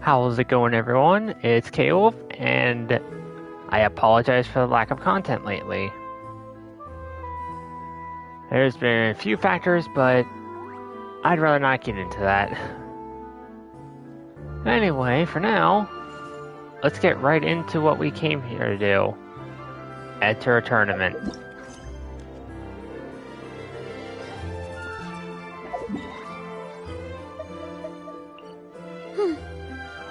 How's it going, everyone? It's K-Wolf, and I apologize for the lack of content lately. There's been a few factors, but I'd rather not get into that. Anyway, for now, let's get right into what we came here to do. Enter a tournament.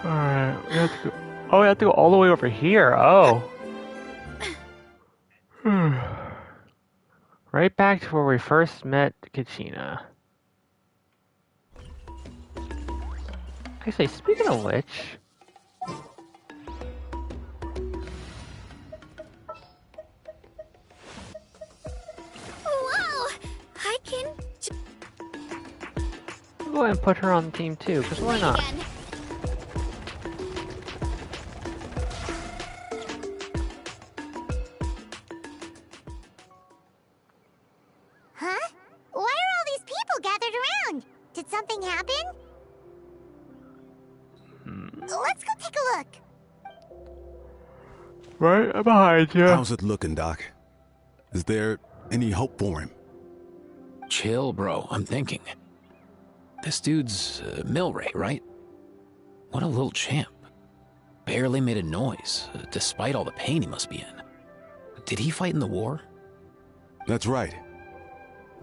Alright, we have to go. Oh, we have to go all the way over here. Oh. Right back to where we first met Kachina. Actually, speaking of which. Whoa! I can. I'll go ahead and put her on the team too, because why not? Again. Huh? Why are all these people gathered around? Did something happen? Let's go take a look. Right behind you. How's it looking, Doc? Is there any hope for him? Chill, bro. I'm thinking. This dude's Milray, right? What a little champ. Barely made a noise, despite all the pain he must be in. Did he fight in the war? That's right.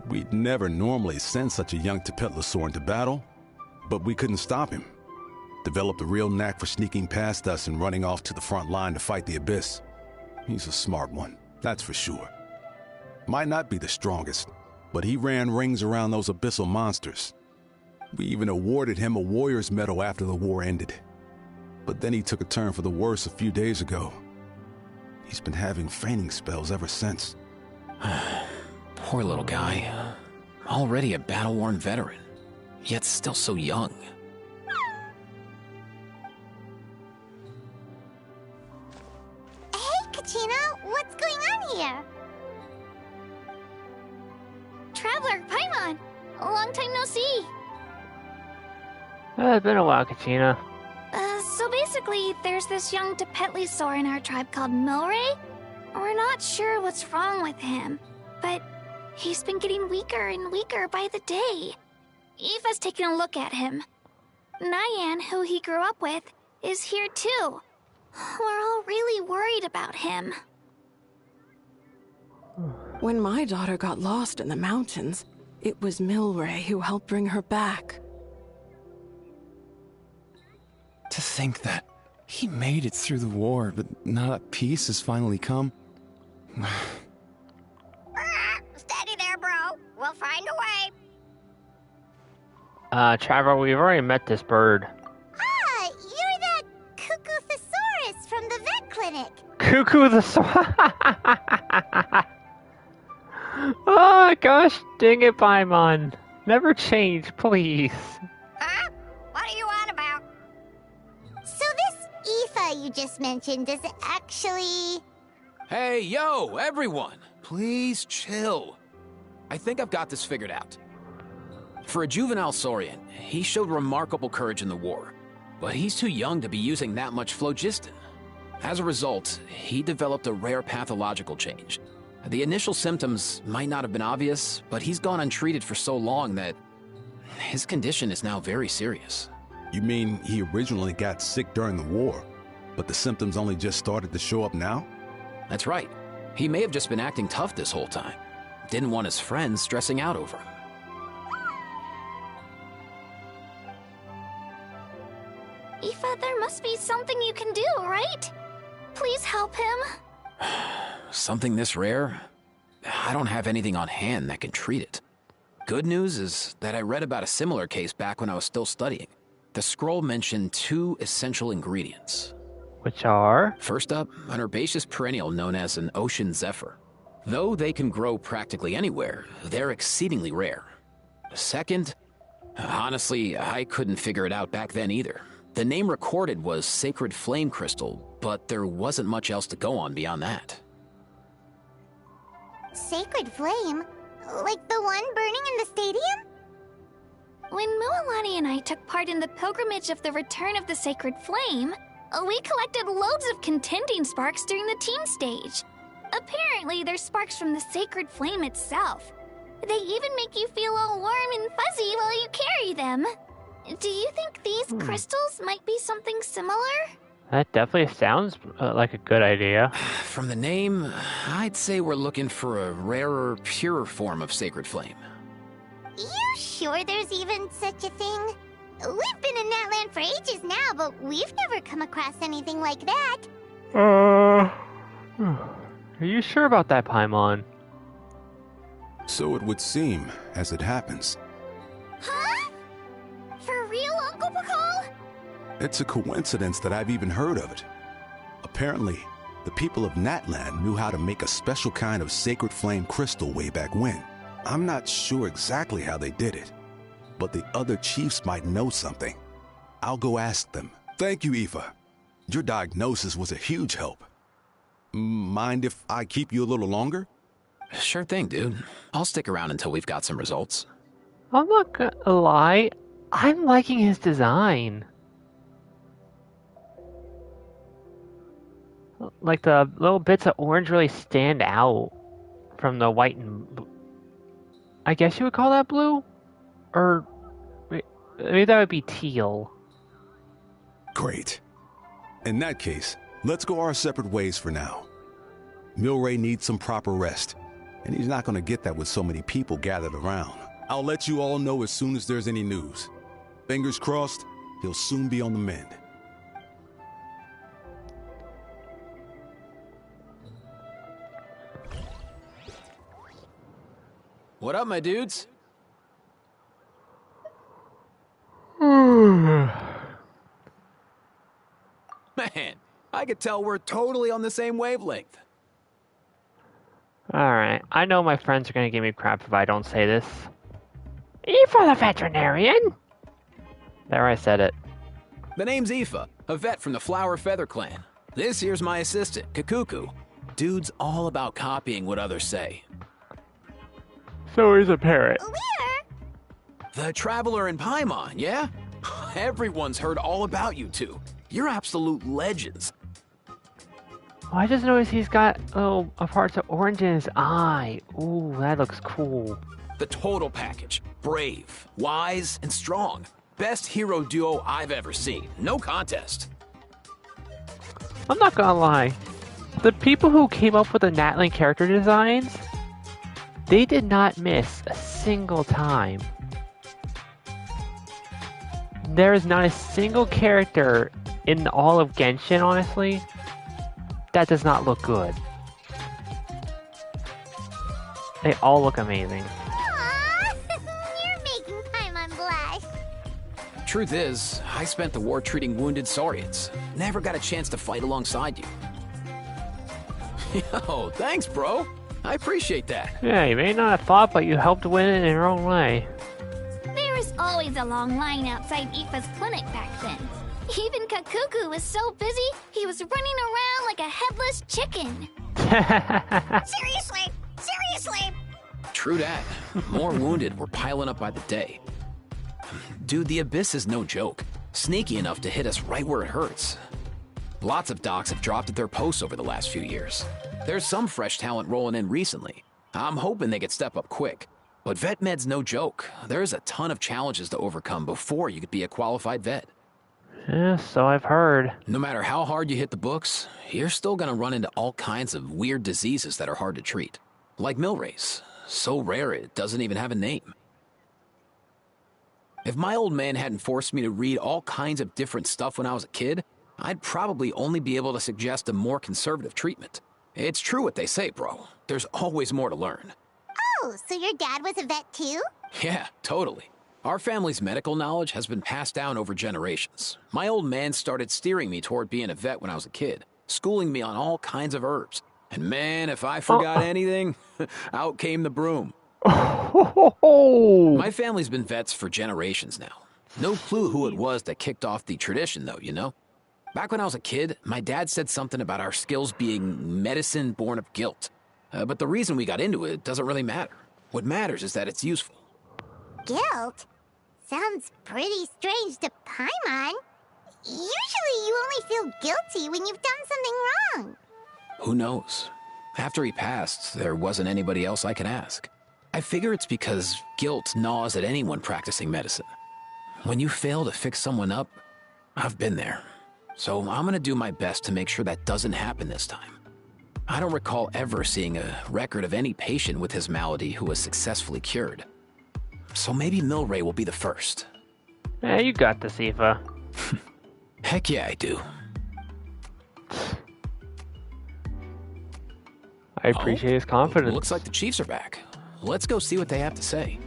We'd never normally send such a young Tepetlosaur into battle, but we couldn't stop him. Developed a real knack for sneaking past us and running off to the front line to fight the Abyss. He's a smart one, that's for sure. Might not be the strongest, but he ran rings around those abyssal monsters. We even awarded him a Warrior's Medal after the war ended. But then he took a turn for the worse a few days ago. He's been having fainting spells ever since. Poor little guy. Already a battle-worn veteran, yet still so young. Hey, Kachina, what's going on here? Traveler, Paimon, long time no see. It's been a while, Kachina. So basically, there's this young Tepetlosaur in our tribe called Milray. We're not sure what's wrong with him, but he's been getting weaker and weaker by the day. Eva's taking a look at him. Nyan, who he grew up with, is here too. We're all really worried about him. When my daughter got lost in the mountains, it was Milray who helped bring her back. To think that he made it through the war, but now that peace has finally come. Steady there, bro. We'll find a way. Trevor, we've already met this bird. Ah, you're that Cuckoo-thesaurus from the vet clinic. Cuckoo the Oh gosh, dang it, Paimon. Never change, please. Huh? What are you on about? So this Aoife you just mentioned, does it actually... Hey, yo, everyone! Please chill. I think I've got this figured out. For a juvenile saurian, he showed remarkable courage in the war, but he's too young to be using that much phlogiston. As a result, he developed a rare pathological change. The initial symptoms might not have been obvious, but he's gone untreated for so long that his condition is now very serious. You mean he originally got sick during the war, but the symptoms only just started to show up now? That's right. He may have just been acting tough this whole time. Didn't want his friends stressing out over him. Aoife, there must be something you can do, right? Please help him. Something this rare? I don't have anything on hand that can treat it. Good news is that I read about a similar case back when I was still studying. The scroll mentioned 2 essential ingredients. Which are? First up, an herbaceous perennial known as an ocean zephyr. Though they can grow practically anywhere, they're exceedingly rare. Second, honestly, I couldn't figure it out back then either. The name recorded was Sacred Flame Crystal, but there wasn't much else to go on beyond that. Sacred flame? Like the one burning in the stadium? When Mualani and I took part in the pilgrimage of the Return of the Sacred Flame, we collected loads of contending sparks during the team stage. Apparently, they're sparks from the Sacred Flame itself. They even make you feel all warm and fuzzy while you carry them. Do you think these crystals might be something similar? That definitely sounds like a good idea. From the name, I'd say we're looking for a rarer, purer form of Sacred Flame. You sure there's even such a thing? We've been in that land for ages now, but we've never come across anything like that. Are you sure about that, Paimon? So it would seem, as it happens. Huh? For real, Uncle Pakal? It's a coincidence that I've even heard of it. Apparently, the people of Natland knew how to make a special kind of sacred flame crystal way back when. I'm not sure exactly how they did it, but the other chiefs might know something. I'll go ask them. Thank you, Aoife. Your diagnosis was a huge help. Mind if I keep you a little longer? Sure thing, dude. I'll stick around until we've got some results. I'm not gonna lie, I'm liking his design. Like the little bits of orange really stand out from the white and I guess you would call that blue? Or maybe that would be teal. Great. In that case, let's go our separate ways for now. Milray needs some proper rest, and he's not going to get that with so many people gathered around. I'll let you all know as soon as there's any news. Fingers crossed, he'll soon be on the mend. What up, my dudes? Man, I could tell we're totally on the same wavelength. Alright, I know my friends are gonna give me crap if I don't say this. Aoife the veterinarian? There, I said it. The name's Aoife, a vet from the Flower Feather clan. This here's my assistant, Kakuku. Dude's all about copying what others say. So he's a parrot. We're... The Traveler in Paimon, yeah? Everyone's heard all about you two. You're absolute legends. Oh, I just noticed he's got a parts of orange in his eye. Ooh, that looks cool. The total package. Brave, wise, and strong. Best hero duo I've ever seen. No contest. I'm not gonna lie. The people who came up with the Natlan character designs, they did not miss a single time. There is not a single character in all of Genshin, honestly, that does not look good. They all look amazing. Aww, you're making Paimon blush. Truth is, I spent the war treating wounded Saurians. Never got a chance to fight alongside you. Yo, thanks, bro. I appreciate that. Yeah, you may not have fought, but you helped win it in your own way. There was always a long line outside Aoife's clinic back then. Even Kakuku was so busy, he was running around like a headless chicken. Seriously? Seriously? True that. More wounded were piling up by the day. Dude, the Abyss is no joke. Sneaky enough to hit us right where it hurts. Lots of docs have dropped at their posts over the last few years. There's some fresh talent rolling in recently. I'm hoping they could step up quick. But vet med's no joke. There's a ton of challenges to overcome before you could be a qualified vet. Yeah, so I've heard. No matter how hard you hit the books, you're still gonna run into all kinds of weird diseases that are hard to treat. Like Milray's. So rare it doesn't even have a name. If my old man hadn't forced me to read all kinds of different stuff when I was a kid, I'd probably only be able to suggest a more conservative treatment. It's true what they say, bro. There's always more to learn. Oh, so your dad was a vet too? Yeah, totally. Our family's medical knowledge has been passed down over generations. My old man started steering me toward being a vet when I was a kid, schooling me on all kinds of herbs. And man, if I forgot anything, out came the broom. My family's been vets for generations now. No clue who it was that kicked off the tradition, though, you know? Back when I was a kid, my dad said something about our skills being medicine born of guilt. But the reason we got into it doesn't really matter. What matters is that it's useful. Guilt? Sounds pretty strange to Paimon. Usually you only feel guilty when you've done something wrong. Who knows? After he passed, there wasn't anybody else I could ask. I figure it's because guilt gnaws at anyone practicing medicine. When you fail to fix someone up, I've been there. So I'm gonna do my best to make sure that doesn't happen this time. I don't recall ever seeing a record of any patient with his malady who was successfully cured. So maybe Milray will be the first. Yeah, you got this, Aoife. Heck yeah, I do. I appreciate his confidence. Looks like the Chiefs are back. Let's go see what they have to say.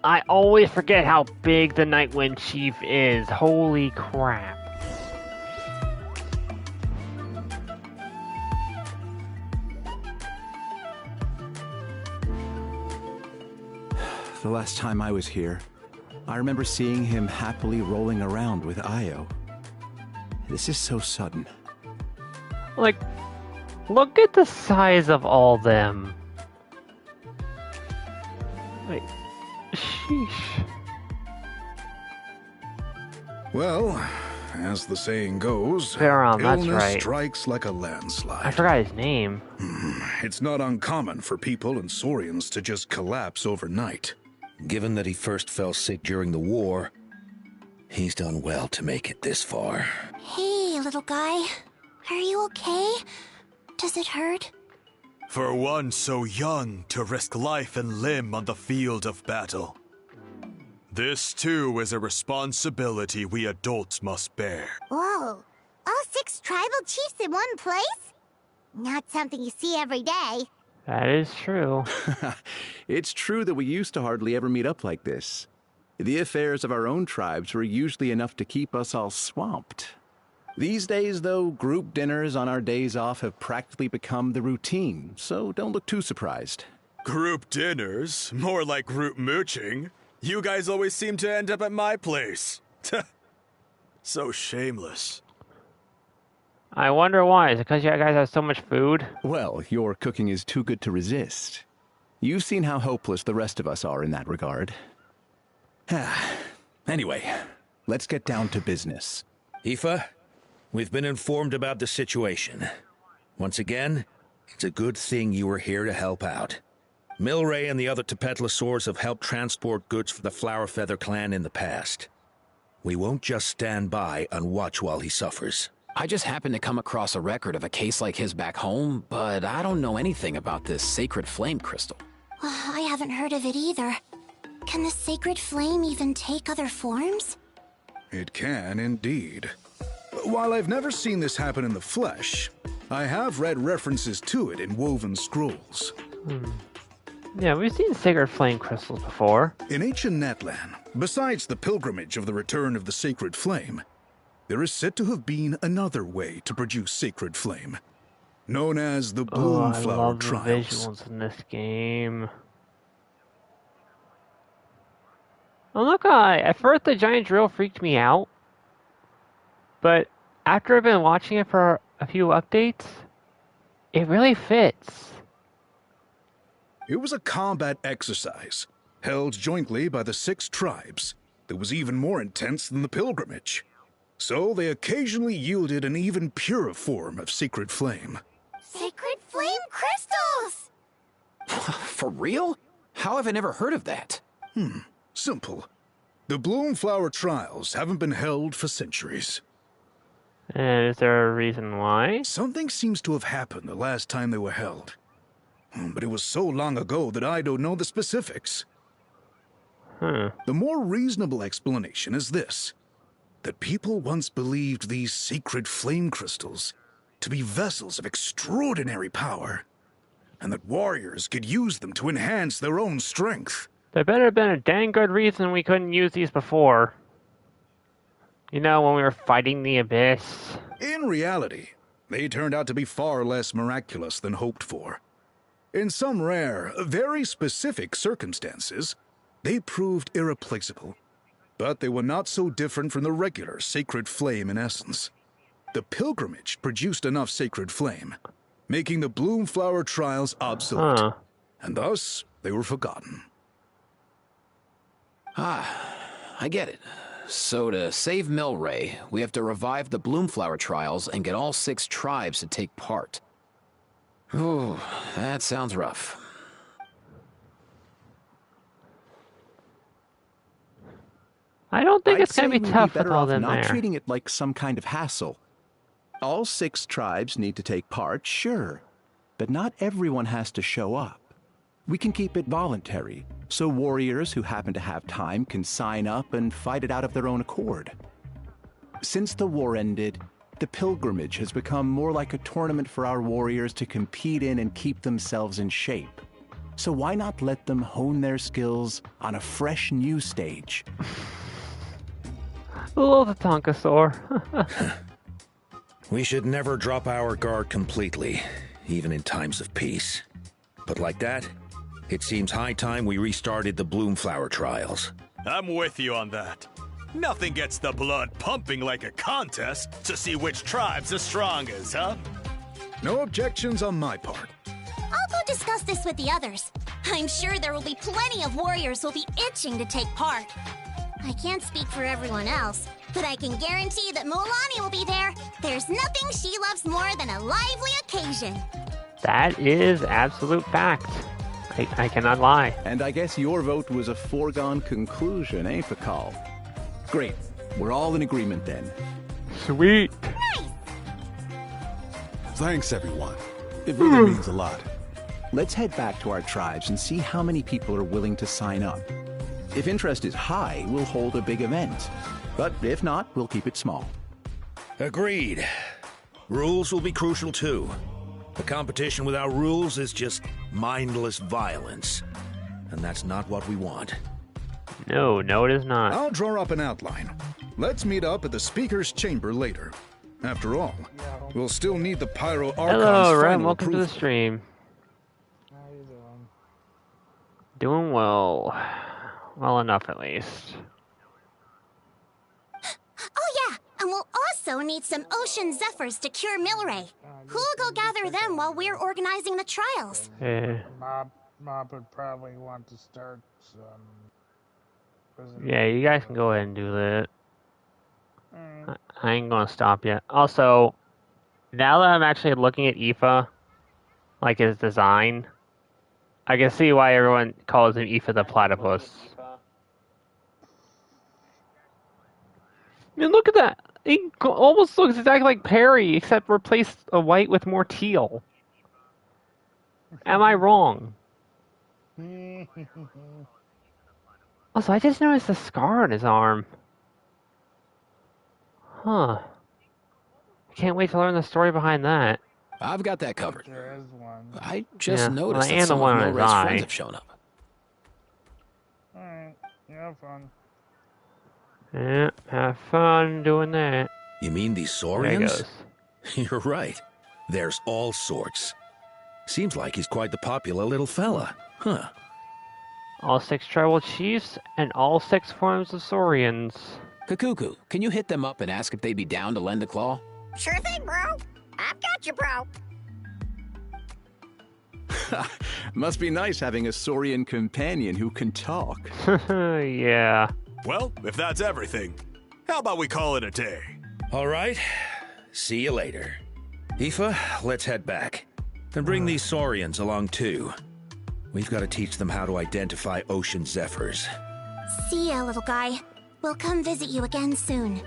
I always forget how big the Nightwind Chief is. Holy crap. The last time I was here, I remember seeing him happily rolling around with Io. This is so sudden. Like, look at the size of all them. Wait, sheesh. Well, as the saying goes, Baron, that's illness right. strikes like a landslide. I forgot his name. It's not uncommon for people and Saurians to just collapse overnight. Given that he first fell sick during the war, he's done well to make it this far. Hey, little guy. Are you okay? Does it hurt? For one so young to risk life and limb on the field of battle. This too is a responsibility we adults must bear. Whoa, all 6 tribal chiefs in one place? Not something you see every day. That is true. It's true that we used to hardly ever meet up like this. The affairs of our own tribes were usually enough to keep us all swamped. These days, though, group dinners on our days off have practically become the routine, so don't look too surprised. Group dinners? More like group mooching. You guys always seem to end up at my place. So shameless. I wonder why. Is it because you guys have so much food? Well, your cooking is too good to resist. You've seen how hopeless the rest of us are in that regard. Anyway, let's get down to business. Aoife, we've been informed about the situation. Once again, it's a good thing you were here to help out. Milray and the other Tepetlosaurs have helped transport goods for the Flower Feather clan in the past. We won't just stand by and watch while he suffers. I just happened to come across a record of a case like his back home, but I don't know anything about this sacred flame crystal. I haven't heard of it either. Can the sacred flame even take other forms? It can indeed. While I've never seen this happen in the flesh, I have read references to it in woven scrolls. Yeah, we've seen sacred flame crystals before. In ancient Netland, besides the pilgrimage of the return of the sacred flame, there is said to have been another way to produce sacred flame, known as the Bloom I Flower love the Trials. visuals in this game. Oh look, at first the giant drill freaked me out, but after I've been watching it for a few updates, it really fits. It was a combat exercise, held jointly by the 6 tribes, that was even more intense than the pilgrimage. So they occasionally yielded an even purer form of sacred flame. Sacred flame crystals! For real? How have I never heard of that? Simple. The Bloom Flower Trials haven't been held for centuries. And is there a reason why? Something seems to have happened the last time they were held. But it was so long ago that I don't know the specifics. The more reasonable explanation is this: that people once believed these sacred flame crystals to be vessels of extraordinary power, and that warriors could use them to enhance their own strength. There better have been a dang good reason we couldn't use these before. You know, when we were fighting the Abyss. In reality, they turned out to be far less miraculous than hoped for. In some rare, very specific circumstances, they proved irreplaceable. But they were not so different from the regular sacred flame in essence. The pilgrimage produced enough sacred flame, making the Bloom Flower Trials obsolete. And thus, they were forgotten. I get it. So to save Milray, we have to revive the Bloomflower trials and get all 6 tribes to take part. Ooh, that sounds rough. I don't think I'd it's going say to be we'd tough be with better all off them not there. treating it like some kind of hassle. All 6 tribes need to take part, sure, but not everyone has to show up. We can keep it voluntary, so warriors who happen to have time can sign up and fight it out of their own accord. Since the war ended, the pilgrimage has become more like a tournament for our warriors to compete in and keep themselves in shape. So why not let them hone their skills on a fresh new stage? Little the Tonkasaur. We should never drop our guard completely, even in times of peace. But like that, it seems high time we restarted the Bloomflower trials. I'm with you on that. Nothing gets the blood pumping like a contest to see which tribe's the strongest, huh? No objections on my part. I'll go discuss this with the others. I'm sure there will be plenty of warriors who'll be itching to take part. I can't speak for everyone else, but I can guarantee that Mualani will be there. There's nothing she loves more than a lively occasion. That is absolute fact. I cannot lie. And I guess your vote was a foregone conclusion, eh, Fakal? Great. We're all in agreement then. Sweet. Thanks, everyone. It really means a lot. Let's head back to our tribes and see how many people are willing to sign up. If interest is high, we'll hold a big event. But if not, we'll keep it small. Agreed. Rules will be crucial too. A competition without rules is just mindless violence. And that's not what we want. No, it is not. I'll draw up an outline. Let's meet up at the Speaker's Chamber later. After all, we'll still need the Pyro Archon's Hello, Rem. final Welcome to the approval. stream. How you doing? Doing well. Well enough, at least. Oh yeah, and we'll also need some Ocean Zephyrs to cure Milray. Who'll go gather them while we're organizing the trials? Mob would probably want to start some... Yeah, you guys can go ahead and do that. I ain't gonna stop yet. Also, now that I'm actually looking at Aoife, like his design, I can see why everyone calls him Aoife the Platypus. I mean, look at that! He almost looks exactly like Perry, except replaced a white with more teal. Am I wrong? Also, I just noticed a scar on his arm. Huh. I can't wait to learn the story behind that. I've got that covered. There is one. I just well, noticed that and the some one of on his Milray's eye. friends have shown up. Alright, you have fun. Yeah, have fun doing that. You mean these There he Saurians? goes. You're right. There's all sorts. Seems like he's quite the popular little fella. Huh. All 6 tribal chiefs and all 6 forms of Saurians. Kakuku, can you hit them up and ask if they'd be down to lend a claw? Sure thing, bro. I've got you, bro. Must be nice having a Saurian companion who can talk. Yeah. Well, if that's everything, how about we call it a day? All right. See you later. Aoife, let's head back. And bring these Saurians along too. We've got to teach them how to identify ocean zephyrs. See ya, little guy. We'll come visit you again soon.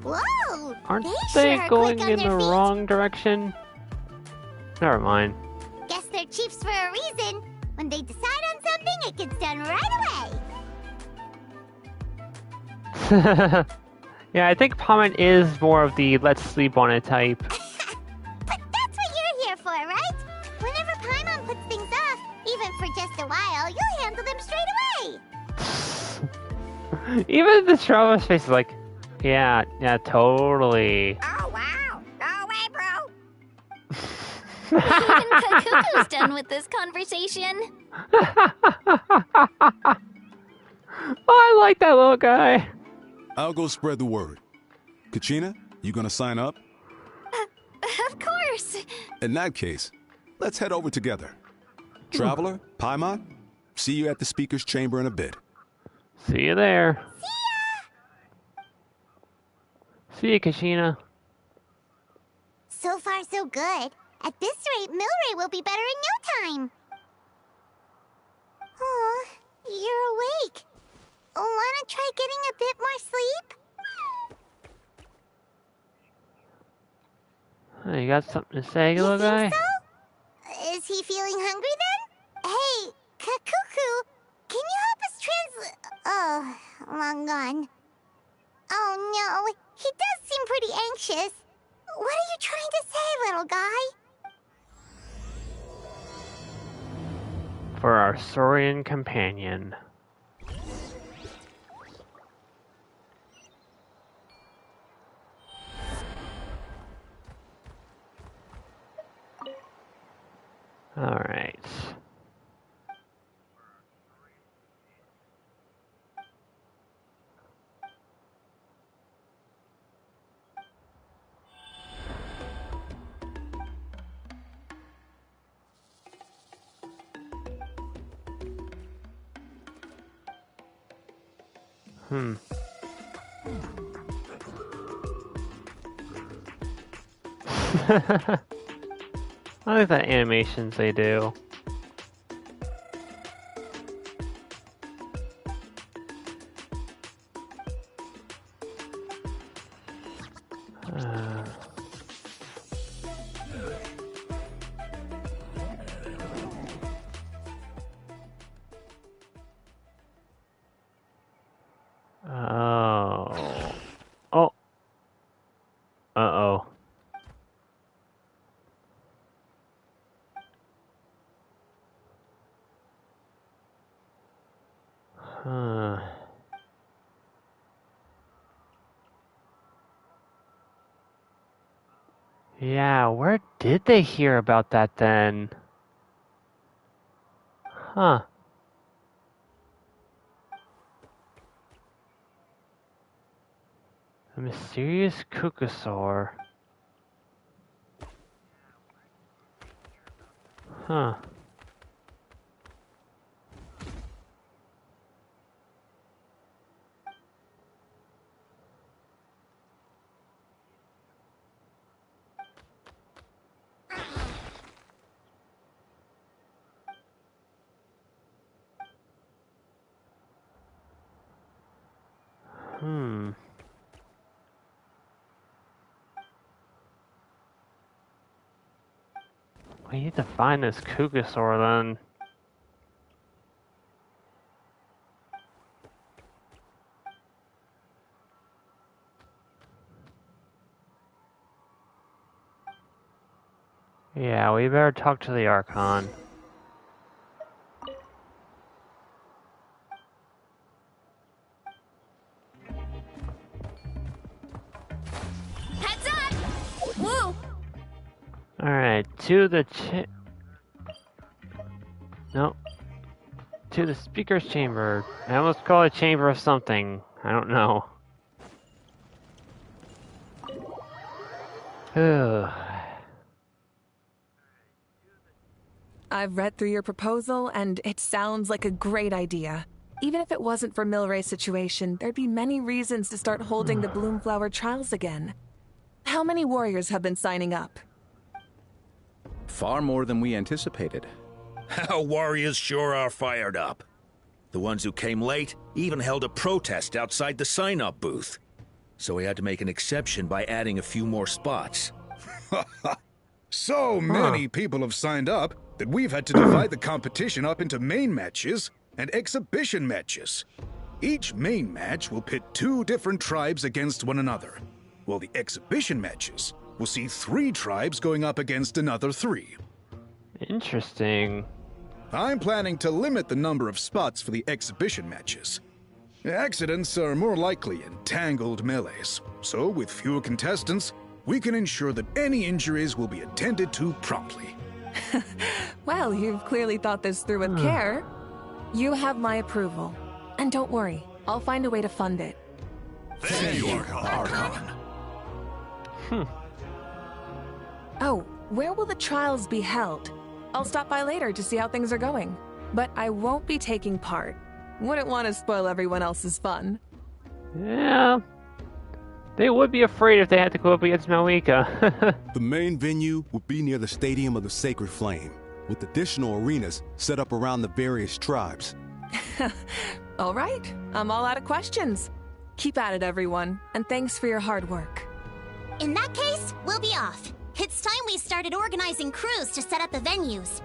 Whoa! Aren't they they sure are going quick on in the their feet. wrong direction? Never mind. Guess they're chiefs for a reason. When they decide on something, it gets done right away. Yeah, I think Paimon is more of the let's sleep on it type. But that's what you're here for, right? Whenever Paimon puts things off, even for just a while, you'll handle them straight away. Even the Travis face is like, yeah, totally. Oh, wow. Go away, bro. Even Kakuku's done with this conversation. I like that little guy. I'll go spread the word. Kachina, you gonna sign up? Of course. In that case, let's head over together. Traveler, Paimon, see you at the speaker's chamber in a bit. See you there. See ya, Kashina. So far, so good. At this rate, Milray will be better in no time. Oh, you're awake. Wanna try getting a bit more sleep? Hey, you got something to say, You little think guy? so? Is he feeling hungry then? Hey, Kakuku, can you help us translate? Oh, long gone. Oh no, he does seem pretty anxious. What are you trying to say, little guy? For our Saurian companion. Alright. I like the animations they do. Oh. Oh. Uh-oh. Huh. Yeah, where did they hear about that then? Huh. A mysterious Kukasaur. Huh. Hmm. We need to find this Kukasaur then. Yeah, we better talk to the Archon. Heads up! Woo! Alright, to the Nope. To the speaker's chamber. I almost call it chamber of something. I don't know. Ugh. I've read through your proposal, and it sounds like a great idea. Even if it wasn't for Milray's situation, there'd be many reasons to start holding the Bloomflower trials again. How many warriors have been signing up? Far more than we anticipated. Our warriors sure are fired up. The ones who came late even held a protest outside the sign-up booth. So we had to make an exception by adding a few more spots. So many people have signed up that we've had to divide the competition up into main matches and exhibition matches. Each main match will pit 2 different tribes against one another, while the exhibition matches will see 3 tribes going up against another 3. Interesting. I'm planning to limit the number of spots for the exhibition matches. Accidents are more likely in tangled melees, so with fewer contestants, we can ensure that any injuries will be attended to promptly. Well, you've clearly thought this through with care. You have my approval. And don't worry, I'll find a way to fund it. Thank you, Archon. Oh, where will the trials be held? I'll stop by later to see how things are going. But I won't be taking part. Wouldn't want to spoil everyone else's fun. Yeah. They would be afraid if they had to go up against Malika. The main venue would be near the Stadium of the Sacred Flame, with additional arenas set up around the various tribes. All right, I'm all out of questions. Keep at it, everyone, and thanks for your hard work. In that case, we'll be off. It's time we started organizing crews to set up the venues.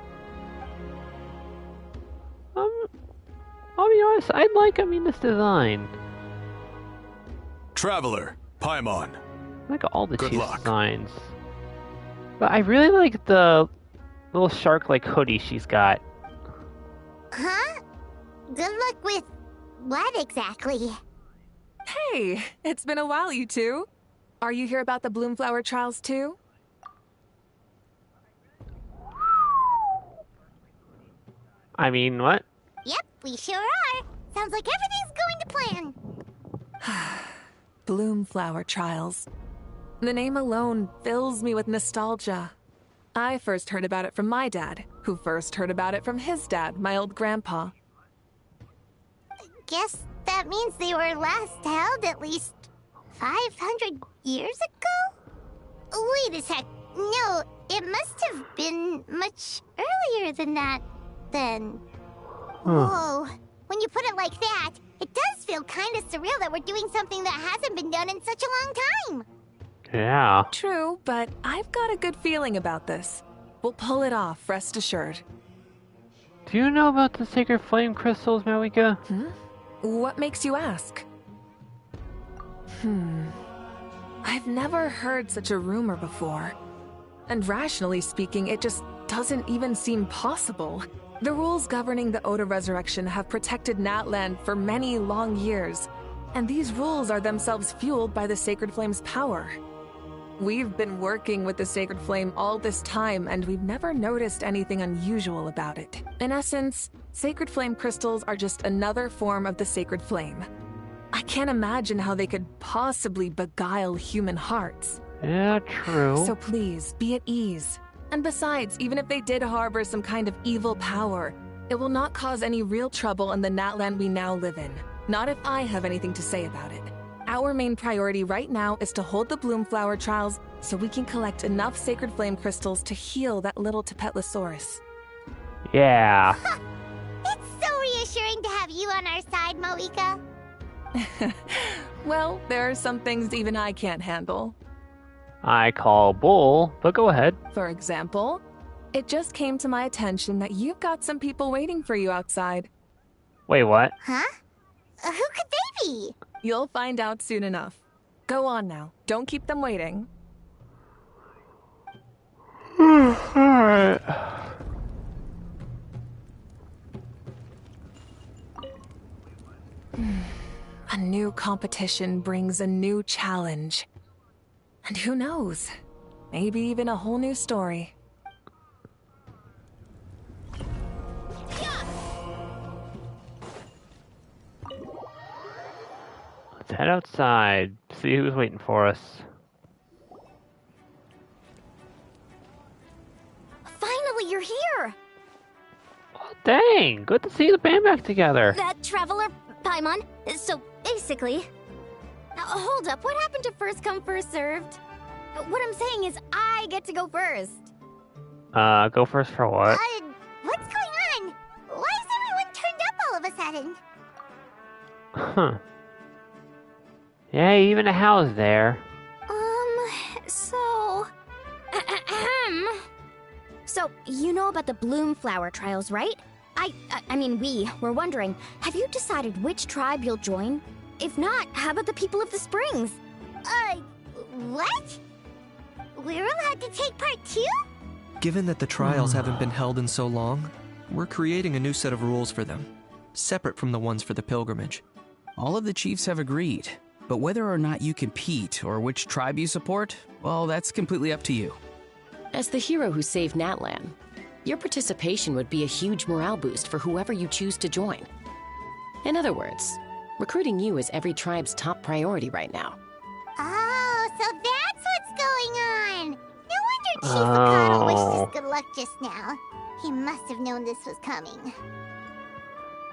I'll be honest, I'd like this design. Traveler, Paimon. I like all the Good chief luck. designs. But I really like the little shark-like hoodie she's got. Huh? Good luck with what exactly? Hey, it's been a while, you two. Are you here about the Bloomflower trials too? What? Yep, we sure are. Sounds like everything's going to plan. Bloomflower trials. The name alone fills me with nostalgia. I first heard about it from my dad, who first heard about it from his dad, my old grandpa. Guess that means they were last held at least 500 years ago? Wait a sec. No, it must have been much earlier than that, then. Whoa. When you put it like that, it does feel kind of surreal that we're doing something that hasn't been done in such a long time. Yeah. True, but I've got a good feeling about this. We'll pull it off, rest assured. Do you know about the sacred flame crystals, Malika? What makes you ask? I've never heard such a rumor before. And rationally speaking, it just doesn't even seem possible. The rules governing the Oda resurrection have protected Natland for many long years, and these rules are themselves fueled by the Sacred Flame's power. We've been working with the Sacred Flame all this time, and we've never noticed anything unusual about it. In essence, Sacred Flame crystals are just another form of the Sacred Flame. I can't imagine how they could possibly beguile human hearts. Yeah, true. So please, be at ease. And besides, even if they did harbor some kind of evil power, it will not cause any real trouble in the Natland we now live in. Not if I have anything to say about it. Our main priority right now is to hold the Bloomflower trials so we can collect enough Sacred Flame crystals to heal that little Tapetlosaurus. Yeah. It's so reassuring to have you on our side, Moika. Well, there are some things even I can't handle. I call bull, but go ahead. For example, it just came to my attention that you've got some people waiting for you outside. Wait, what? Huh? Who could they be? You'll find out soon enough. Go on now. Don't keep them waiting. Alright. A new competition brings a new challenge. And who knows? Maybe even a whole new story. Let's head outside, see who's waiting for us. Finally, you're here! Oh, dang, good to see the band back together. That traveler, Paimon. So, basically... hold up, what happened to first come, first served? What I'm saying is I get to go first. Go first for what? What's going on? Why is everyone turned up all of a sudden? Huh. Yeah, even a house there. So... So, you know about the Bloomflower trials, right? I mean, we were wondering, have you decided which tribe you'll join? If not, how about the people of the Springs? What? We're allowed to take part too? Given that the trials haven't been held in so long, we're creating a new set of rules for them, separate from the ones for the pilgrimage. All of the chiefs have agreed, but whether or not you compete or which tribe you support, well, that's completely up to you. As the hero who saved Natlan, your participation would be a huge morale boost for whoever you choose to join. In other words, recruiting you is every tribe's top priority right now. Oh, so that's what's going on. No wonder Chief Mikado wished us good luck just now. He must have known this was coming.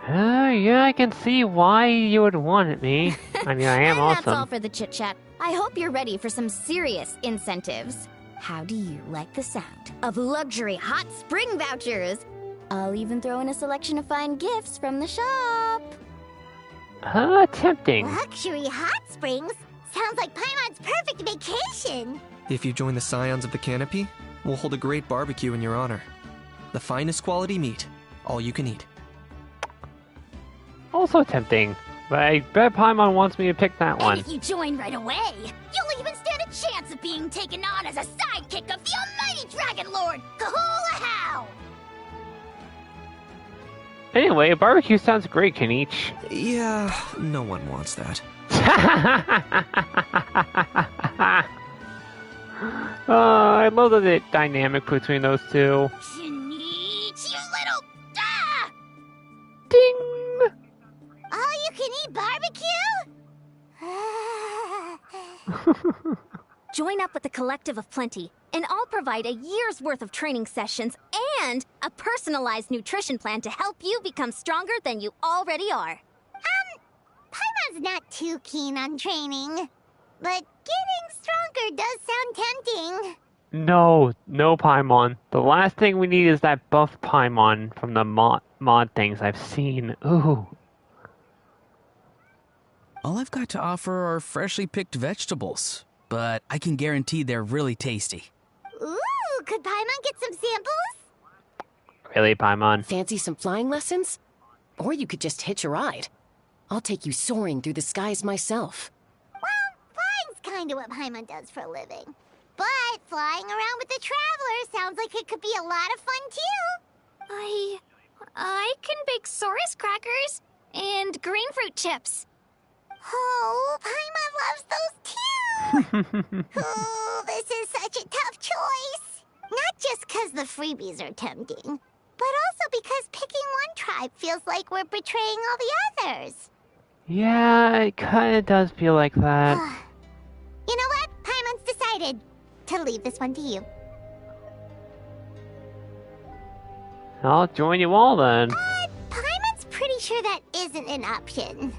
Yeah, I can see why you would want me. I mean, I am and that's all awesome. for the chit-chat. I hope you're ready for some serious incentives. How do you like the sound of luxury hot spring vouchers? I'll even throw in a selection of fine gifts from the shop. Tempting. Luxury hot springs? Sounds like Paimon's perfect vacation. If you join the Scions of the Canopy, we'll hold a great barbecue in your honor. The finest quality meat, all you can eat. Also tempting, but I bet Paimon wants me to pick that one. And if you join right away, you'll even stand a chance of being taken on as a sidekick of the almighty Dragon Lord, Kahula-How! Anyway, barbecue sounds great, Kenichi. Yeah, no one wants that. I love the dynamic between those two. Kenichi, you little... Ah! Ding! All-you-can-eat barbecue? Join up with the Collective of Plenty, and I'll provide a year's worth of training sessions and a personalized nutrition plan to help you become stronger than you already are. Paimon's not too keen on training, but getting stronger does sound tempting. No Paimon. The last thing we need is that buff Paimon from the mod things I've seen. Ooh. All I've got to offer are freshly picked vegetables, but I can guarantee they're really tasty. Ooh, could Paimon get some samples? Really, Paimon? Fancy some flying lessons? Or you could just hitch a ride. I'll take you soaring through the skies myself. Well, flying's kinda what Paimon does for a living. But flying around with the Traveler sounds like it could be a lot of fun, too. I can bake Saurus crackers and green fruit chips. Oh, Paimon loves those, too! Oh, this is such a tough choice. Not just because the freebies are tempting, but also because picking one tribe feels like we're betraying all the others. Yeah, it kinda does feel like that. You know what? Paimon's decided to leave this one to you. I'll join you all then. Paimon's pretty sure that isn't an option.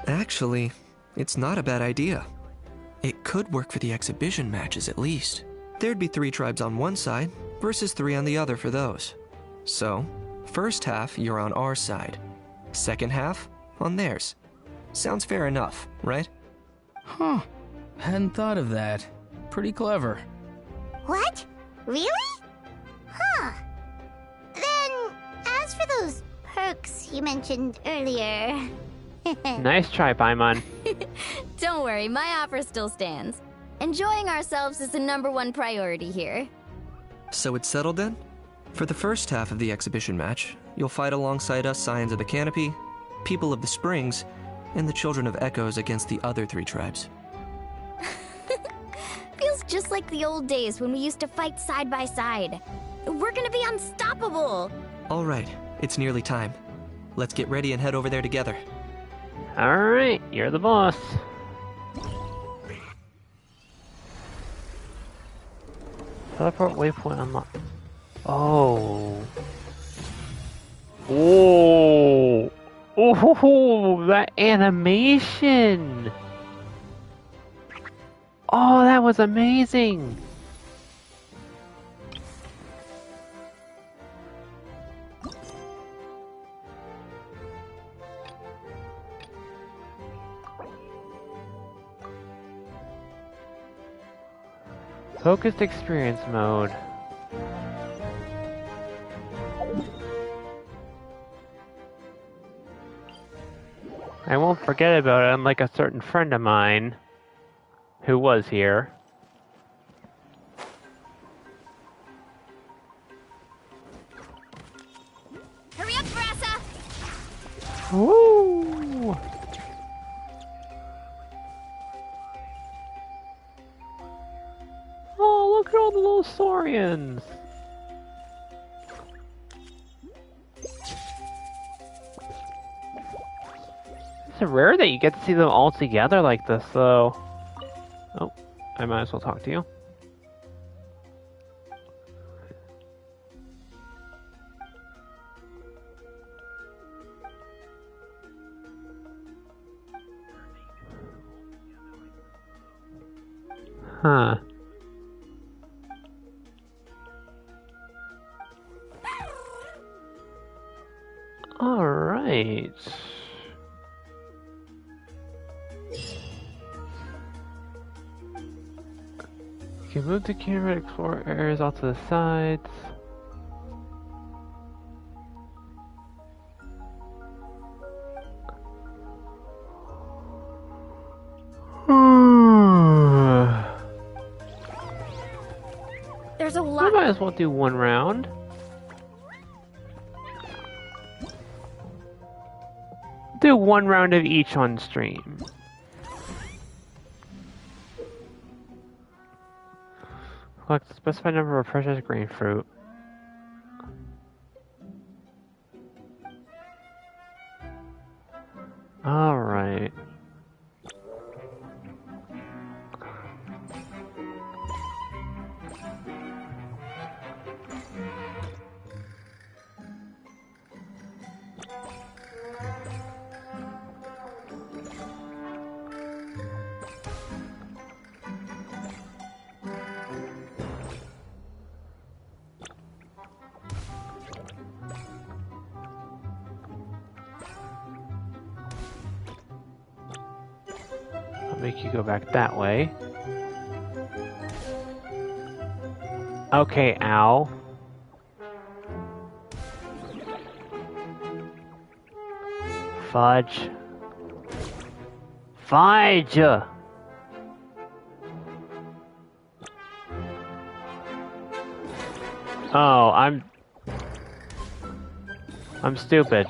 Actually, it's not a bad idea. It could work for the exhibition matches at least. There'd be 3 tribes on one side versus 3 on the other for those. So, first half you're on our side. Second half on theirs. Sounds fair enough, right? Huh. Hadn't thought of that. Pretty clever. What? Really? Huh. Then, as for those perks you mentioned earlier... Nice try, Paimon. Don't worry, my offer still stands. Enjoying ourselves is the #1 priority here. So it's settled then? For the first half of the exhibition match, you'll fight alongside us Scions of the Canopy, People of the Springs, and the Children of Echoes against the other 3 tribes. Feels just like the old days when we used to fight side by side. We're gonna be unstoppable! All right, it's nearly time. Let's get ready and head over there together. Alright, you're the boss. Teleport waypoint unlocked. Oh. Oh. Oh, that animation. Oh, that was amazing. Focused experience mode. I won't forget about it, unlike a certain friend of mine who was here. Hurry up, Brassa! Woo! Oh, look at all the little saurians! It's rare that you get to see them all together like this, though. Oh, I might as well talk to you. Huh. Alright. You can move the camera to explore areas off to the sides. There's a We lot. might as well do one round. Do one round of each on stream. Collect a specified number of precious green fruit. Alright. I'll make you go back that way. Okay, ow. Fudge. Fudge! Oh, I'm stupid.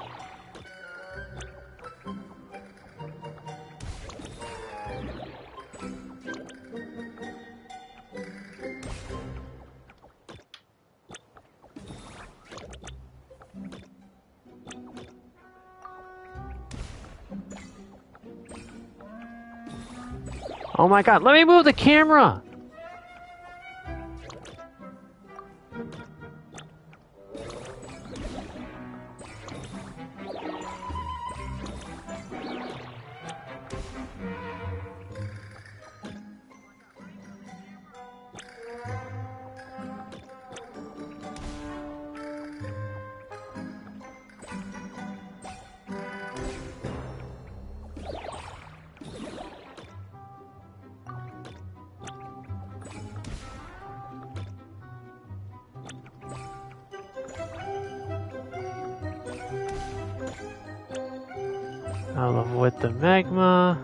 Oh my god, let me move the camera! I'll avoid the magma.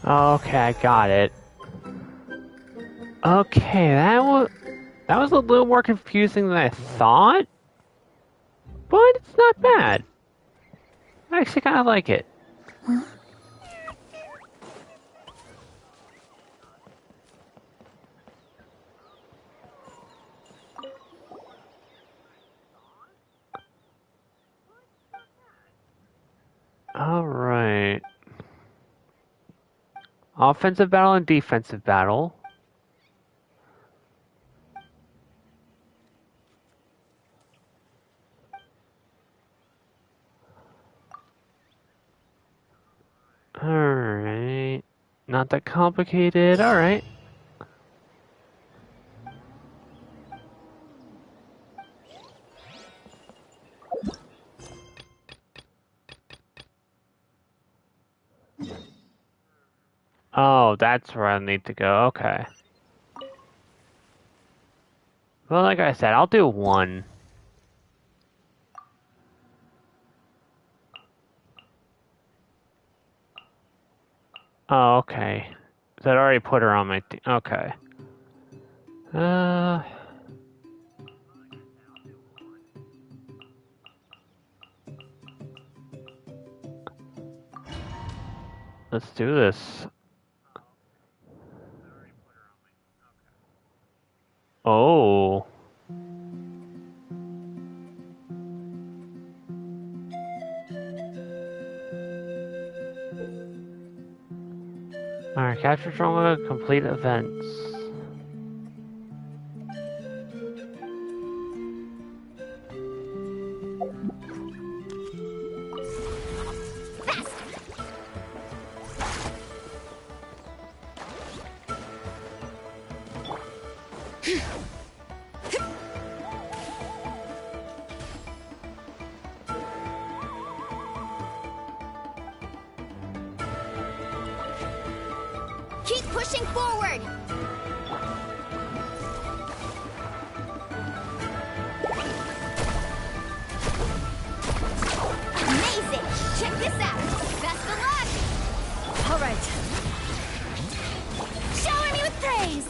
Okay, I got it. Okay, that was a little more confusing than I thought, but it's not bad. I actually kind of like it. Alright. Offensive battle and defensive battle. Alright. Not that complicated. Alright. Oh, that's where I need to go. Okay. Well, like I said, I'll do one. Oh, okay. So I already put her on my okay. Let's do this. Oh. Alright, capture trauma, complete events. Keep pushing forward! Amazing! Check this out! Best of luck! Alright. Shower me with praise!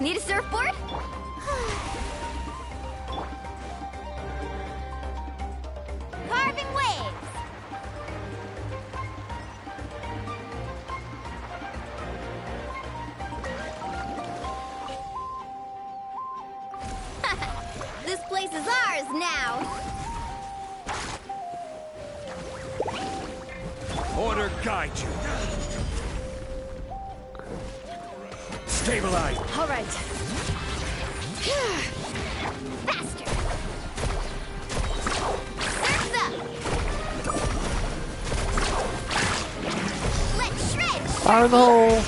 Need a surfboard? Carving waves! This place is ours now! Order guide you. Stabilize. All right. Faster! Surf's up! Let's shred! Fire in the hole!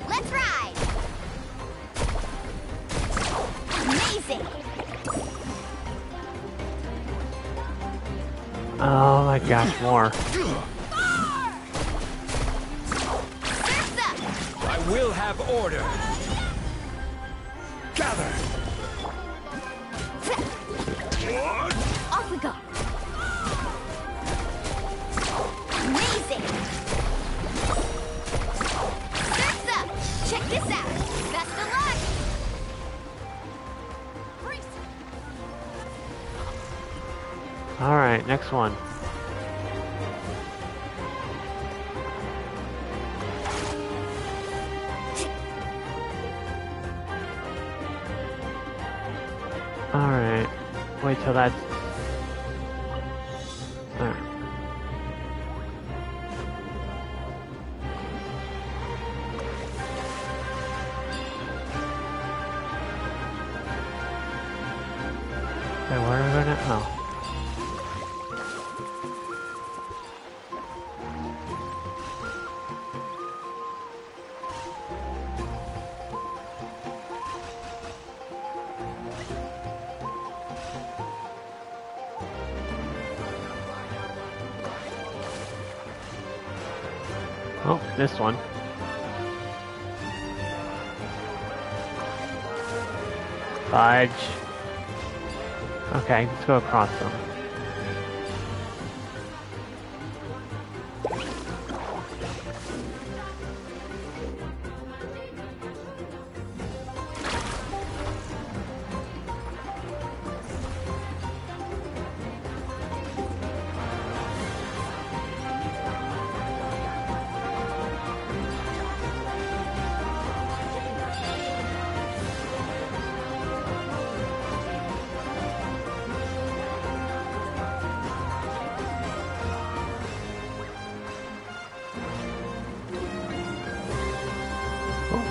Let's ride! Amazing! Oh my gosh, more. Surf's up! I will have order. Gather. Off we go! Amazing! Surf's up! Check this out! Best of luck! Alright, next one. Alright. Wait till that's... Alright. Wait, where are we going now? Oh. Oh, this one. Fudge. Okay, let's go across them.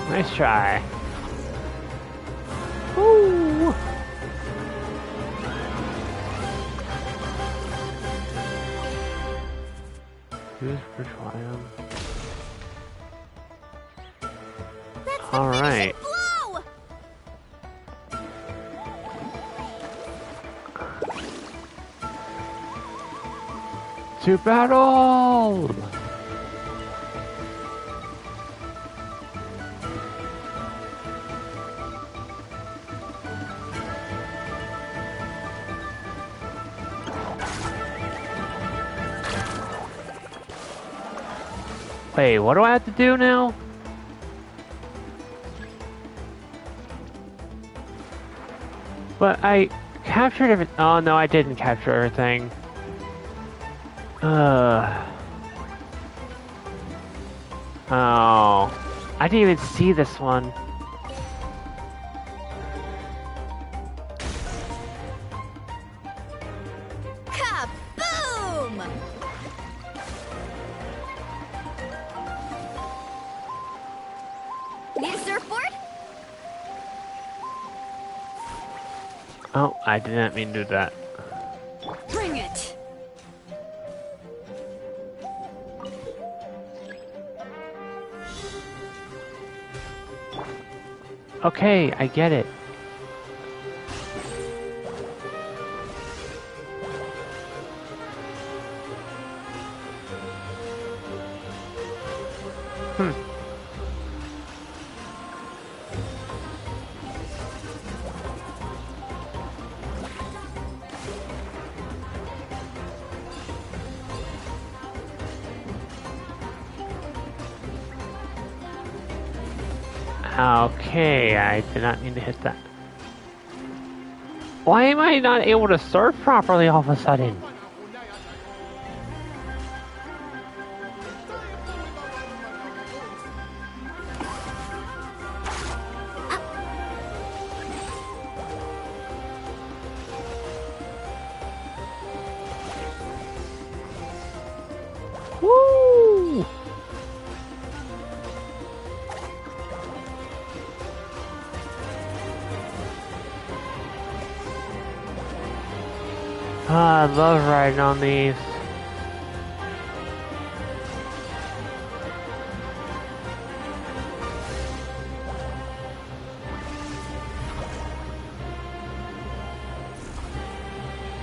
Nice try. Woo! Use petroleum. All right. To battle! Wait, what do I have to do now? But Captured everything. Oh no, I didn't capture everything. Oh. I didn't even see this one. Kaboom! Need a surfboard? Oh, I did not mean to do that. Bring it! Okay, I get it. Okay, I did not mean to hit that. Why am I not able to surf properly all of a sudden? Woo! Ah, I love riding on these.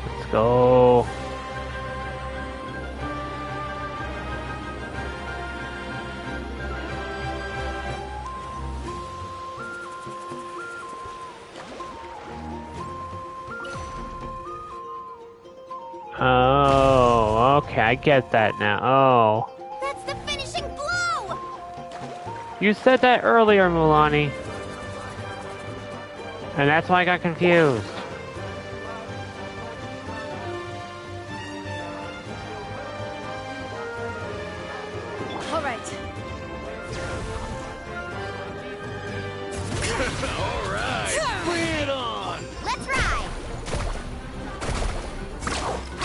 Let's go. Oh, okay, I get that now. Oh. That's the finishing blow! You said that earlier, Mulani. And that's why I got confused. All right. All right, bring it on! Let's ride!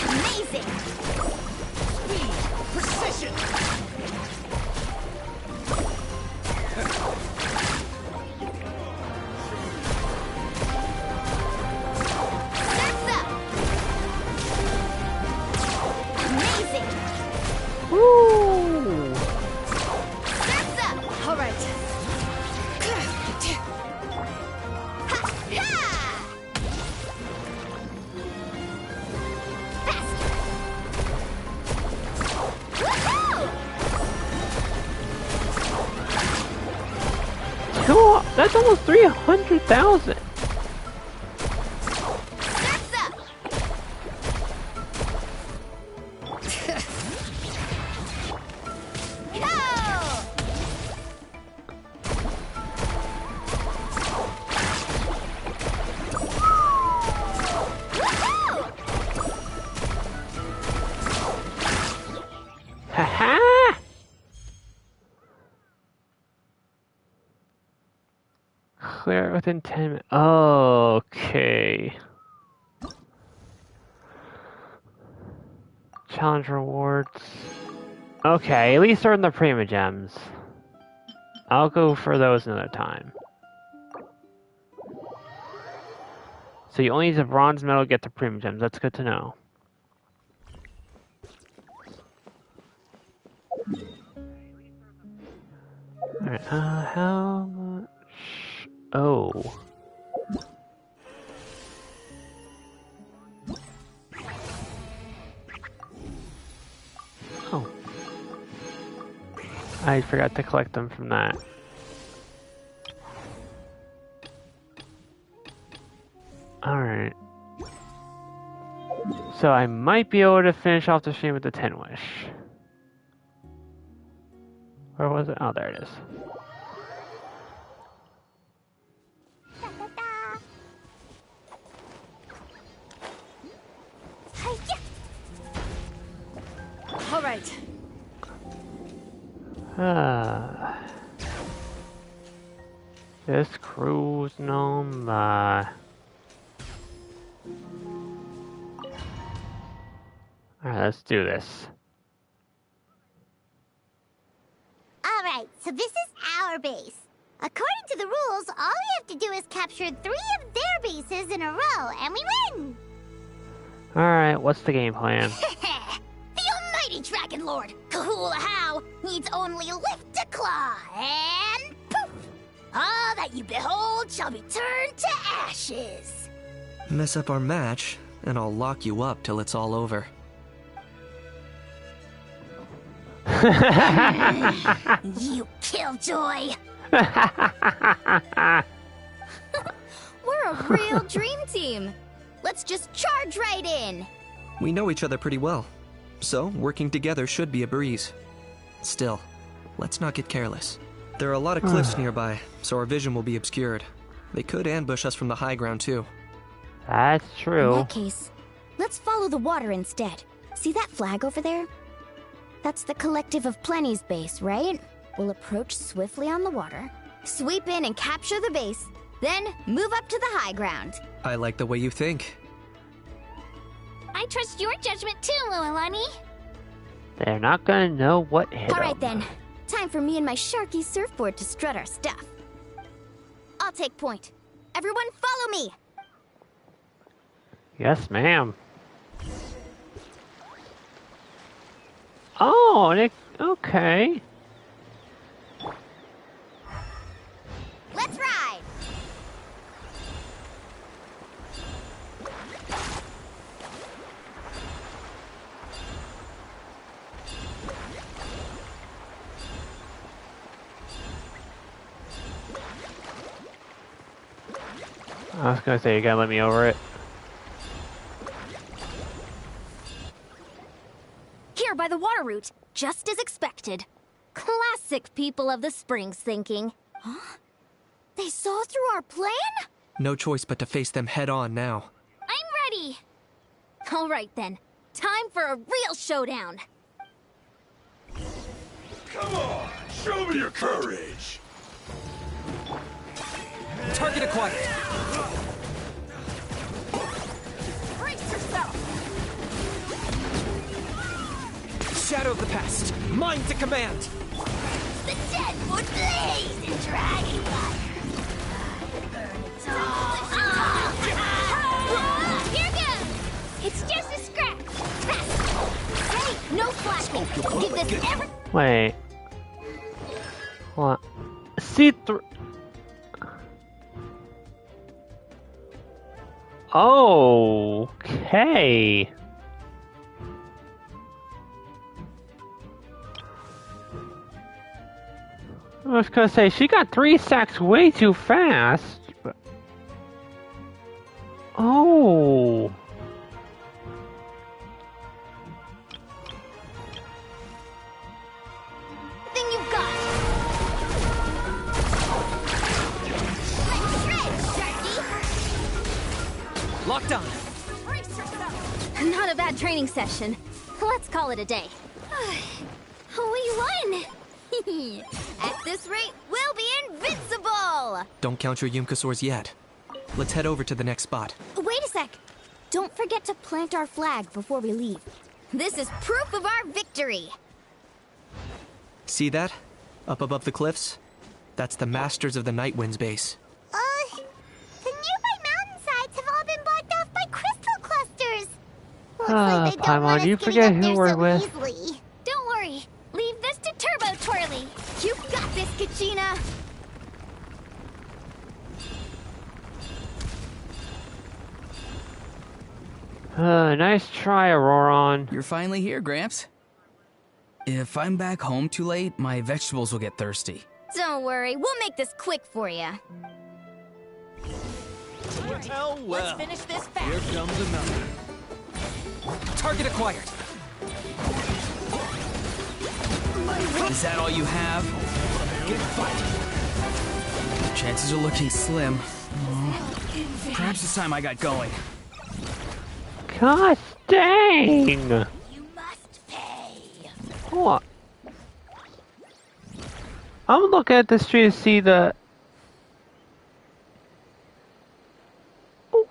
Amazing! Speed! Precision! That's up! Amazing! Woo! That's up! All right. Ha! Ha! Faster! Woohoo! Cool. That's almost 300,000. That's up! Go! Woohoo! Haha! Clear it within 10 minutes. Okay. Challenge rewards. Okay, at least they're in the Prima Gems. I'll go for those another time. So you only use a bronze medal to get the Prima Gems. That's good to know. Alright, how much? Oh. Oh. I forgot to collect them from that. Alright. So I might be able to finish off the stream with the 10 wish. Where was it? Oh, there it is. right. Just cruising on by. Alright, let's do this. Alright, so this is our base. According to the rules, all we have to do is capture 3 of their bases in a row, and we win! Alright, what's the game plan? The almighty Dragon Lord, Kahula How, needs only lift a claw, and poof! All that you behold shall be turned to ashes. Mess up our match, and I'll lock you up till it's all over. You killjoy! We're a real dream team. Let's just charge right in. We know each other pretty well, so working together should be a breeze. Still, let's not get careless. There are a lot of cliffs nearby, so our vision will be obscured. They could ambush us from the high ground too. That's true. In that case, let's follow the water instead. See that flag over there? That's the Collective of Plenty's base, right? We'll approach swiftly on the water, sweep in and capture the base, then move up to the high ground. I like the way you think. I trust your judgment too, Mualani. They're not gonna know what hit All right them. then, time for me and my Sharky surfboard to strut our stuff. I'll take point. Everyone follow me! Yes, ma'am. Oh, okay. Let's ride! I was gonna say, you gotta let me over it. Here by the water route, just as expected. Classic people of the Springs thinking. Huh? They saw through our plan? No choice but to face them head on now. I'm ready! All right then, time for a real showdown. Come on, show me your courage. Target acquired. Brace yourself! Shadow of the past. Mine to command. The dead would blaze in dragon fire. Here goes! It's just a scratch. Hey, no flashing. Give this every... Wait. What? See through. Okay. I was gonna say, she got 3 sacks way too fast. But... Oh. Thing you've got. Let's shred, Sharky. Locked on. Brace yourself. Not a bad training session. Let's call it a day. We won! At this rate, we'll be invincible! Don't count your Yumkasaurs yet. Let's head over to the next spot. Wait a sec. Don't forget to plant our flag before we leave. This is proof of our victory. See that? Up above the cliffs? That's the Masters of the Night Wind's base. The nearby mountainsides have all been blocked off by crystal clusters. Looks like they don't want Paimon, us you getting forget up who there we're so with. easily. Don't worry. Leave this to Turbo Twirly. You got this, Kachina. Nice try, Auroron. You're finally here, Gramps. If I'm back home too late, my vegetables will get thirsty. Don't worry, we'll make this quick for you. Well, Let's finish this fast. here comes another. Target acquired. Is that all you have? Get fighting. Chances are looking slim. Perhaps it's time I got going. God dang! You must pay. Hold on. I'm looking at this tree to see the... Oh,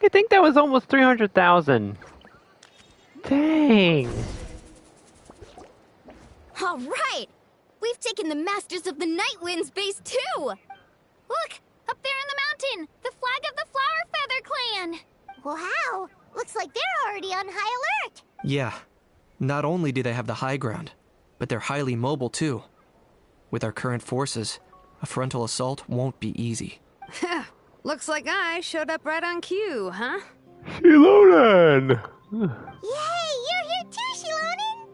I think that was almost 300,000. Dang. All right! We've taken the Masters of the Night Wind's base too! Look! Up there in the mountain! The flag of the Flower Feather Clan! Wow! Looks like they're already on high alert! Yeah. Not only do they have the high ground, but they're highly mobile too. With our current forces, a frontal assault won't be easy. Looks like I showed up right on cue, huh? Shilonen! Yay! You're here too, Shilonen!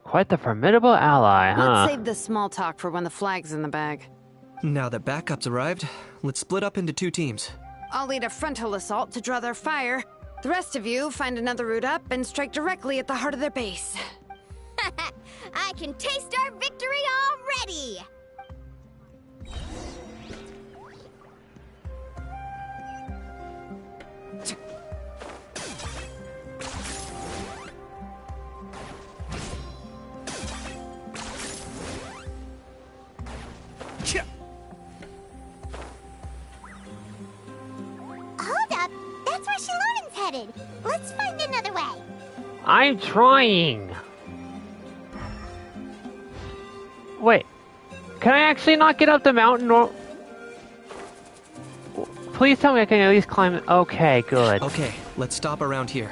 Quite the formidable ally, huh? Let's save the small talk for when the flag's in the bag. Now that backup's arrived, let's split up into 2 teams. I'll lead a frontal assault to draw their fire. The rest of you find another route up and strike directly at the heart of their base. I can taste our victory already! Hold up! That's where Shilonen's headed! Let's find another way! I'm trying! Wait. Can I actually not get up the mountain or... Please tell me I can at least climb it. Okay, good. Okay, let's stop around here.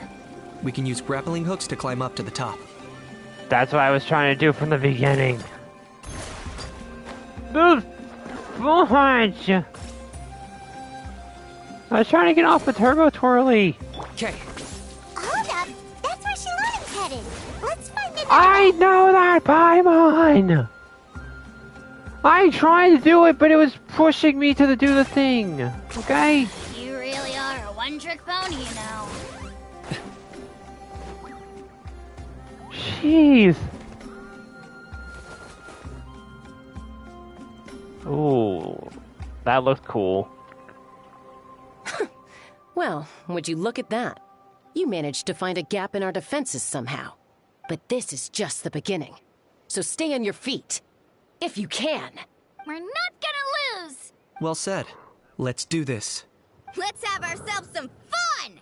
We can use grappling hooks to climb up to the top. That's what I was trying to do from the beginning. Move! Fudge! I was trying to get off the turbo twirly. Okay. Hold up! That's where Shilonen's headed! Let's find another I way! know that, Paimon! I tried to do it, but it was pushing me to do the thing. Okay? You really are a one-trick pony, you know. Jeez. Ooh, that looked cool. Well, would you look at that? You managed to find a gap in our defenses somehow. But this is just the beginning. So stay on your feet. If you can. We're not gonna lose! Well said. Let's do this. Let's have ourselves some fun!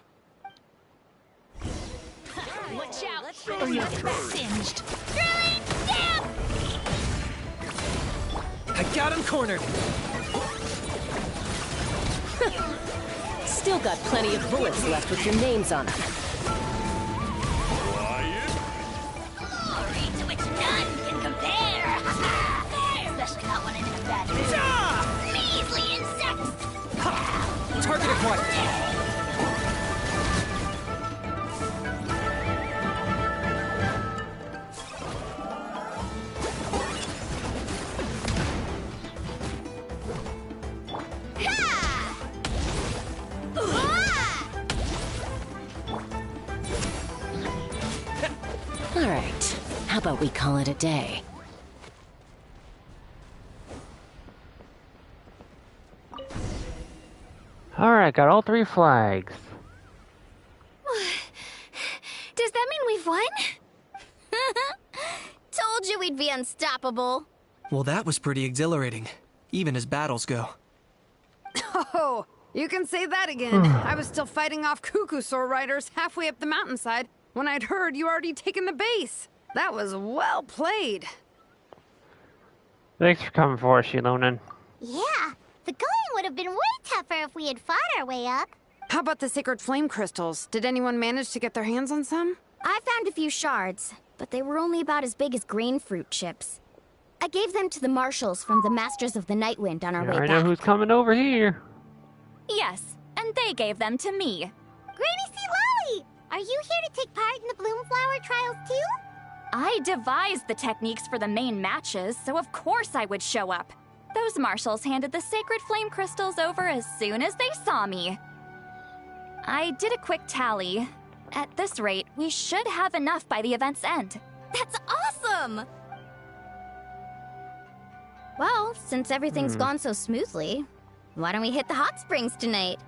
Watch out, or you'll get singed. Drilling stamp! I got him cornered! Still got plenty of bullets left with your names on them. Glory to which none can compare! Especially not when I'm in a bad mood. Measly insects! Target acquired. All right. How about we call it a day? Alright, got all 3 flags. Does that mean we've won? Told you we'd be unstoppable. Well, that was pretty exhilarating, even as battles go. Oh, you can say that again. I was still fighting off Cuckoosaur riders halfway up the mountainside when I'd heard you already taken the base. That was well played. Thanks for coming for us, Shilonen. Yeah, the going would have been way tougher if we had fought our way up. How about the sacred flame crystals? Did anyone manage to get their hands on some? I found a few shards, but they were only about as big as grain fruit chips. I gave them to the marshals from the Masters of the Night Wind on our way I back. know who's coming over here. Yes, and they gave them to me. Granny C. Lolly! Are you here to take part in the Bloomflower trials too? I devised the techniques for the main matches, so of course I would show up. Those marshals handed the sacred flame crystals over as soon as they saw me. I did a quick tally. At this rate, we should have enough by the event's end. That's awesome! Well, since everything's gone so smoothly, why don't we hit the hot springs tonight?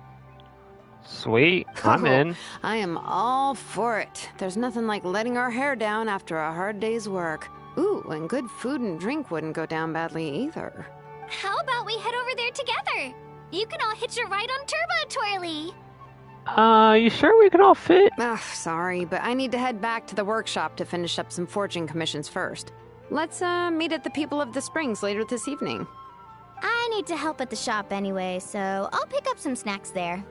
Sweet, I'm in. I am all for it. There's nothing like letting our hair down after a hard day's work. Ooh, and good food and drink wouldn't go down badly either. How about we head over there together? You can all hitch a ride on Turbo Twirly. You sure we can all fit? Ugh, sorry, but I need to head back to the workshop to finish up some forging commissions first. Let's, meet at the People of the Springs later this evening. I need to help at the shop anyway, so I'll pick up some snacks there.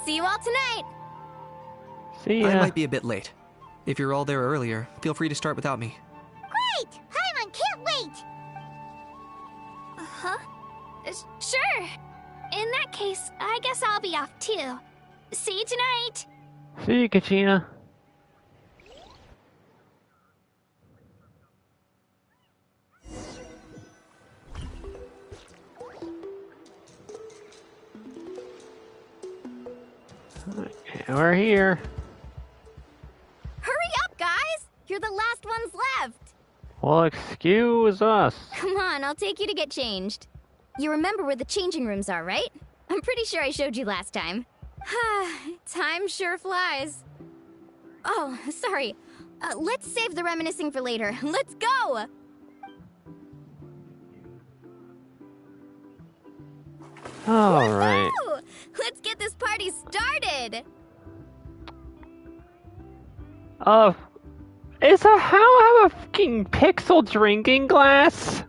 See you all tonight! See ya. I might be a bit late. If you're all there earlier, feel free to start without me. Great! Paimon can't wait! Huh? Sure. In that case, I guess I'll be off too. See you tonight! See you, Kachina. We're here. Hurry up, guys! You're the last ones left! Well, excuse us. Come on, I'll take you to get changed. You remember where the changing rooms are, right? I'm pretty sure I showed you last time. Time sure flies. Oh, sorry. Let's save the reminiscing for later. Let's go! Alright. Woo! Let's get this party started! Is a how have a fucking pixel drinking glass?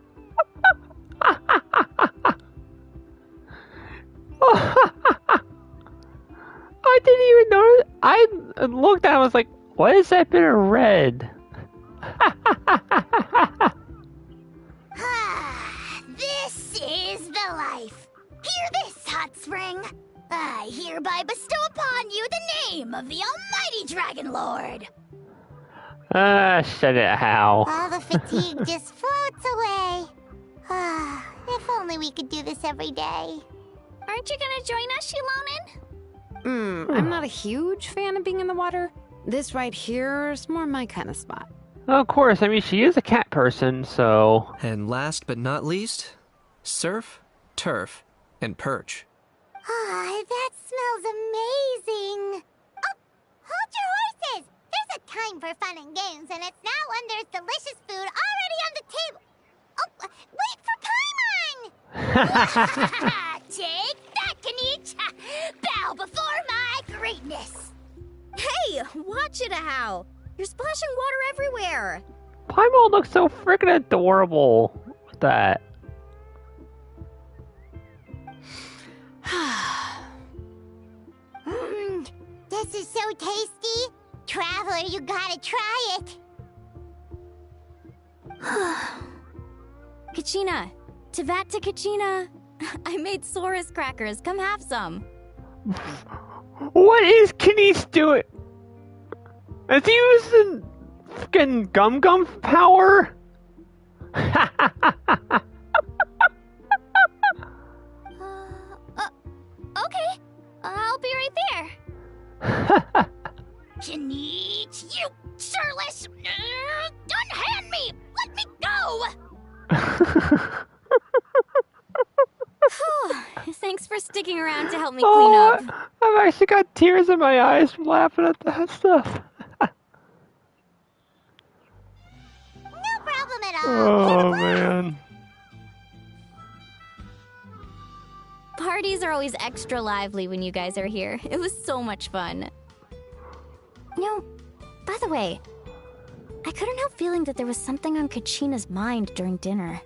I didn't even notice. I looked at it, I was like, what is that bit of red? This is the life. Hear this, Hot Spring. I hereby bestow upon you the name of the Almighty Dragon Lord. Shut it, How. All the fatigue just floats away. If only we could do this every day. Aren't you gonna join us, Shilonin? I'm not a huge fan of being in the water. This right here is more my kind of spot. Of course, I mean, she is a cat person, so... And last but not least, surf, turf, and perch. That smells amazing. Oh, hold your horses. There's a time for fun and games, and it's now when there's delicious food already on the table. Oh, wait for Paimon! Take that, Kanich! Bow before my greatness! Hey, watch it, How! You're splashing water everywhere! Paimon looks so freaking adorable with that. This is so tasty. Traveler, you gotta try it. Kachina! Tevat to Kachina! I made Saurus crackers. Come have some. What is Kenny's doing? Is he using fucking gum power? Okay. I'll be right there. Kanich, you shirtless! Unhand me! Let me go! Thanks for sticking around to help me clean up. I've actually got tears in my eyes from laughing at that stuff. No problem at all. Oh, man. Parties are always extra lively when you guys are here. It was so much fun. You know, by the way, I couldn't help feeling that there was something on Kachina's mind during dinner.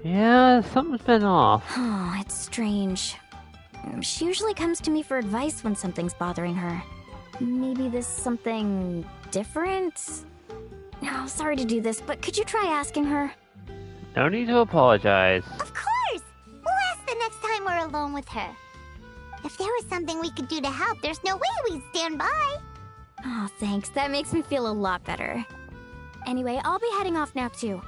Yeah, something's been off. Oh, it's strange. She usually comes to me for advice when something's bothering her. Maybe this something different? No, sorry to do this, but could you try asking her? No need to apologize. Of course! We'll ask the next time we're alone with her. If there was something we could do to help, there's no way we'd stand by. Oh, thanks. That makes me feel a lot better. Anyway, I'll be heading off now, too.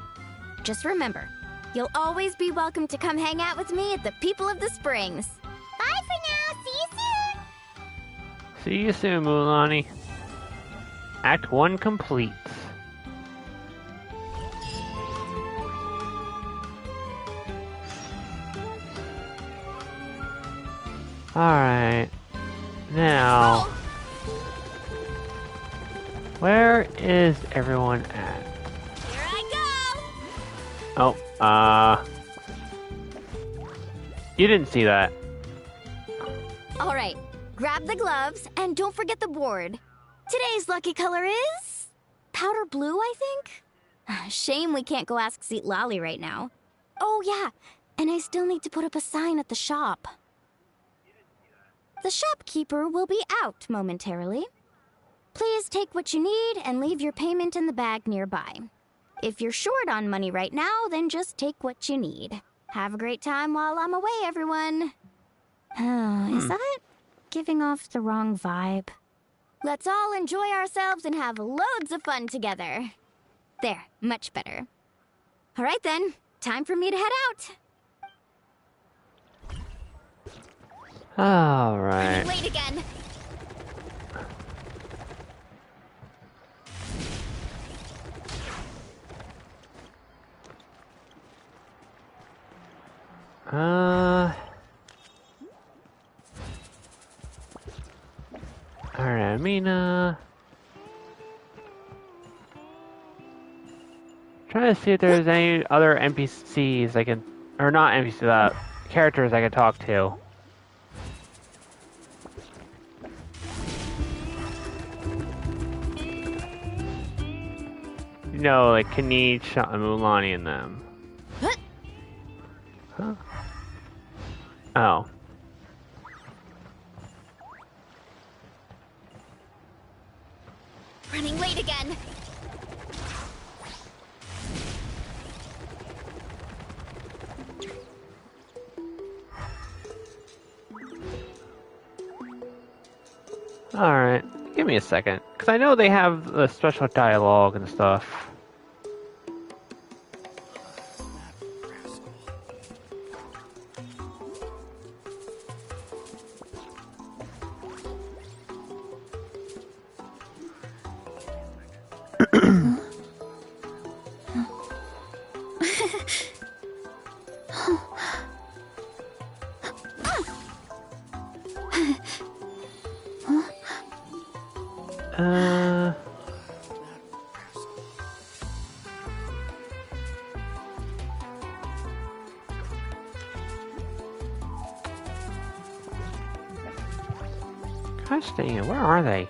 Just remember, you'll always be welcome to come hang out with me at the People of the Springs. Bye for now. See you soon. See you soon, Mulani. Act 1 complete. Alright. Now, where is everyone at? Here I Oh, you didn't see that. All right, grab the gloves and don't forget the board. Today's lucky color is powder blue, I think. Shame we can't go ask Seat Lolly right now. Oh yeah, and I still need to put up a sign at the shop. The shopkeeper will be out momentarily. Please take what you need and leave your payment in the bag nearby. If you're short on money right now, then just take what you need. Have a great time while I'm away, everyone. Is that giving off the wrong vibe? Let's all enjoy ourselves and have loads of fun together. There, much better. All right then, time for me to head out. All right. Running late again. Alright, I mean, trying to see if there's any other NPCs I can, or not NPCs, characters I can talk to. You know, like Kanich, Mulani, and them. Huh? Oh. Running late again. Alright, give me a second. Because I know they have the special dialogue and stuff. Gosh dang it, where are they?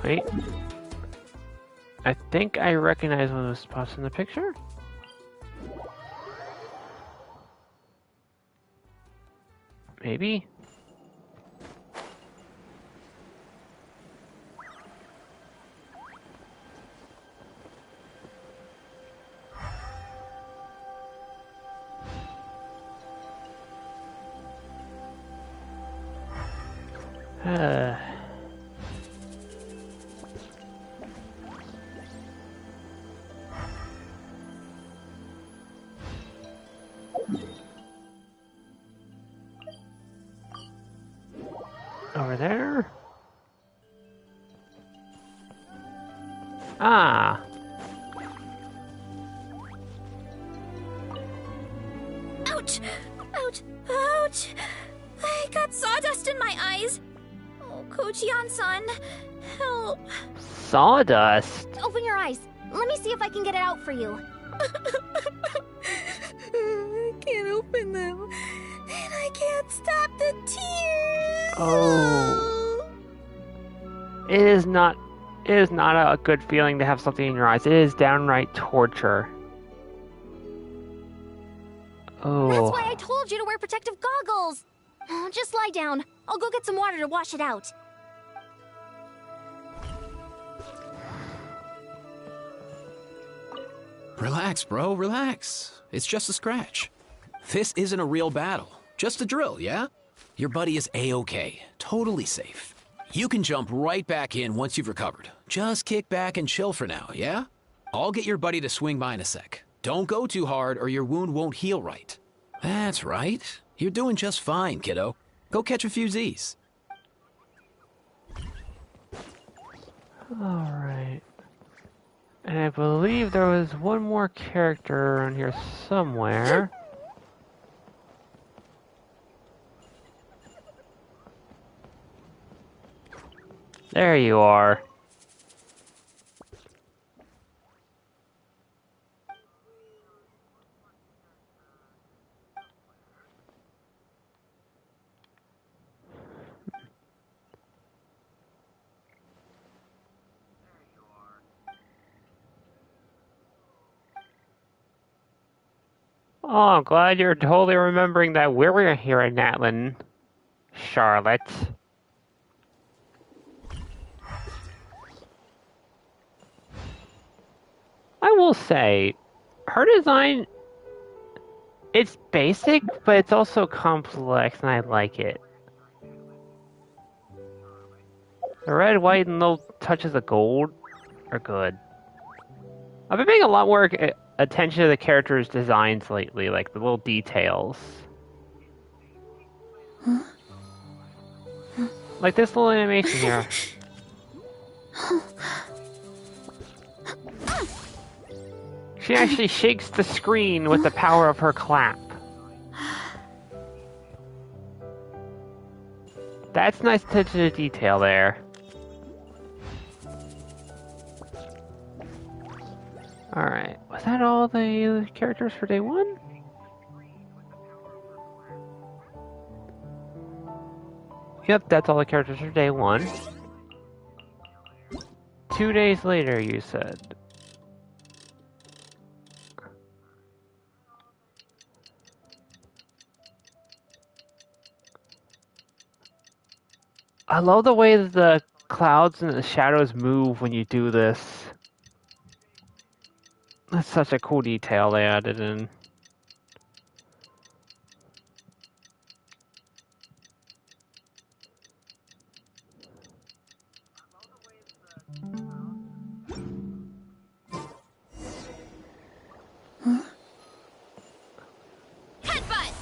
Wait. I think I recognize one of those spots in the picture. Maybe? Over there? Ah! Ouch! Ouch! Ouch! I got sawdust in my eyes. Oh, Kochian-san, help. Sawdust? Open your eyes. Let me see if I can get it out for you. I can't open them. And I can't stop the tears. Oh. It is not a good feeling to have something in your eyes. It is downright torture. Oh. That's why I told you to wear protective goggles. Just lie down. I'll go get some water to wash it out. Relax, bro, relax. It's just a scratch. This isn't a real battle. Just a drill, yeah? Your buddy is A-okay. Totally safe. You can jump right back in once you've recovered. Just kick back and chill for now, yeah? I'll get your buddy to swing by in a sec. Don't go too hard or your wound won't heal right. That's right. You're doing just fine, kiddo. Go catch a few Z's. Alright. And I believe there was one more character around here somewhere. There you are. Oh, I'm glad you're totally remembering that we were here in Natlan, Charlotte. I will say, her design, it's basic, but it's also complex, and I like it. The red, white, and little touches of gold are good. I've been paying a lot more attention to the characters' designs lately, like the little details. Like this little animation here. She actually shakes the screen with the power of her clap. That's nice attention to detail there. Alright, was that all the characters for day 1? Yep, that's all the characters for day 1. 2 days later, you said. I love the way that the clouds and the shadows move when you do this. That's such a cool detail they added in. Headbutt!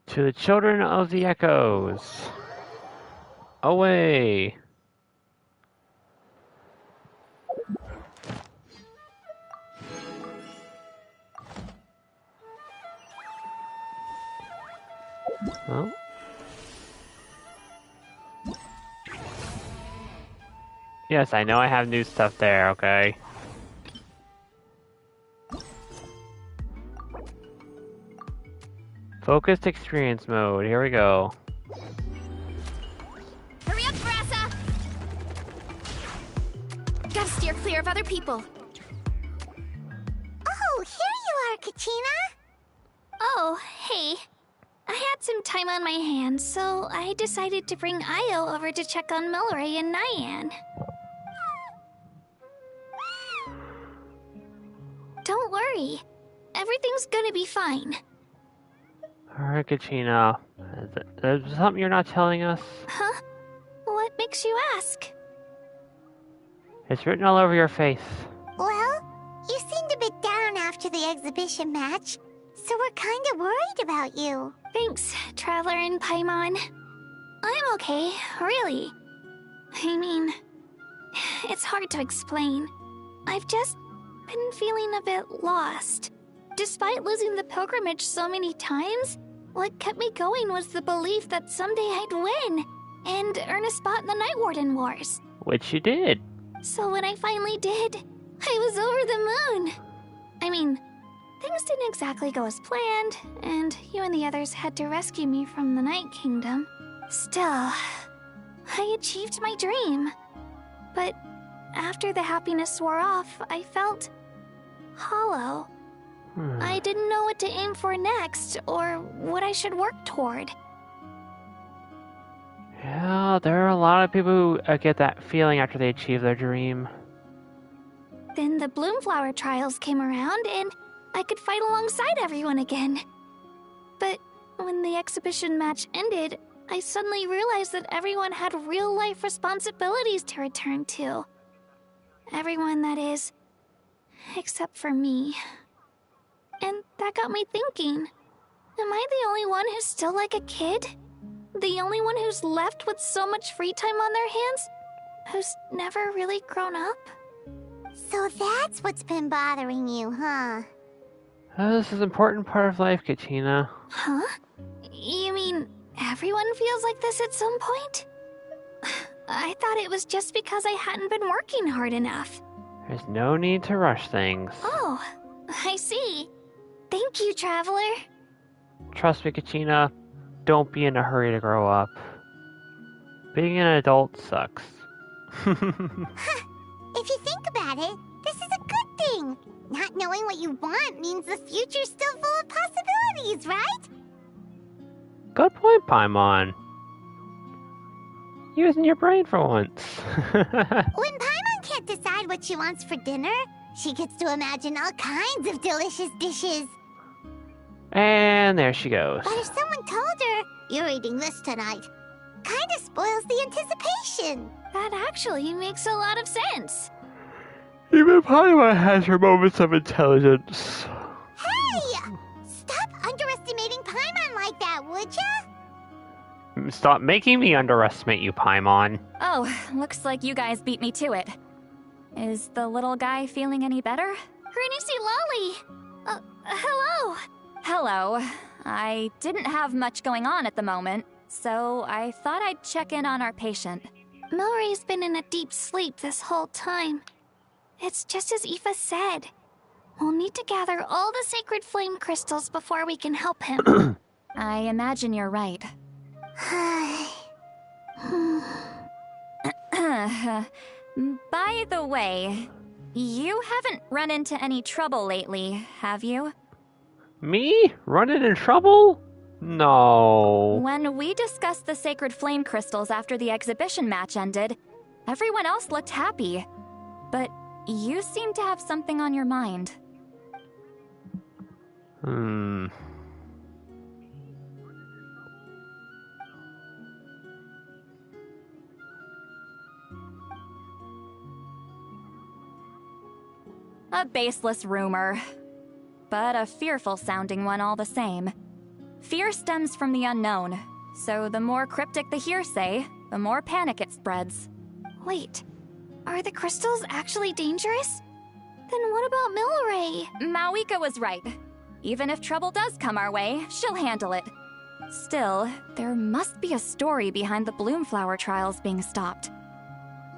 To the children of the echoes. Away! Oh. Yes, I know I have new stuff there, okay? Focused experience mode, here we go. Hurry up, Brassa! Gotta steer clear of other people. Oh, here you are, Katina! Oh, hey. I had some time on my hands, so I decided to bring Io over to check on Milray and Nyan. Don't worry. Everything's gonna be fine. Alright, Kachina. There's something you're not telling us? Huh? What makes you ask? It's written all over your face. Well, you seemed a bit down after the exhibition match, so we're kinda worried about you. Thanks, Traveler and Paimon. I'm okay, really. I mean, it's hard to explain. I've just been feeling a bit lost. Despite losing the pilgrimage so many times, what kept me going was the belief that someday I'd win and earn a spot in the Night Warden Wars. Which you did. So when I finally did, I was over the moon. I mean, things didn't exactly go as planned, and you and the others had to rescue me from the Night Kingdom. Still, I achieved my dream. But after the happiness wore off, I felt hollow. I didn't know what to aim for next, or what I should work toward. Yeah, there are a lot of people who get that feeling after they achieve their dream. Then the Bloomflower trials came around, and I could fight alongside everyone again. But when the exhibition match ended, I suddenly realized that everyone had real-life responsibilities to return to. Everyone, that is, except for me. And that got me thinking, am I the only one who's still like a kid? The only one who's left with so much free time on their hands? Who's never really grown up? So that's what's been bothering you, huh? This is an important part of life, Katina. Huh? You mean everyone feels like this at some point? I thought it was just because I hadn't been working hard enough. There's no need to rush things. Oh, I see. Thank you, Traveler. Trust me, Kachina, don't be in a hurry to grow up. Being an adult sucks. If you think about it, this is a good thing. Not knowing what you want means the future's still full of possibilities, right? Good point, Paimon. Using your brain for once. When Paimon can't decide what she wants for dinner, she gets to imagine all kinds of delicious dishes. And there she goes. But if someone told her, you're eating this tonight, kinda spoils the anticipation. That actually makes a lot of sense. Even Paimon has her moments of intelligence. Hey! Stop underestimating Paimon like that, would ya? Stop making me underestimate you, Paimon. Oh, looks like you guys beat me to it. Is the little guy feeling any better? Greenicy Lolly! Hello! Hello. I didn't have much going on at the moment, so I thought I'd check in on our patient. Milray's been in a deep sleep this whole time. It's just as Aoife said. We'll need to gather all the sacred flame crystals before we can help him. I imagine you're right. By the way, you haven't run into any trouble lately, have you? Me? Running in trouble? No. When we discussed the sacred flame crystals after the exhibition match ended, everyone else looked happy. But you seem to have something on your mind. A baseless rumor, but a fearful-sounding one all the same. Fear stems from the unknown, so the more cryptic the hearsay, the more panic it spreads. Wait, are the crystals actually dangerous? Then what about Milray? Mawika was right. Even if trouble does come our way, she'll handle it. Still, there must be a story behind the Bloomflower trials being stopped.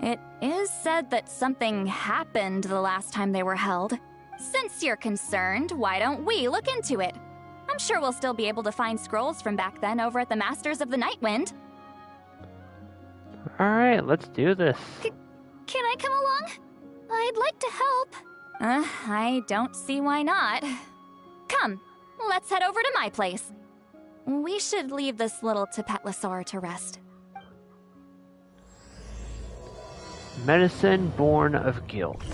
It is said that something happened the last time they were held. Since you're concerned, why don't we look into it? I'm sure we'll still be able to find scrolls from back then over at the Masters of the Nightwind. Alright, let's do this. Can I come along? I'd like to help. I don't see why not. Come, let's head over to my place. We should leave this little Tapetlosaur to rest. Medicine born of guilt.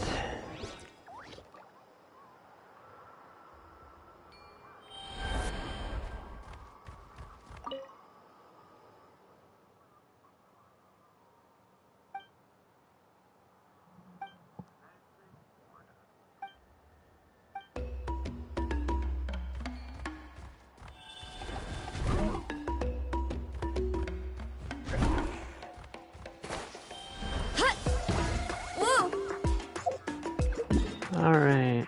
Alright.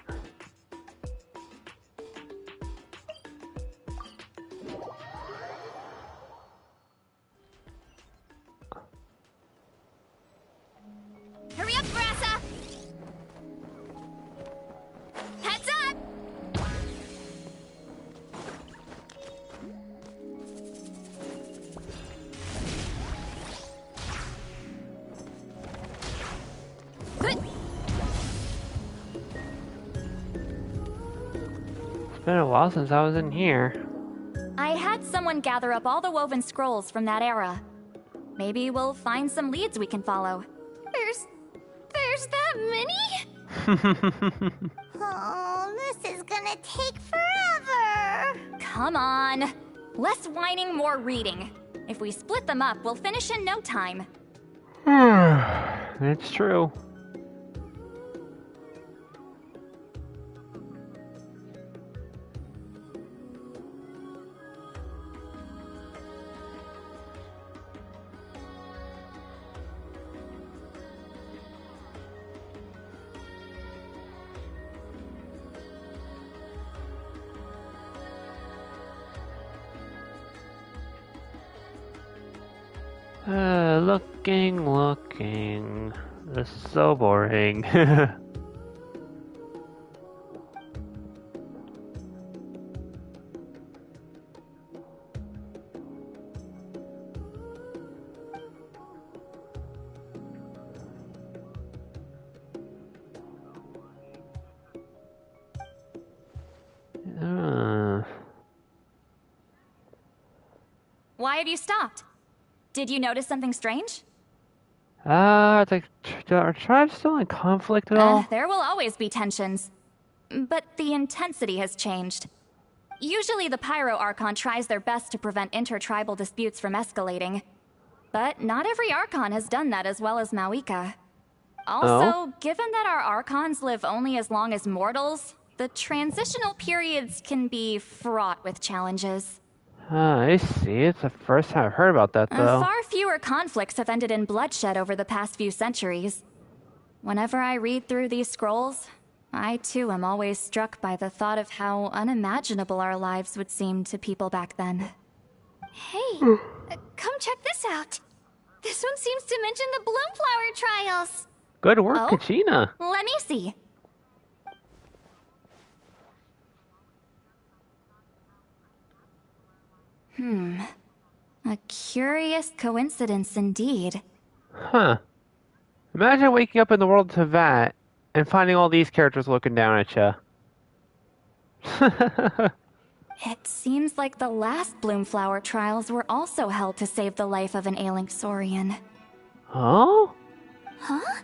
Hurry up, Grassa! Heads up! It's been a while since I was in here. I had someone gather up all the woven scrolls from that era. Maybe we'll find some leads we can follow. There's that many? Oh, this is gonna take forever. Come on. Less whining, more reading. If we split them up, we'll finish in no time. It's true. Looking. This is so boring. Why have you stopped? Did you notice something strange? Are tribes still in conflict at all? There will always be tensions. But the intensity has changed. Usually the Pyro Archon tries their best to prevent intertribal disputes from escalating. But not every Archon has done that as well as Mauika. Also, given that our Archons live only as long as mortals, the transitional periods can be fraught with challenges. I see. It's the first time I've heard about that, though. Far fewer conflicts have ended in bloodshed over the past few centuries. Whenever I read through these scrolls, I too am always struck by the thought of how unimaginable our lives would seem to people back then. Hey, come check this out. This one seems to mention the Bloomflower trials. Good work, Kachina. Let me see. A curious coincidence indeed. Huh. Imagine waking up in the world of that and finding all these characters looking down at you. It seems like the last Bloomflower trials were also held to save the life of an ailing Saurian. Oh? Huh?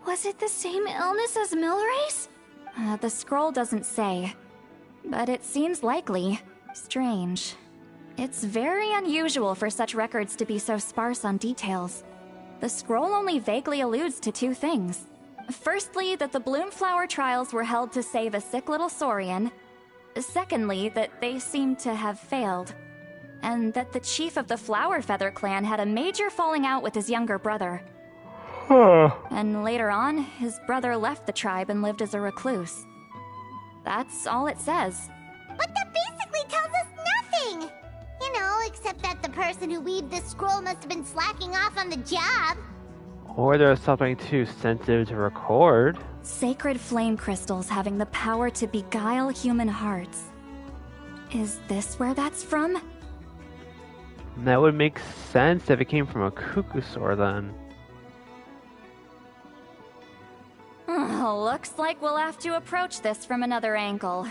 Was it the same illness as Milray's? The scroll doesn't say, but it seems likely. Strange. It's very unusual for such records to be so sparse on details. The scroll only vaguely alludes to two things. Firstly, that the Bloomflower trials were held to save a sick little Saurian. Secondly, that they seem to have failed. And that the chief of the Flower Feather clan had a major falling out with his younger brother. And later on, his brother left the tribe and lived as a recluse. That's all it says. But that basically tells us nothing! You know, except that the person who weaved this scroll must have been slacking off on the job. Or there's something too sensitive to record. Sacred flame crystals having the power to beguile human hearts. Is this where that's from? That would make sense if it came from a Cuckoosaur then. Looks like we'll have to approach this from another angle.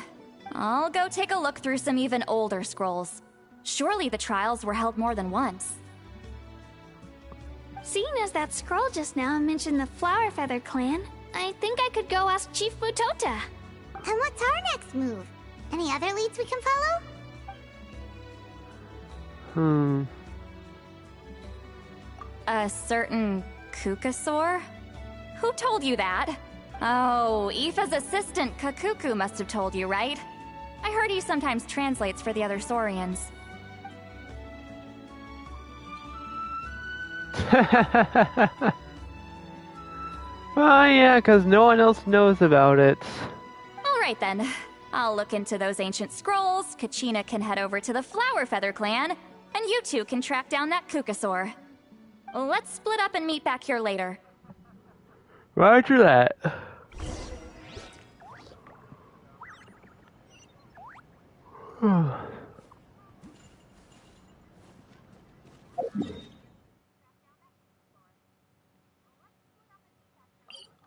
I'll go take a look through some even older scrolls. Surely the trials were held more than once. Seeing as that scroll just now mentioned the Flower Feather clan, I think I could go ask Chief Mutota. And what's our next move? Any other leads we can follow? A certain Cuckoosaur? Who told you that? Oh, Aoife's assistant, Kakuku, must have told you, right? I heard he sometimes translates for the other Saurians. Well, yeah, because no one else knows about it. Alright then. I'll look into those ancient scrolls, Kachina can head over to the Flower Feather clan, and you two can track down that Cuckoosaur. Let's split up and meet back here later. Roger that.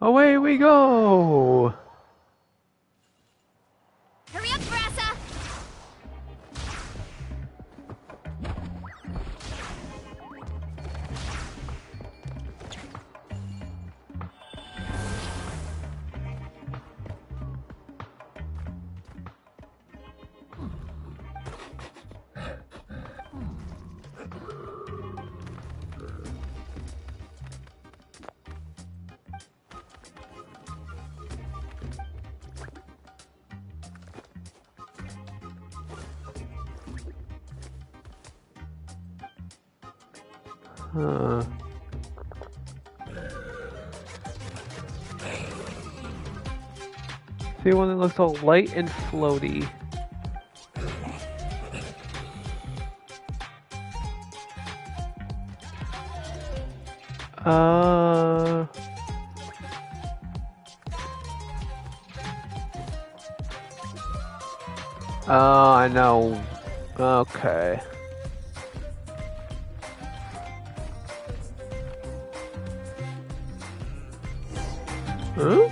Away we go! Hurry up, Brassa! See one that looks all light and floaty. Uh... Oh, I know. Okay. Huh?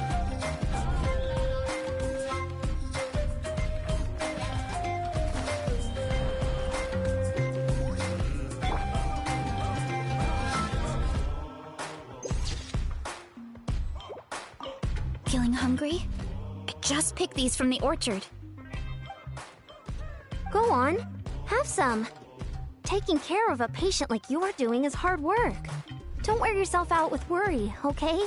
Feeling hungry? I just picked these from the orchard. Go on, have some. Taking care of a patient like you're doing is hard work. Don't wear yourself out with worry, okay?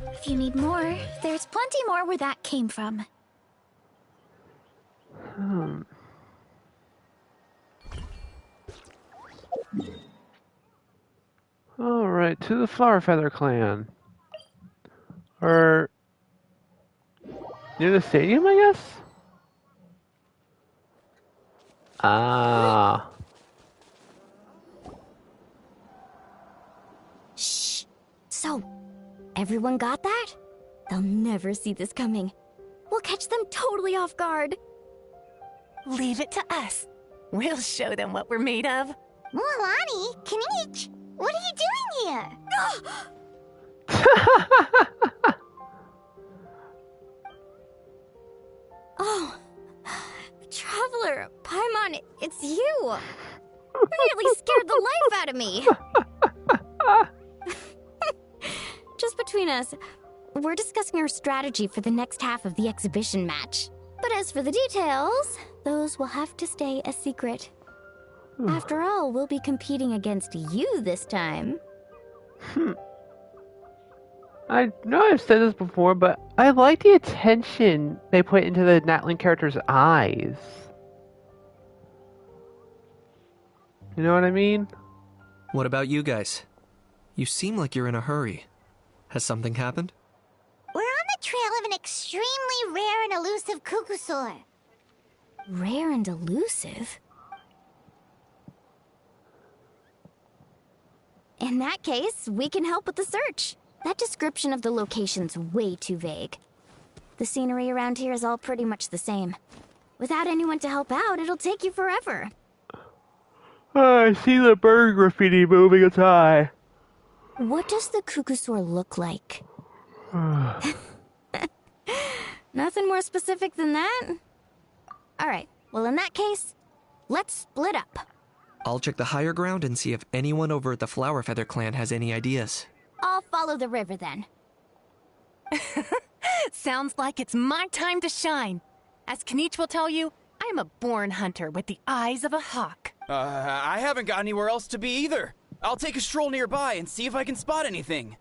If you need more, there's plenty more where that came from. Alright, to the Flower Feather Clan. Or... near the stadium, I guess? Ah. Shh. So, everyone got that? They'll never see this coming. We'll catch them totally off guard. Leave it to us. We'll show them what we're made of. Mualani, Kanich, what are you doing here? Oh, Traveler, Paimon, it's you. You nearly scared the life out of me. Just between us, we're discussing our strategy for the next half of the exhibition match. But as for the details, those will have to stay a secret. After all, we'll be competing against you this time. I know I've said this before, but I like the attention they put into the Natlan character's eyes. You know what I mean? What about you guys? You seem like you're in a hurry. Has something happened? We're on the trail of an extremely rare and elusive cuckoosaur. Rare and elusive? In that case, we can help with the search. That description of the location's way too vague. The scenery around here is all pretty much the same. Without anyone to help out, it'll take you forever. I see the bird graffiti moving its eye. What does the cuckoosaur look like? Nothing more specific than that? Alright, well in that case, let's split up. I'll check the higher ground and see if anyone over at the Flower Feather Clan has any ideas. I'll follow the river then. Sounds like it's my time to shine. As Kanich will tell you, I'm a born hunter with the eyes of a hawk. I haven't got anywhere else to be either. I'll take a stroll nearby and see if I can spot anything.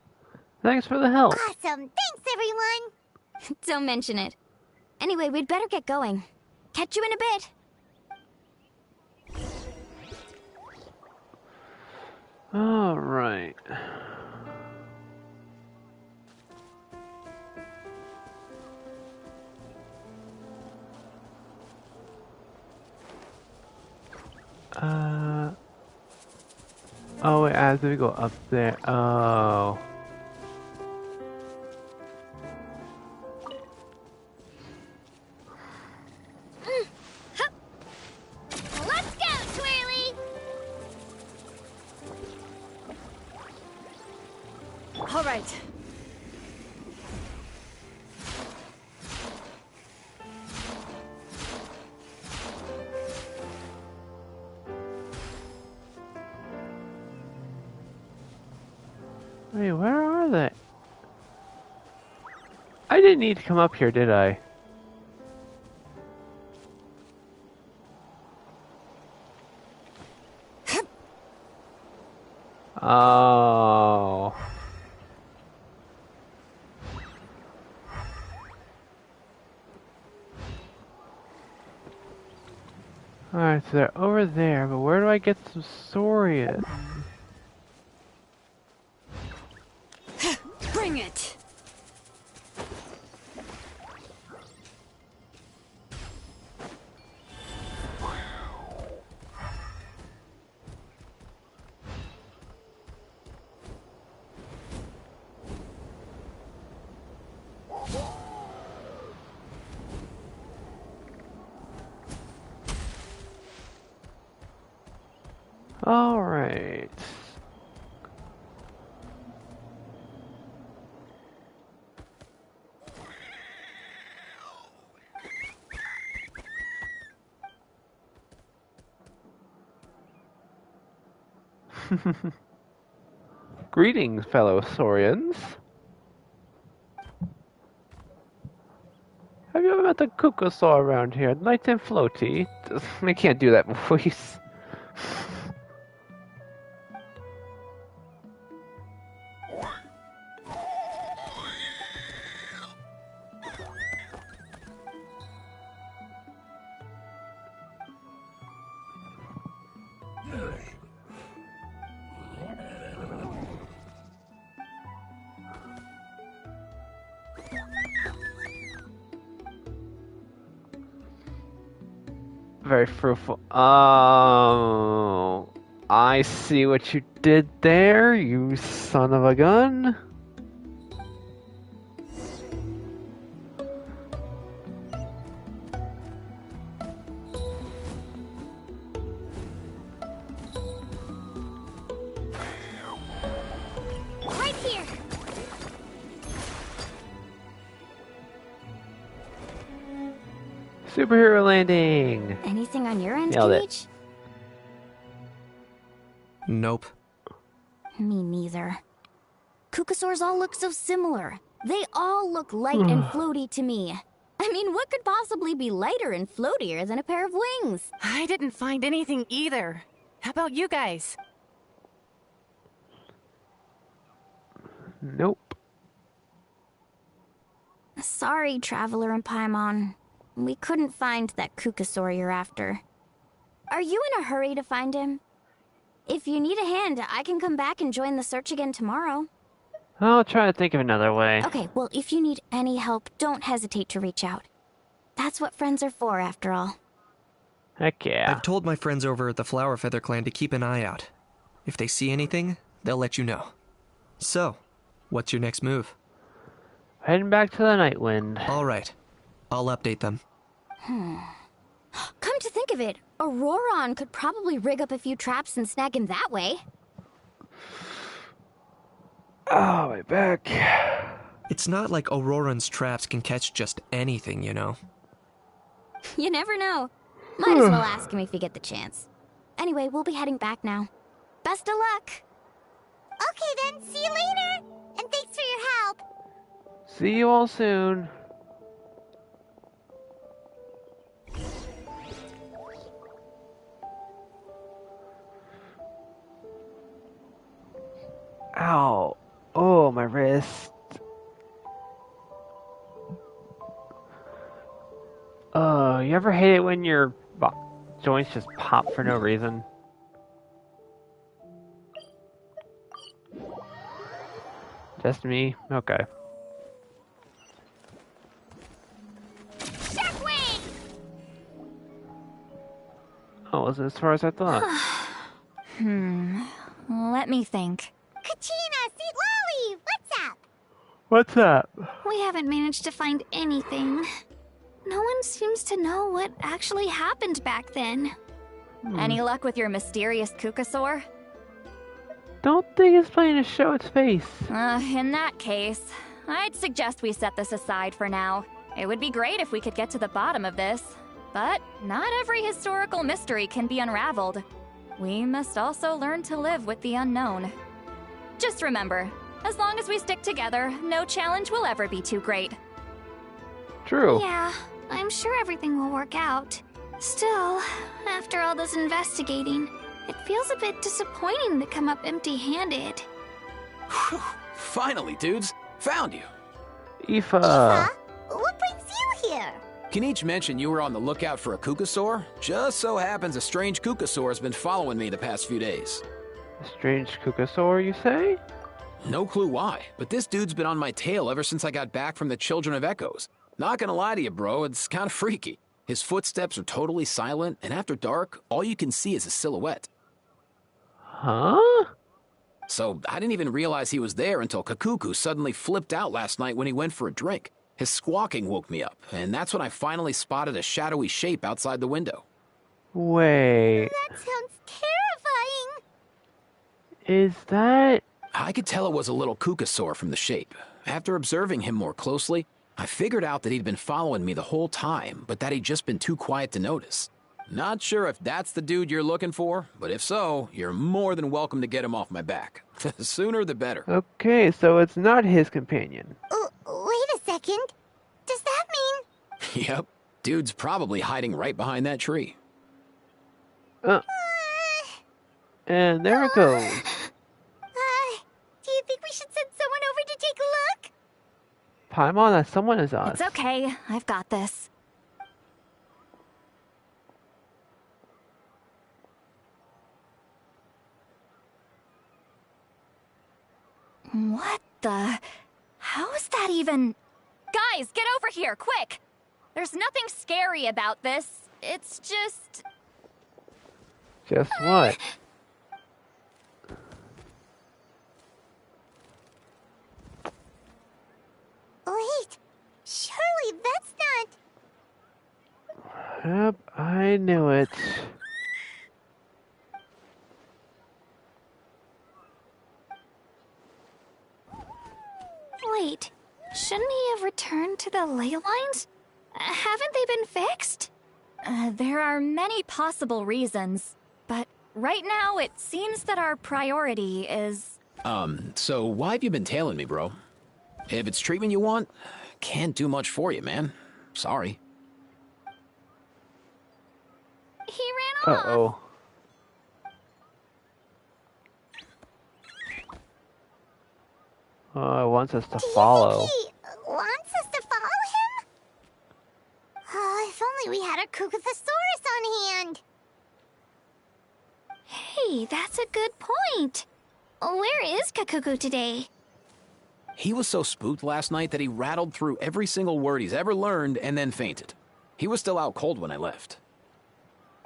Thanks for the help. Awesome. Thanks, everyone. Don't mention it. Anyway, we'd better get going. Catch you in a bit. All right. Oh, wait, as we go up there. Oh. Let's go, Twirly! All right. Wait, where are they? I didn't need to come up here, did I? Oh. Alright, so they're over there, but where do I get some Saurian? Bring it. Alright. Greetings, fellow Saurians. Have you ever met a Kukosaur around here? Light and floaty. I can't do that voice. Very fruitful. Oh, I see what you did there, you son of a gun. Right here. Superhero landing. Anything on your end, Nailed it. Peach? Nope. Me neither. Kukasaurs all look so similar. They all look light and floaty to me. I mean, what could possibly be lighter and floatier than a pair of wings? I didn't find anything either. How about you guys? Nope. Sorry, Traveler and Paimon. We couldn't find that Kukasaur you're after. Are you in a hurry to find him? If you need a hand, I can come back and join the search again tomorrow. I'll try to think of another way. Okay, well, if you need any help, don't hesitate to reach out. That's what friends are for, after all. Heck yeah. I've told my friends over at the Flower Feather Clan to keep an eye out. If they see anything, they'll let you know. So, what's your next move? Heading back to the Night Wind. All right. I'll update them. Come to think of it, Auroron could probably rig up a few traps and snag him that way. Oh, my back. It's not like Auroran's traps can catch just anything, you know. You never know. Might as well ask him if you get the chance. Anyway, we'll be heading back now. Best of luck! Okay then, see you later! And thanks for your help! See you all soon. Ow. Oh, my wrist. You ever hate it when your joints just pop for no reason? Just me? Okay. Oh, wasn't as far as I thought. Let me think. Kachina, Seat Lolly, what's up? What's up? We haven't managed to find anything. No one seems to know what actually happened back then. Any luck with your mysterious Kukasaur? Don't think it's planning to show its face. In that case, I'd suggest we set this aside for now. It would be great if we could get to the bottom of this. But not every historical mystery can be unraveled. We must also learn to live with the unknown. Just remember, as long as we stick together, no challenge will ever be too great. True. Yeah, I'm sure everything will work out. Still, after all this investigating, it feels a bit disappointing to come up empty-handed. Finally, dudes. Found you. Aoife. What brings you here? Kinich mentioned you were on the lookout for a Kukasaur. Just so happens a strange Kukasaur has been following me the past few days. A strange Kukasaur, you say? No clue why, but this dude's been on my tail ever since I got back from the Children of Echoes. Not gonna lie to you, bro, it's kind of freaky. His footsteps are totally silent, and after dark, all you can see is a silhouette. Huh? So I didn't even realize he was there until Kakuku suddenly flipped out last night when he went for a drink. His squawking woke me up, and that's when I finally spotted a shadowy shape outside the window. Wait. That sounds terrifying. Is that... I could tell it was a little Kukasaur from the shape. After observing him more closely, I figured out that he'd been following me the whole time, but that he'd just been too quiet to notice. Not sure if that's the dude you're looking for, but if so, you're more than welcome to get him off my back. The sooner the better. Okay, so it's not his companion. Wait a second. Does that mean... Yep. Dude's probably hiding right behind that tree. And there it goes. Do you think we should send someone over to take a look? Paimon, that someone is us. It's okay. I've got this. What the... How is that even... Guys, get over here, quick! There's nothing scary about this. It's just... Just what? Wait, surely that's not... Yep, I knew it. Wait, shouldn't he have returned to the ley lines? Haven't they been fixed? There are many possible reasons, but right now it seems that our priority is... So why have you been tailing me, bro? If it's treatment you want, can't do much for you, man. Sorry. He ran off. Uh-oh. Oh, it wants us to follow. He wants us to follow him? Oh, if only we had a Kugathosaurus on hand. Hey, that's a good point. Where is Kakuku today? He was so spooked last night that he rattled through every single word he's ever learned and then fainted. He was still out cold when I left.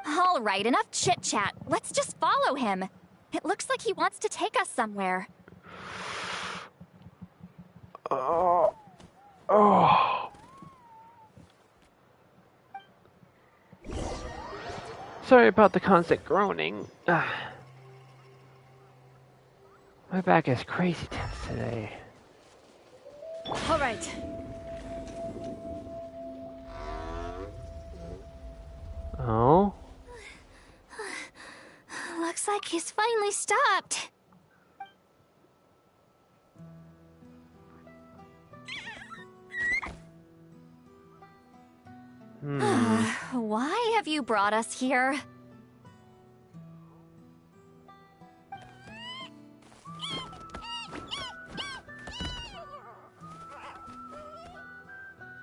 All right, enough chit-chat. Let's just follow him. It looks like he wants to take us somewhere. Oh. Sorry about the constant groaning. My back is crazy tense today. All right. Oh? Looks like he's finally stopped. Why have you brought us here?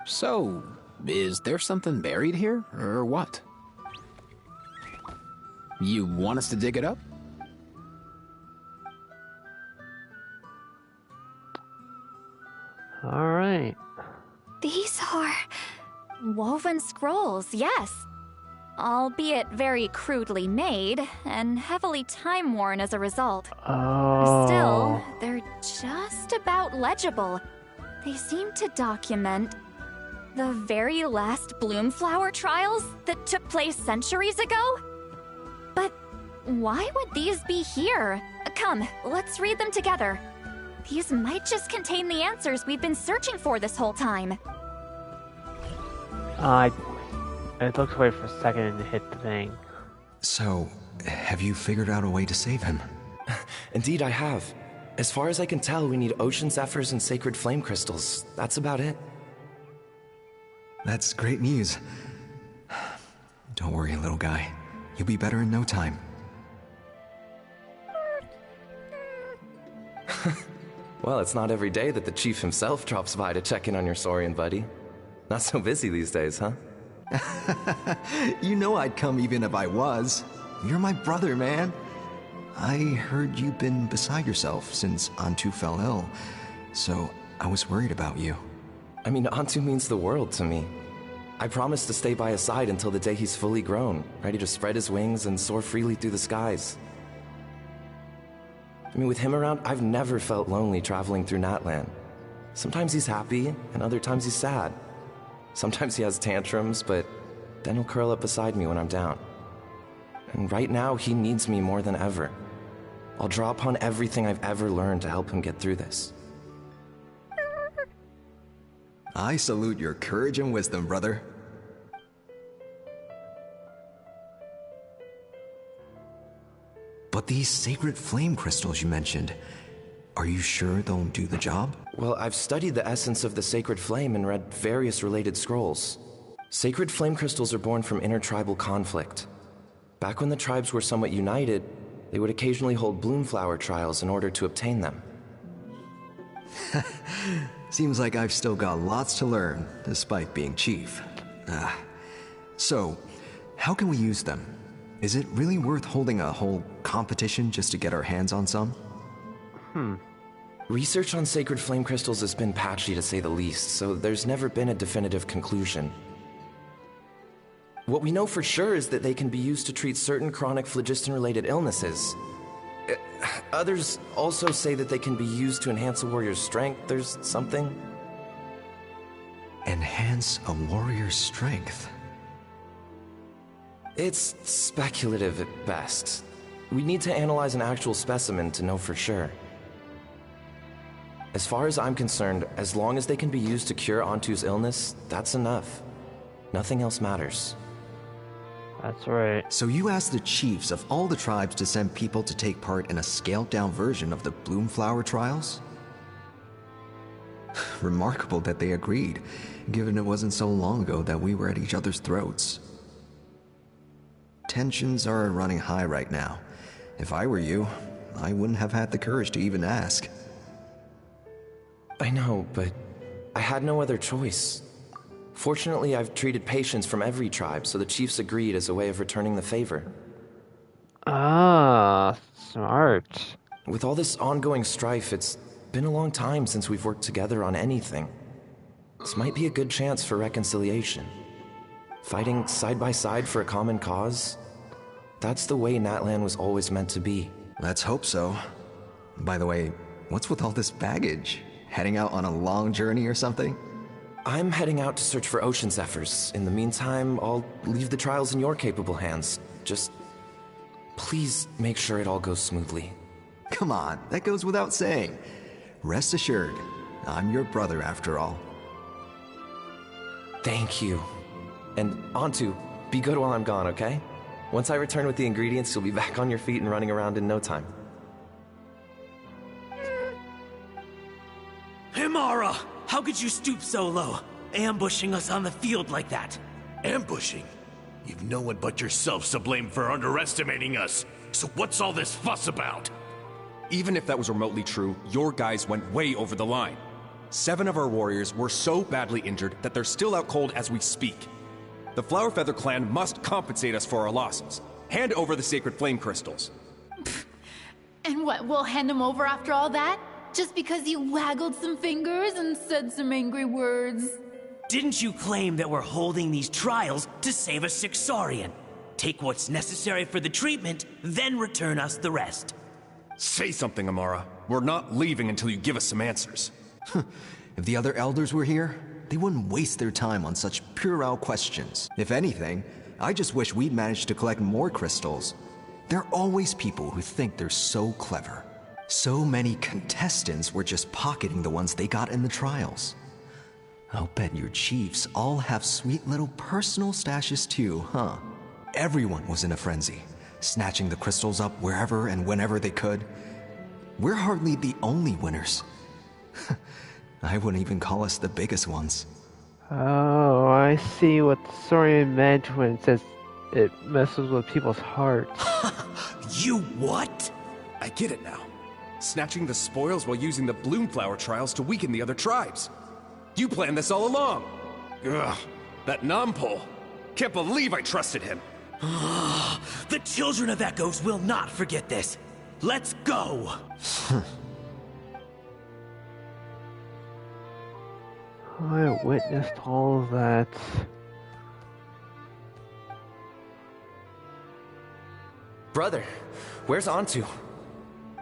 So, is there something buried here, or what? You want us to dig it up? Alright. These are... Woven scrolls, yes. Albeit very crudely made, and heavily time-worn as a result. Oh. Still, they're just about legible. They seem to document the very last Bloomflower trials that took place centuries ago? But why would these be here? Come, let's read them together. These might just contain the answers we've been searching for this whole time. It looks away for a second and hit the thing. So, have you figured out a way to save him? Indeed, I have. As far as I can tell, we need ocean zephyrs and sacred flame crystals. That's about it. That's great news. Don't worry, little guy. You'll be better in no time. Well, it's not every day that the chief himself drops by to check in on your Saurian buddy. Not so busy these days, huh? You know I'd come even if I was. You're my brother, man. I heard you've been beside yourself since Antu fell ill, so I was worried about you. I mean, Antu means the world to me. I promised to stay by his side until the day he's fully grown, ready to spread his wings and soar freely through the skies. I mean, with him around, I've never felt lonely traveling through Natlan. Sometimes he's happy, and other times he's sad. Sometimes he has tantrums, but then he'll curl up beside me when I'm down. And right now, he needs me more than ever. I'll draw upon everything I've ever learned to help him get through this. I salute your courage and wisdom, brother. But these sacred flame crystals you mentioned, are you sure they'll do the job? Well, I've studied the essence of the sacred flame and read various related scrolls. Sacred flame crystals are born from intertribal conflict. Back when the tribes were somewhat united, they would occasionally hold bloomflower trials in order to obtain them. Seems like I've still got lots to learn, despite being chief. So, how can we use them? Is it really worth holding a whole competition just to get our hands on some? Research on sacred flame crystals has been patchy to say the least, so there's never been a definitive conclusion. What we know for sure is that they can be used to treat certain chronic phlogiston-related illnesses. Others also say that they can be used to enhance a warrior's strength. There's something. Enhance a warrior's strength? It's speculative at best. We need to analyze an actual specimen to know for sure. As far as I'm concerned, as long as they can be used to cure Antu's illness, that's enough. Nothing else matters. That's right. So you asked the chiefs of all the tribes to send people to take part in a scaled-down version of the Bloomflower trials? Remarkable that they agreed, given it wasn't so long ago that we were at each other's throats. Tensions are running high right now. If I were you, I wouldn't have had the courage to even ask. I know, but I had no other choice. Fortunately, I've treated patients from every tribe, so the chiefs agreed as a way of returning the favor. Ah, smart. With all this ongoing strife, it's been a long time since we've worked together on anything. This might be a good chance for reconciliation. Fighting side by side for a common cause? That's the way Natlan was always meant to be. Let's hope so. By the way, what's with all this baggage? Heading out on a long journey or something? I'm heading out to search for ocean zephyrs. In the meantime, I'll leave the trials in your capable hands. Just please make sure it all goes smoothly. Come on, that goes without saying. Rest assured, I'm your brother after all. Thank you. And Antu, be good while I'm gone, okay? Once I return with the ingredients, you'll be back on your feet and running around in no time. Himara! How could you stoop so low, ambushing us on the field like that? Ambushing? You've no one but yourself to blame for underestimating us. So what's all this fuss about? Even if that was remotely true, your guys went way over the line. 7 of our warriors were so badly injured that they're still out cold as we speak. The Flower Feather clan must compensate us for our losses. Hand over the sacred flame crystals. And what, we'll hand them over after all that? Just because you waggled some fingers and said some angry words? Didn't you claim that we're holding these trials to save a sick Saurian? Take what's necessary for the treatment, then return us the rest. Say something, Amara. We're not leaving until you give us some answers. If the other elders were here, they wouldn't waste their time on such puerile questions. If anything, I just wish we'd managed to collect more crystals. There are always people who think they're so clever. So many contestants were just pocketing the ones they got in the trials. I'll bet your chiefs all have sweet little personal stashes too, huh? Everyone was in a frenzy, snatching the crystals up wherever and whenever they could. We're hardly the only winners. I wouldn't even call us the biggest ones. Oh, I see what Saurian meant when it says it messes with people's hearts. You what? I get it now. Snatching the spoils while using the Bloomflower trials to weaken the other tribes. You planned this all along. Ugh, that Nompole. Can't believe I trusted him. The children of Echoes will not forget this. Let's go! I witnessed all of that. Brother, where's Antu?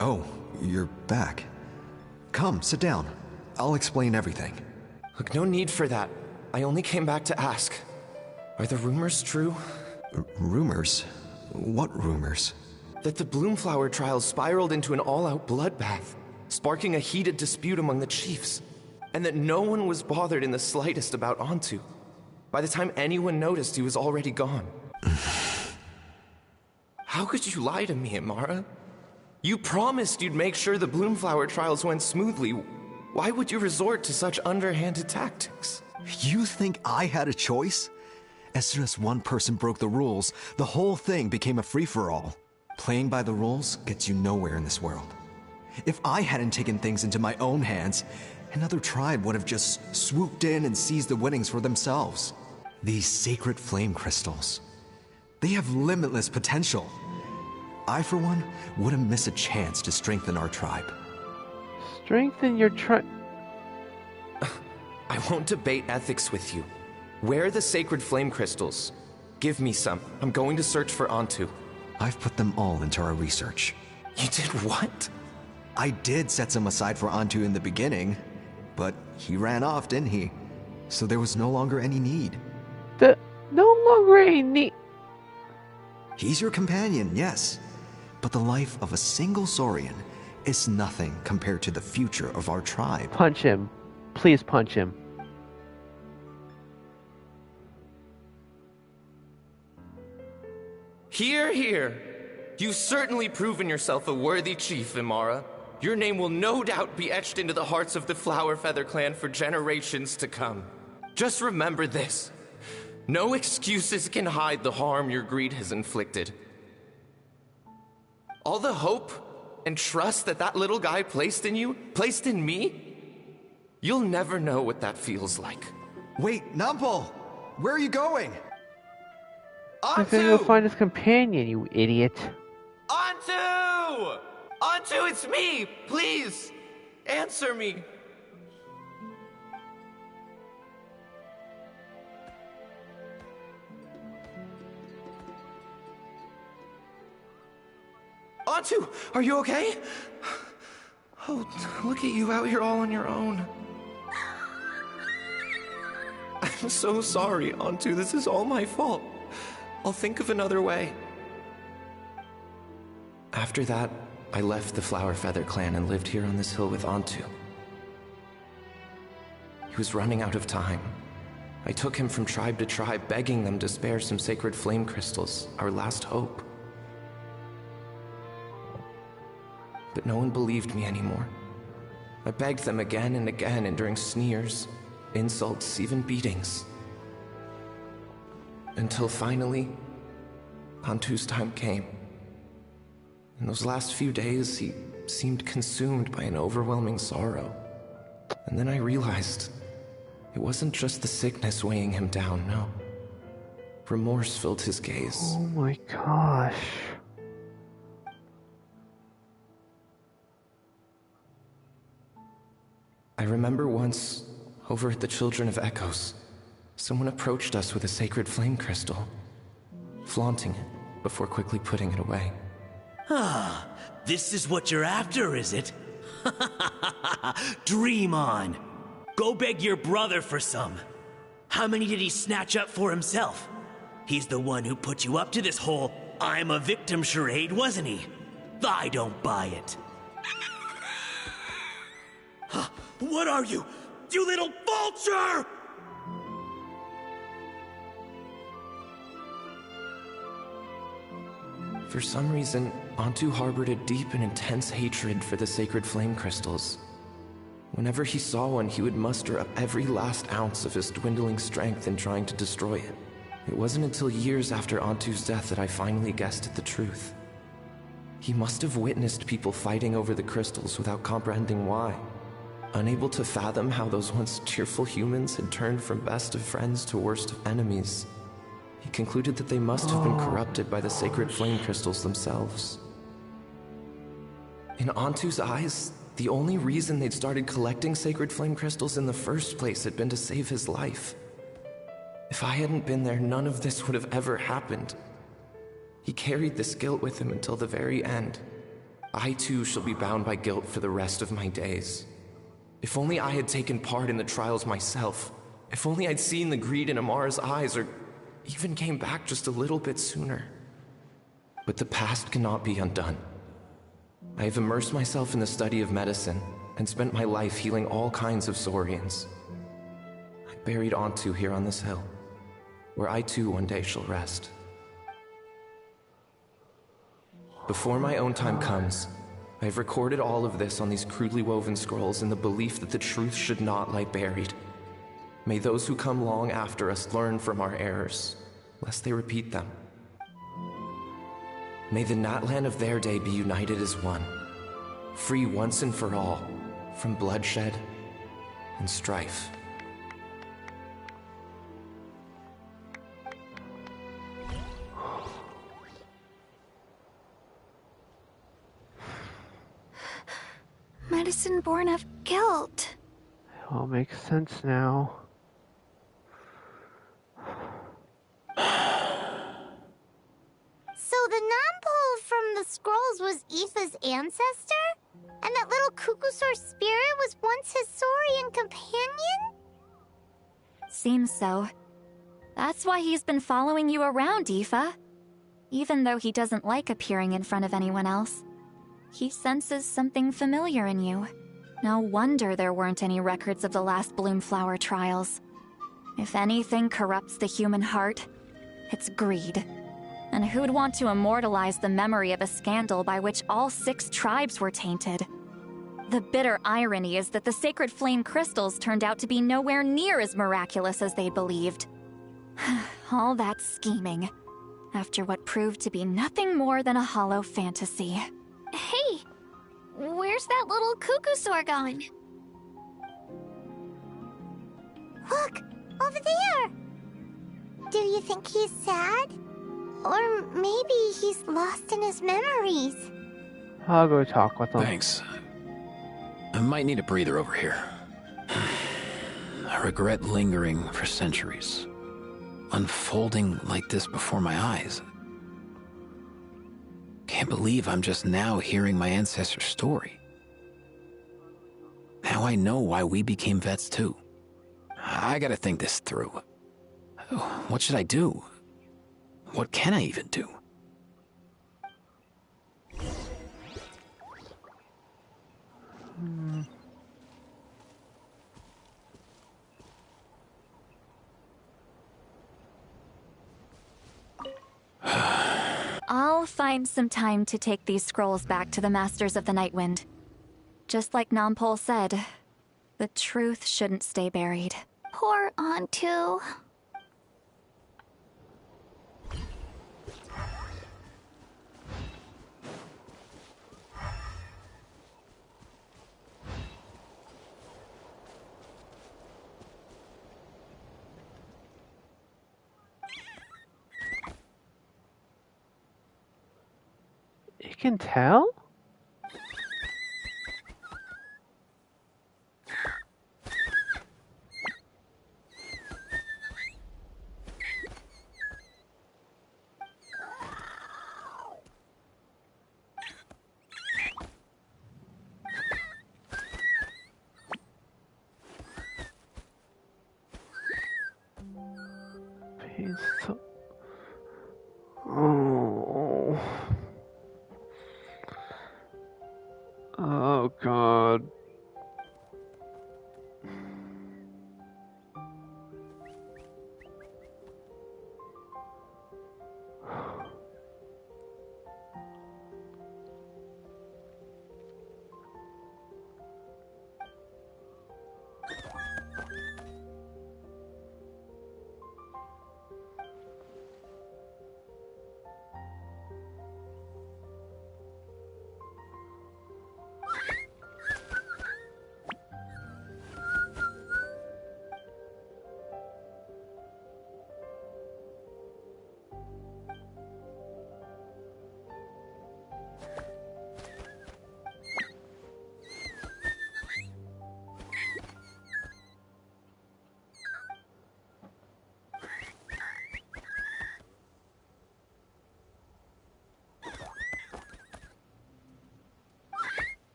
Oh, you're back. Come, sit down. I'll explain everything. Look, no need for that. I only came back to ask. Are the rumors true? Rumors? What rumors? that the Bloomflower trials spiraled into an all-out bloodbath, sparking a heated dispute among the chiefs, and that no one was bothered in the slightest about Antu. By the time anyone noticed, he was already gone. How could you lie to me, Amara? You promised you'd make sure the Bloomflower trials went smoothly. Why would you resort to such underhanded tactics? You think I had a choice? As soon as one person broke the rules, the whole thing became a free-for-all. Playing by the rules gets you nowhere in this world. If I hadn't taken things into my own hands, another tribe would have just swooped in and seized the winnings for themselves. These sacred flame crystals, they have limitless potential. I, for one, wouldn't miss a chance to strengthen our tribe. Strengthen your tribe? I won't debate ethics with you. Where are the sacred flame crystals? Give me some. I'm going to search for Antu. I've put them all into our research. You did what? I did set some aside for Antu in the beginning, but he ran off, didn't he? So there was no longer any need. No longer any need? He's your companion, yes. But the life of a single Saurian is nothing compared to the future of our tribe. Punch him. Please punch him. Hear, hear. You've certainly proven yourself a worthy chief, Imara. Your name will no doubt be etched into the hearts of the Flower Feather clan for generations to come. Just remember this. No excuses can hide the harm your greed has inflicted. All the hope and trust that little guy placed in you, placed in me, you'll never know what that feels like. Wait, Nampal! Where are you going? He's gonna go find his companion, you idiot. Antu! Antu, it's me! Please! Answer me! Antu, are you okay? Oh, look at you out here all on your own. I'm so sorry, Antu. This is all my fault. I'll think of another way. After that, I left the Flower Feather clan and lived here on this hill with Antu. He was running out of time. I took him from tribe to tribe, begging them to spare some sacred flame crystals, our last hope. But no one believed me anymore. I begged them again and again, enduring sneers, insults, even beatings. Until finally, Antu's time came. In those last few days, he seemed consumed by an overwhelming sorrow. And then I realized it wasn't just the sickness weighing him down, no. Remorse filled his gaze. Oh my gosh. I remember once, over at the Children of Echoes, someone approached us with a sacred flame crystal, flaunting it before quickly putting it away. Ah, this is what you're after, is it? Dream on. Go beg your brother for some. How many did he snatch up for himself? He's the one who put you up to this whole I'm a victim charade, wasn't he? I don't buy it. What are you? You little vulture! For some reason, Antu harbored a deep and intense hatred for the sacred flame crystals. Whenever he saw one, he would muster up every last ounce of his dwindling strength in trying to destroy it. It wasn't until years after Antu's death that I finally guessed at the truth. He must have witnessed people fighting over the crystals without comprehending why. Unable to fathom how those once cheerful humans had turned from best of friends to worst of enemies, he concluded that they must have been corrupted by the sacred flame crystals themselves. In Antu's eyes, the only reason they'd started collecting sacred flame crystals in the first place had been to save his life. If I hadn't been there, none of this would have ever happened. He carried this guilt with him until the very end. I too shall be bound by guilt for the rest of my days. If only I had taken part in the trials myself. If only I'd seen the greed in Amara's eyes, or even came back just a little bit sooner. But the past cannot be undone. I have immersed myself in the study of medicine and spent my life healing all kinds of saurians. I buried Antu here on this hill, where I too one day shall rest. Before my own time comes, I have recorded all of this on these crudely woven scrolls in the belief that the truth should not lie buried. May those who come long after us learn from our errors, lest they repeat them. May the Natlan of their day be united as one, free once and for all from bloodshed and strife. Medicine born of guilt. It all makes sense now. So the non-pole from the scrolls was Aoife's ancestor? And that little Cuckoosaur spirit was once his saurian companion? Seems so. That's why he's been following you around, Aoife. Even though he doesn't like appearing in front of anyone else, he senses something familiar in you. No wonder there weren't any records of the last Bloomflower trials. If anything corrupts the human heart, it's greed. And who'd want to immortalize the memory of a scandal by which all 6 tribes were tainted? The bitter irony is that the sacred flame crystals turned out to be nowhere near as miraculous as they believed. All that scheming, after what proved to be nothing more than a hollow fantasy. Hey, where's that little Cuckoosaur gone? Look, over there! Do you think he's sad? Or maybe he's lost in his memories. I'll go talk with him. Thanks. I might need a breather over here. I regret lingering for centuries, unfolding like this before my eyes. Can't believe I'm just now hearing my ancestor's story. Now I know why we became vets too. I gotta think this through. What should I do? What can I even do? I'll find some time to take these scrolls back to the Masters of the Nightwind. Just like Nompole said, the truth shouldn't stay buried. Poor Antu. You can tell? Oh. Oh God.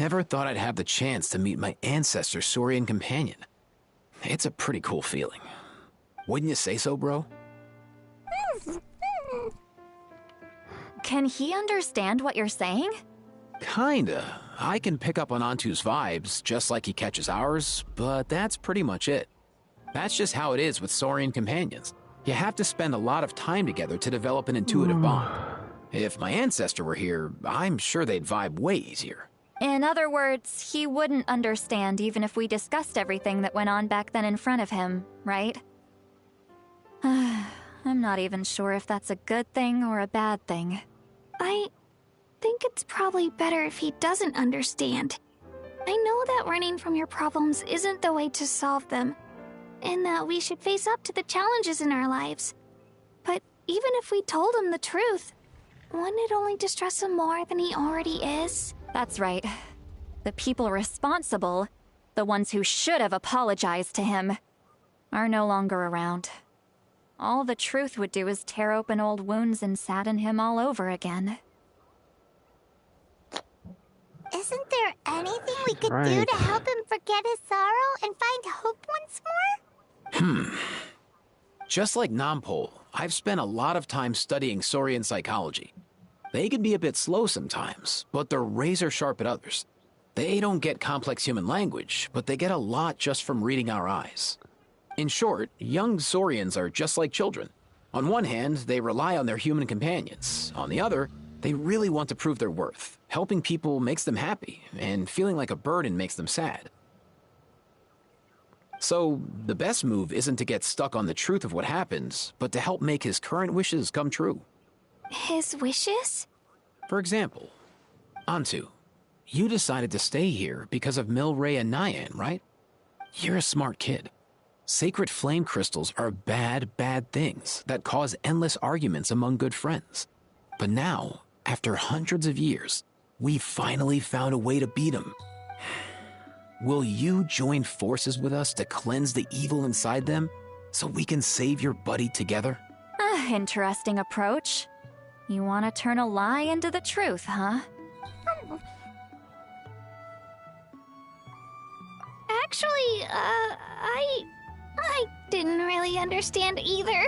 Never thought I'd have the chance to meet my ancestor Saurian companion. It's a pretty cool feeling. Wouldn't you say so, bro? Can he understand what you're saying? Kinda. I can pick up on Antu's vibes, just like he catches ours, but that's pretty much it. That's just how it is with Saurian companions. You have to spend a lot of time together to develop an intuitive bond. If my ancestor were here, I'm sure they'd vibe way easier. In other words, he wouldn't understand even if we discussed everything that went on back then in front of him, right? I'm not even sure if that's a good thing or a bad thing. I think it's probably better if he doesn't understand. I know that running from your problems isn't the way to solve them, and that we should face up to the challenges in our lives. But even if we told him the truth, wouldn't it only distress him more than he already is? That's right. The people responsible, the ones who should have apologized to him, are no longer around. All the truth would do is tear open old wounds and sadden him all over again. Isn't there anything we could do to help him forget his sorrow and find hope once more? Just like Nampol, I've spent a lot of time studying Saurian psychology. They can be a bit slow sometimes, but they're razor sharp at others. They don't get complex human language, but they get a lot just from reading our eyes. In short, young Saurians are just like children. On one hand, they rely on their human companions. On the other, they really want to prove their worth. Helping people makes them happy, and feeling like a burden makes them sad. So, the best move isn't to get stuck on the truth of what happens, but to help make his current wishes come true. His wishes? For example, Antu, you decided to stay here because of Milray and Nyan, right? You're a smart kid. Sacred flame crystals are bad, bad things that cause endless arguments among good friends. But now, after hundreds of years, we finally found a way to beat them. Will you join forces with us to cleanse the evil inside them so we can save your buddy together? Interesting approach. You want to turn a lie into the truth, huh? Actually, I didn't really understand either.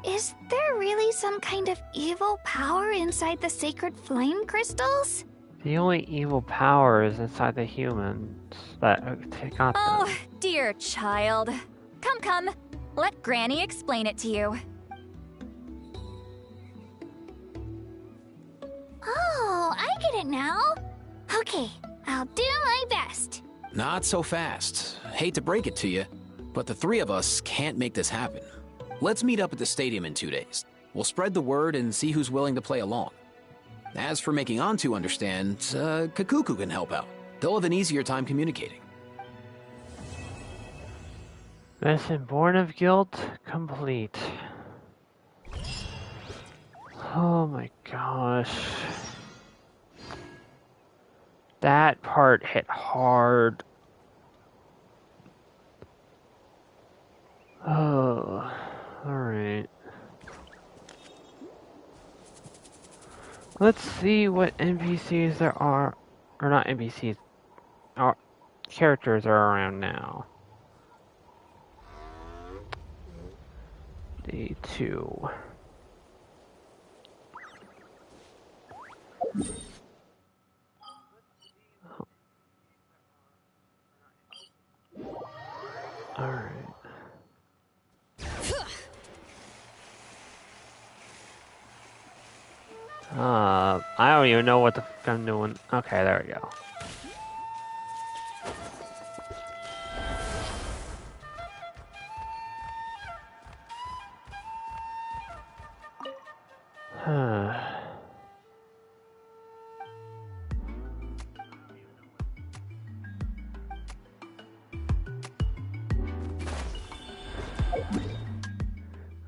Is there really some kind of evil power inside the sacred flame crystals? The only evil power is inside the humans that got them. Oh, dear child. Come. Let Granny explain it to you. Oh, I get it now. Okay, I'll do my best. Not so fast. Hate to break it to you, but the three of us can't make this happen. Let's meet up at the stadium in 2 days. We'll spread the word and see who's willing to play along. As for making Antu understand, Kakuku can help out. They'll have an easier time communicating. Mission Born of Guilt complete. Oh my gosh. That part hit hard. Oh, alright. Let's see what NPCs there are, or not NPCs, or characters are around now. Day 2. Alright. I don't even know what the fuck I'm doing. Okay, there we go.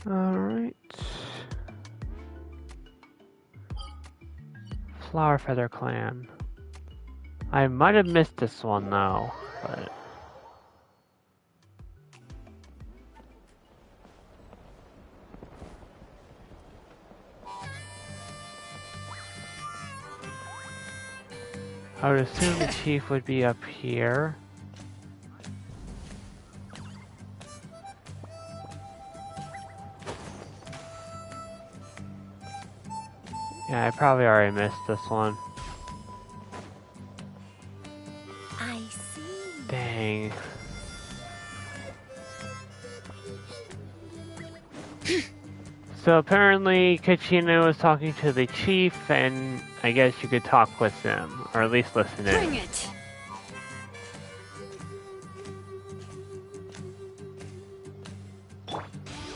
Alright. Flower Feather Clan. I might have missed this one though, but... I would assume the chief would be up here. Yeah, I probably already missed this one. I see. Dang. So apparently Kachina was talking to the chief, and I guess you could talk with him, or at least listen in. Bring it!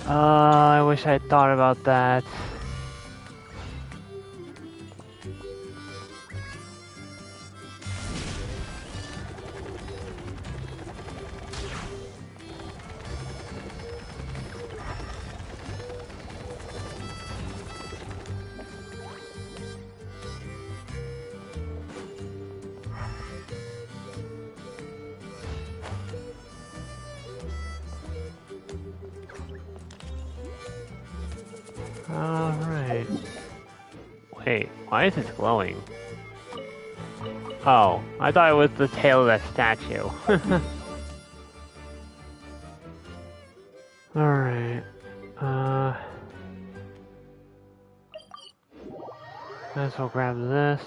I wish I'd thought about that. Alright. Wait, why is this glowing? Oh, I thought it was the tail of that statue. Alright. Might as well grab this.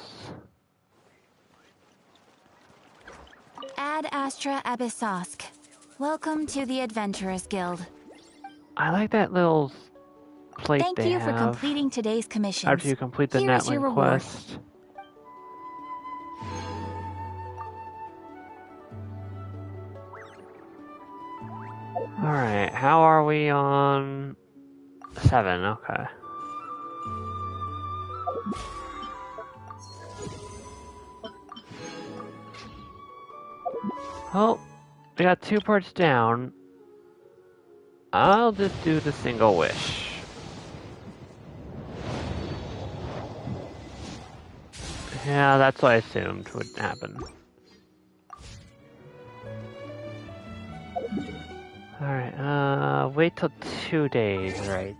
Ad Astra Abyssosk. Welcome to the Adventurers Guild. I like that little plate Thank they you for have completing today's commissions. after you complete the Here is your Natlan reward. quest. Alright, how are we on 7? Okay. Well, we got 2 parts down. I'll just do the single wish. Yeah, that's what I assumed would happen. Alright, wait till 2 days, right?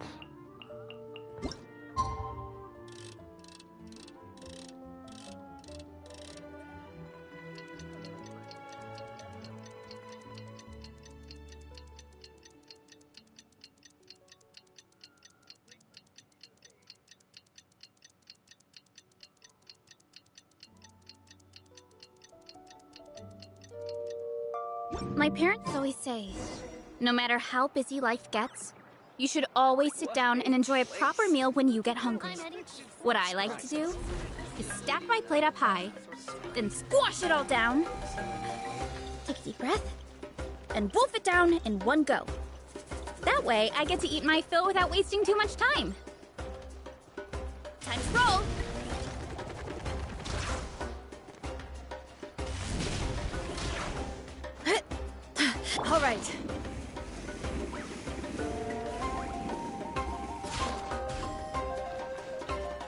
My parents always say, no matter how busy life gets, you should always sit down and enjoy a proper meal when you get hungry. What I like to do is stack my plate up high, then squash it all down, take a deep breath, and wolf it down in one go. That way, I get to eat my fill without wasting too much time. Time to roll! All right.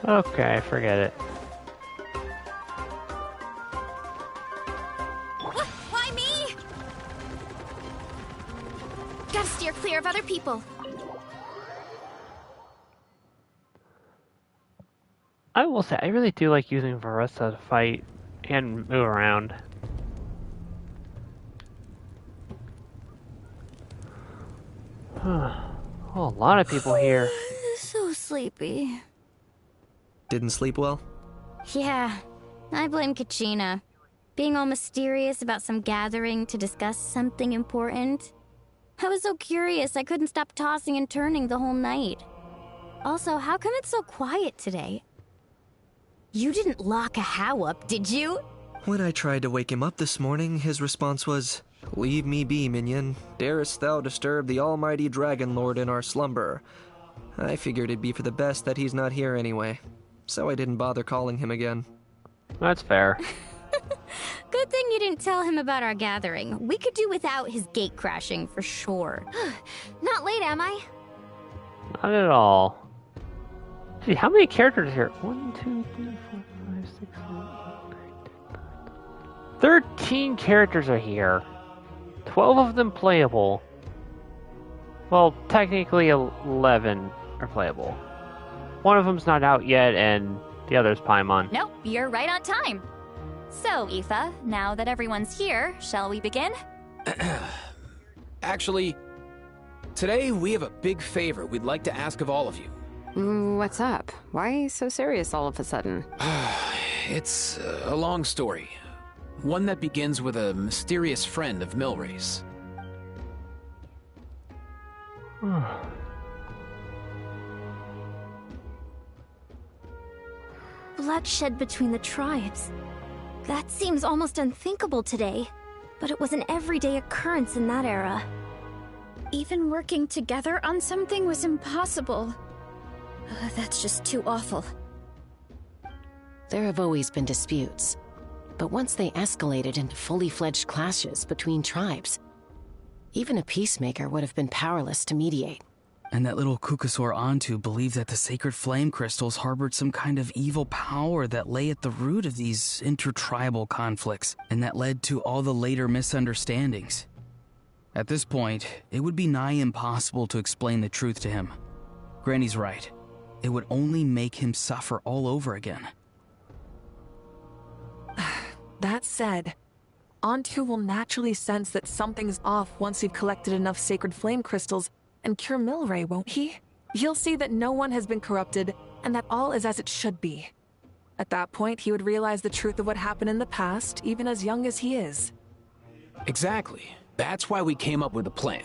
Okay, forget it. Why me? Gotta steer clear of other people. I will say, I really do like using Varessa to fight and move around. Oh, a lot of people here. So sleepy. Didn't sleep well? Yeah, I blame Kachina. Being all mysterious about some gathering to discuss something important. I was so curious I couldn't stop tossing and turning the whole night. Also, how come it's so quiet today? You didn't lock a How up, did you? When I tried to wake him up this morning, his response was, "Leave me be, minion. Darest thou disturb the almighty Dragon Lord in our slumber?" I figured it'd be for the best that he's not here anyway, so I didn't bother calling him again. That's fair. Good thing you didn't tell him about our gathering. We could do without his gate crashing for sure. Not late, am I? Not at all. Gee, how many characters are here? 1, 2, 3, 4, 5, 6, 7, 8, 9, 10, 11. 13 characters are here. 12 of them playable. Well, technically 11 are playable. One of them's not out yet, and the other's Paimon. Nope, you're right on time. So, Aoife, now that everyone's here, shall we begin? Actually, today we have a big favor we'd like to ask of all of you. What's up? Why so serious all of a sudden? It's a long story. One that begins with a mysterious friend of Milray's. Bloodshed between the tribes. That seems almost unthinkable today, but it was an everyday occurrence in that era. Even working together on something was impossible. That's just too awful. There have always been disputes, but once they escalated into fully fledged clashes between tribes, even a peacemaker would have been powerless to mediate. And that little Kukusor Antu believed that the sacred flame crystals harbored some kind of evil power that lay at the root of these intertribal conflicts, and that led to all the later misunderstandings. At this point, it would be nigh impossible to explain the truth to him. Granny's right. It would only make him suffer all over again. That said, Antu will naturally sense that something's off once we've collected enough sacred flame crystals and cure Milray, won't he? He'll see that no one has been corrupted and that all is as it should be. At that point, he would realize the truth of what happened in the past, even as young as he is. Exactly. That's why we came up with a plan.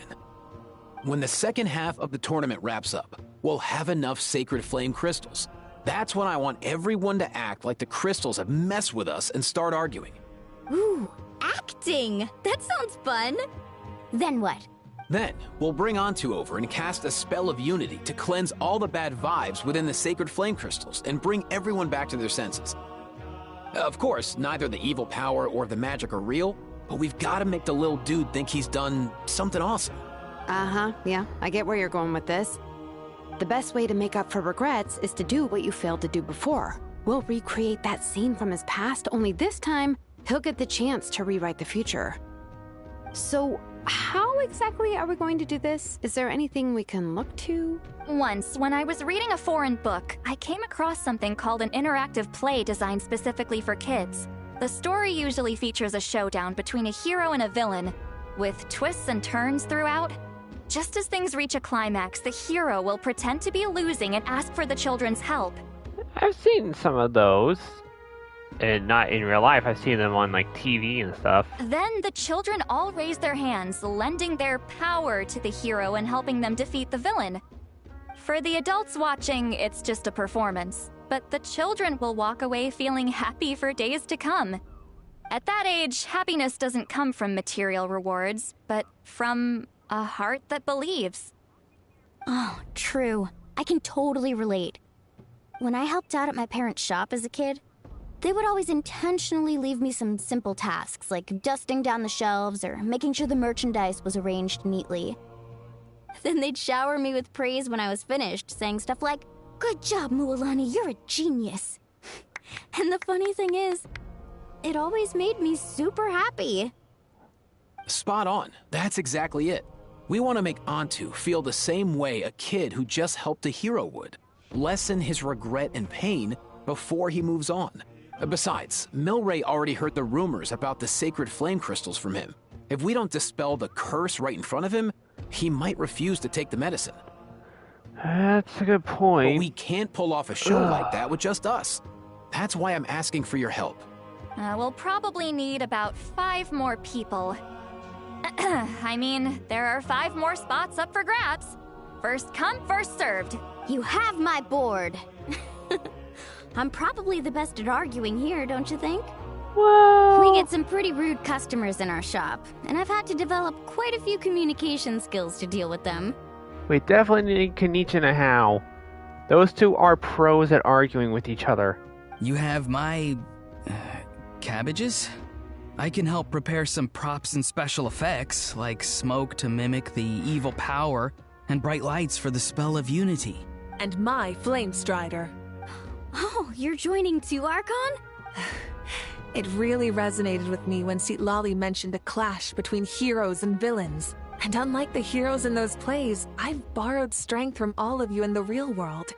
When the second half of the tournament wraps up, we'll have enough sacred flame crystals. That's when I want everyone to act like the crystals have messed with us and start arguing. Ooh, acting! That sounds fun! Then what? Then, we'll bring Antu over and cast a spell of unity to cleanse all the bad vibes within the sacred flame crystals and bring everyone back to their senses. Of course, neither the evil power or the magic are real, but we've got to make the little dude think he's done something awesome. Uh-huh, yeah, I get where you're going with this. The best way to make up for regrets is to do what you failed to do before. We'll recreate that scene from his past, only this time, he'll get the chance to rewrite the future. So, how exactly are we going to do this? Is there anything we can look to? Once, when I was reading a foreign book, I came across something called an interactive play designed specifically for kids. The story usually features a showdown between a hero and a villain, with twists and turns throughout. Just as things reach a climax, the hero will pretend to be losing and ask for the children's help. I've seen some of those. And not in real life, I've seen them on like TV and stuff. Then the children all raise their hands, lending their power to the hero and helping them defeat the villain. For the adults watching, it's just a performance, but the children will walk away feeling happy for days to come. At that age, happiness doesn't come from material rewards, but from a heart that believes. Oh, true. I can totally relate. When I helped out at my parents' shop as a kid, they would always intentionally leave me some simple tasks, like dusting down the shelves or making sure the merchandise was arranged neatly. Then they'd shower me with praise when I was finished, saying stuff like, "Good job, Mualani, you're a genius." And the funny thing is, it always made me super happy. Spot on. That's exactly it. We want to make Antu feel the same way a kid who just helped a hero would. Lessen his regret and pain before he moves on. Besides, Milray already heard the rumors about the sacred flame crystals from him. If we don't dispel the curse right in front of him, he might refuse to take the medicine. That's a good point. But we can't pull off a show like that with just us. That's why I'm asking for your help. We'll probably need about 5 more people. I mean, there are 5 more spots up for grabs. First come, first served. You have my board. I'm probably the best at arguing here, don't you think? Well, we get some pretty rude customers in our shop, and I've had to develop quite a few communication skills to deal with them. We definitely need Kenichi and a How. Those two are pros at arguing with each other. You have my... cabbages? I can help prepare some props and special effects, like smoke to mimic the evil power, and bright lights for the spell of unity. And my flame strider. Oh, you're joining too, Archon? It really resonated with me when Citlali mentioned a clash between heroes and villains. And unlike the heroes in those plays, I've borrowed strength from all of you in the real world.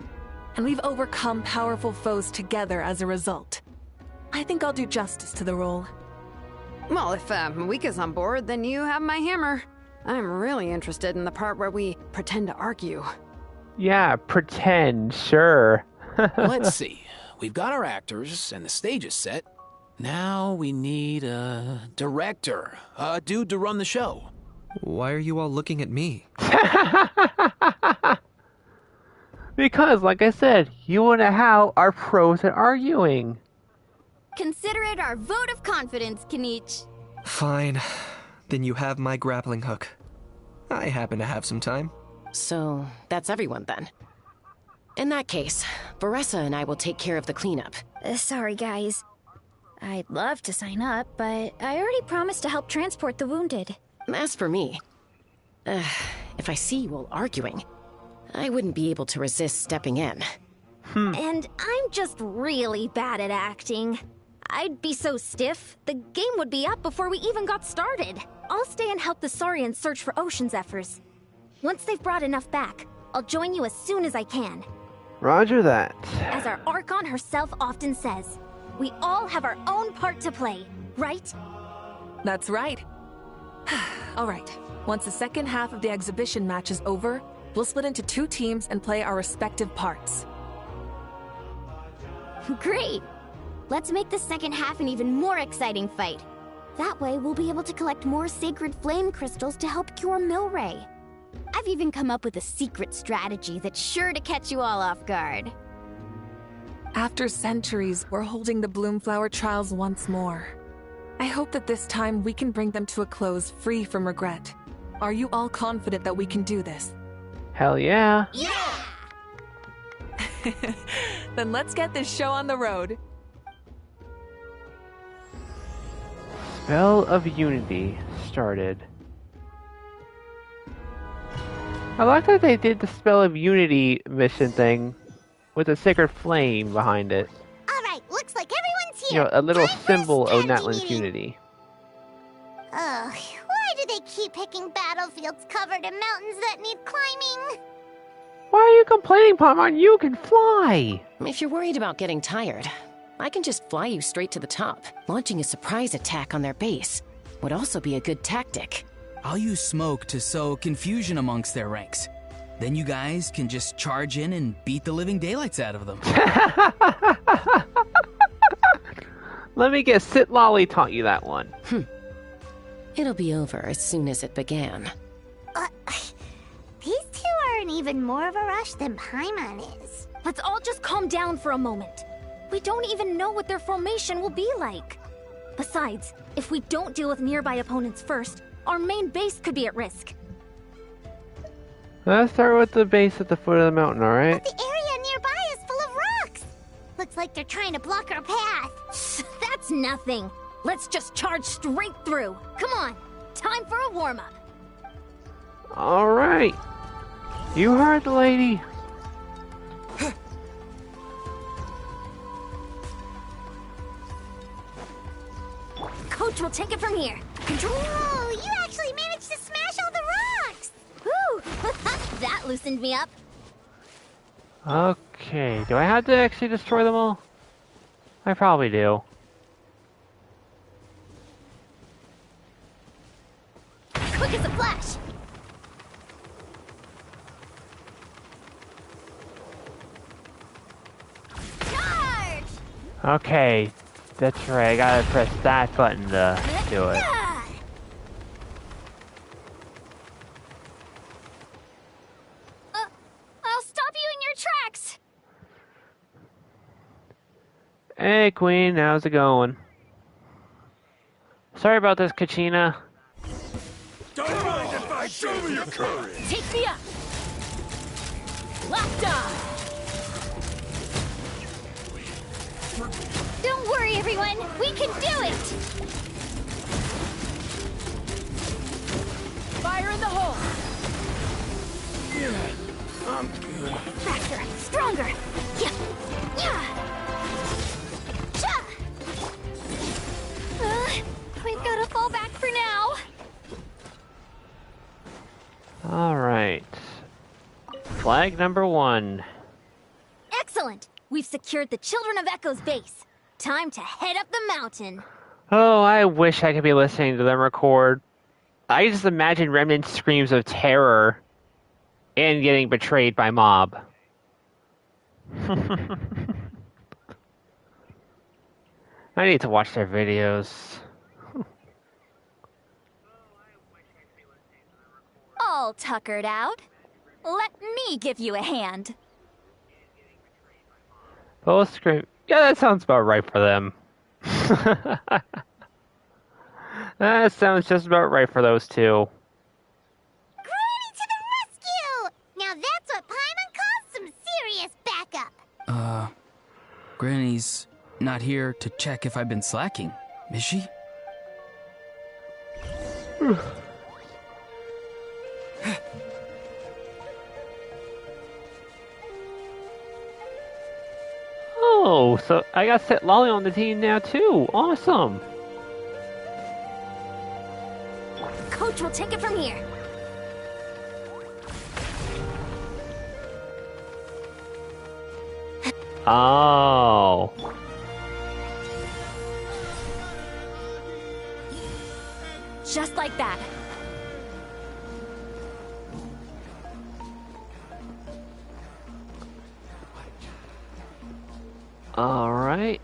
And we've overcome powerful foes together as a result. I think I'll do justice to the role. Well, if Mika's on board, then you have my hammer. I'm really interested in the part where we pretend to argue. Yeah, pretend, sure. Let's see. We've got our actors, and the stage is set. Now we need a director, a dude to run the show. Why are you all looking at me? Because, like I said, you and How are pros at arguing. Consider it our vote of confidence, Kinich. Fine. Then you have my grappling hook. I happen to have some time. So, that's everyone then. In that case, Varessa and I will take care of the cleanup. Sorry, guys. I'd love to sign up, but I already promised to help transport the wounded. As for me, if I see you all arguing, I wouldn't be able to resist stepping in. And I'm just really bad at acting. I'd be so stiff, the game would be up before we even got started. I'll stay and help the Saurians search for Ocean Zephyrs. Once they've brought enough back, I'll join you as soon as I can. Roger that. As our Archon herself often says, we all have our own part to play, right? That's right. All right. Once the second half of the exhibition match is over, we'll split into 2 teams and play our respective parts. Great! Let's make the second half an even more exciting fight. That way, we'll be able to collect more sacred flame crystals to help cure Milray. I've even come up with a secret strategy that's sure to catch you all off guard. After centuries, we're holding the Bloomflower trials once more. I hope that this time we can bring them to a close free from regret. Are you all confident that we can do this? Hell yeah. Yeah! Then let's get this show on the road. Spell of Unity started. I like that they did the Spell of Unity mission thing with a sacred flame behind it. Alright, looks like everyone's You here. know, a little symbol of Natlan's unity. Ugh, why do they keep picking battlefields covered in mountains that need climbing? Why are you complaining, Paimon? You can fly! If you're worried about getting tired, I can just fly you straight to the top. Launching a surprise attack on their base would also be a good tactic. I'll use smoke to sow confusion amongst their ranks. Then you guys can just charge in and beat the living daylights out of them. Let me guess, Sit Lolly taught you that one. It'll be over as soon as it began. These two are in even more of a rush than Paimon is. Let's all just calm down for a moment. We don't even know what their formation will be like. Besides, if we don't deal with nearby opponents first, our main base could be at risk. Let's start with the base at the foot of the mountain, alright? The area nearby is full of rocks. Looks like they're trying to block our path. That's nothing. Let's just charge straight through. Come on, time for a warm-up. Alright. You heard the lady. Coach will take it from here. Whoa, you actually managed to smash all the rocks! Woo! That loosened me up. Okay, do I have to actually destroy them all? I probably do. Quick as a flash! Charge! Okay, that's right, I gotta press that button to do it. I'll stop you in your tracks! Hey Queen, how's it going? Sorry about this, Kachina. Don't mind if I show me your courage. Take me up! Locked on! Don't worry, everyone. We can do it! Fire in the hole! Yeah, I'm good. Faster, stronger! Yeah! Yeah! Cha! We've got to fall back for now. Alright. Flag number 1. Excellent! We've secured the Children of Echo's base. Time to head up the mountain. Oh, I wish I could be listening to them record. I just imagine Remnant's screams of terror and getting betrayed by Mob. I need to watch their videos. All tuckered out. Let me give you a hand. Both scream. Yeah, that sounds about right for them. That sounds just about right for those two. Granny to the rescue! Now that's what Paimon calls some serious backup. Granny's not here to check if I've been slacking, is she? Oh, so I got Sit Lolly on the team now too. Awesome. Coach will take it from here. Oh. Just like that. All right.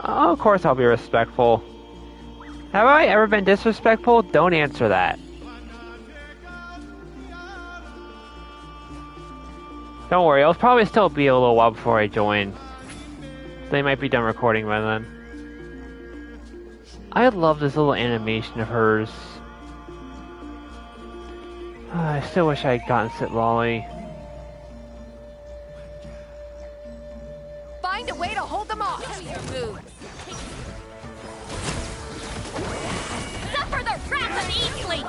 Oh, of course I'll be respectful. Have I ever been disrespectful? Don't answer that. Don't worry, I'll probably still be a little while before I join. They might be done recording by then. I love this little animation of hers. I still wish I had gotten Sit Lolly. Find a way to hold them off. Suffer their wrath uneasily.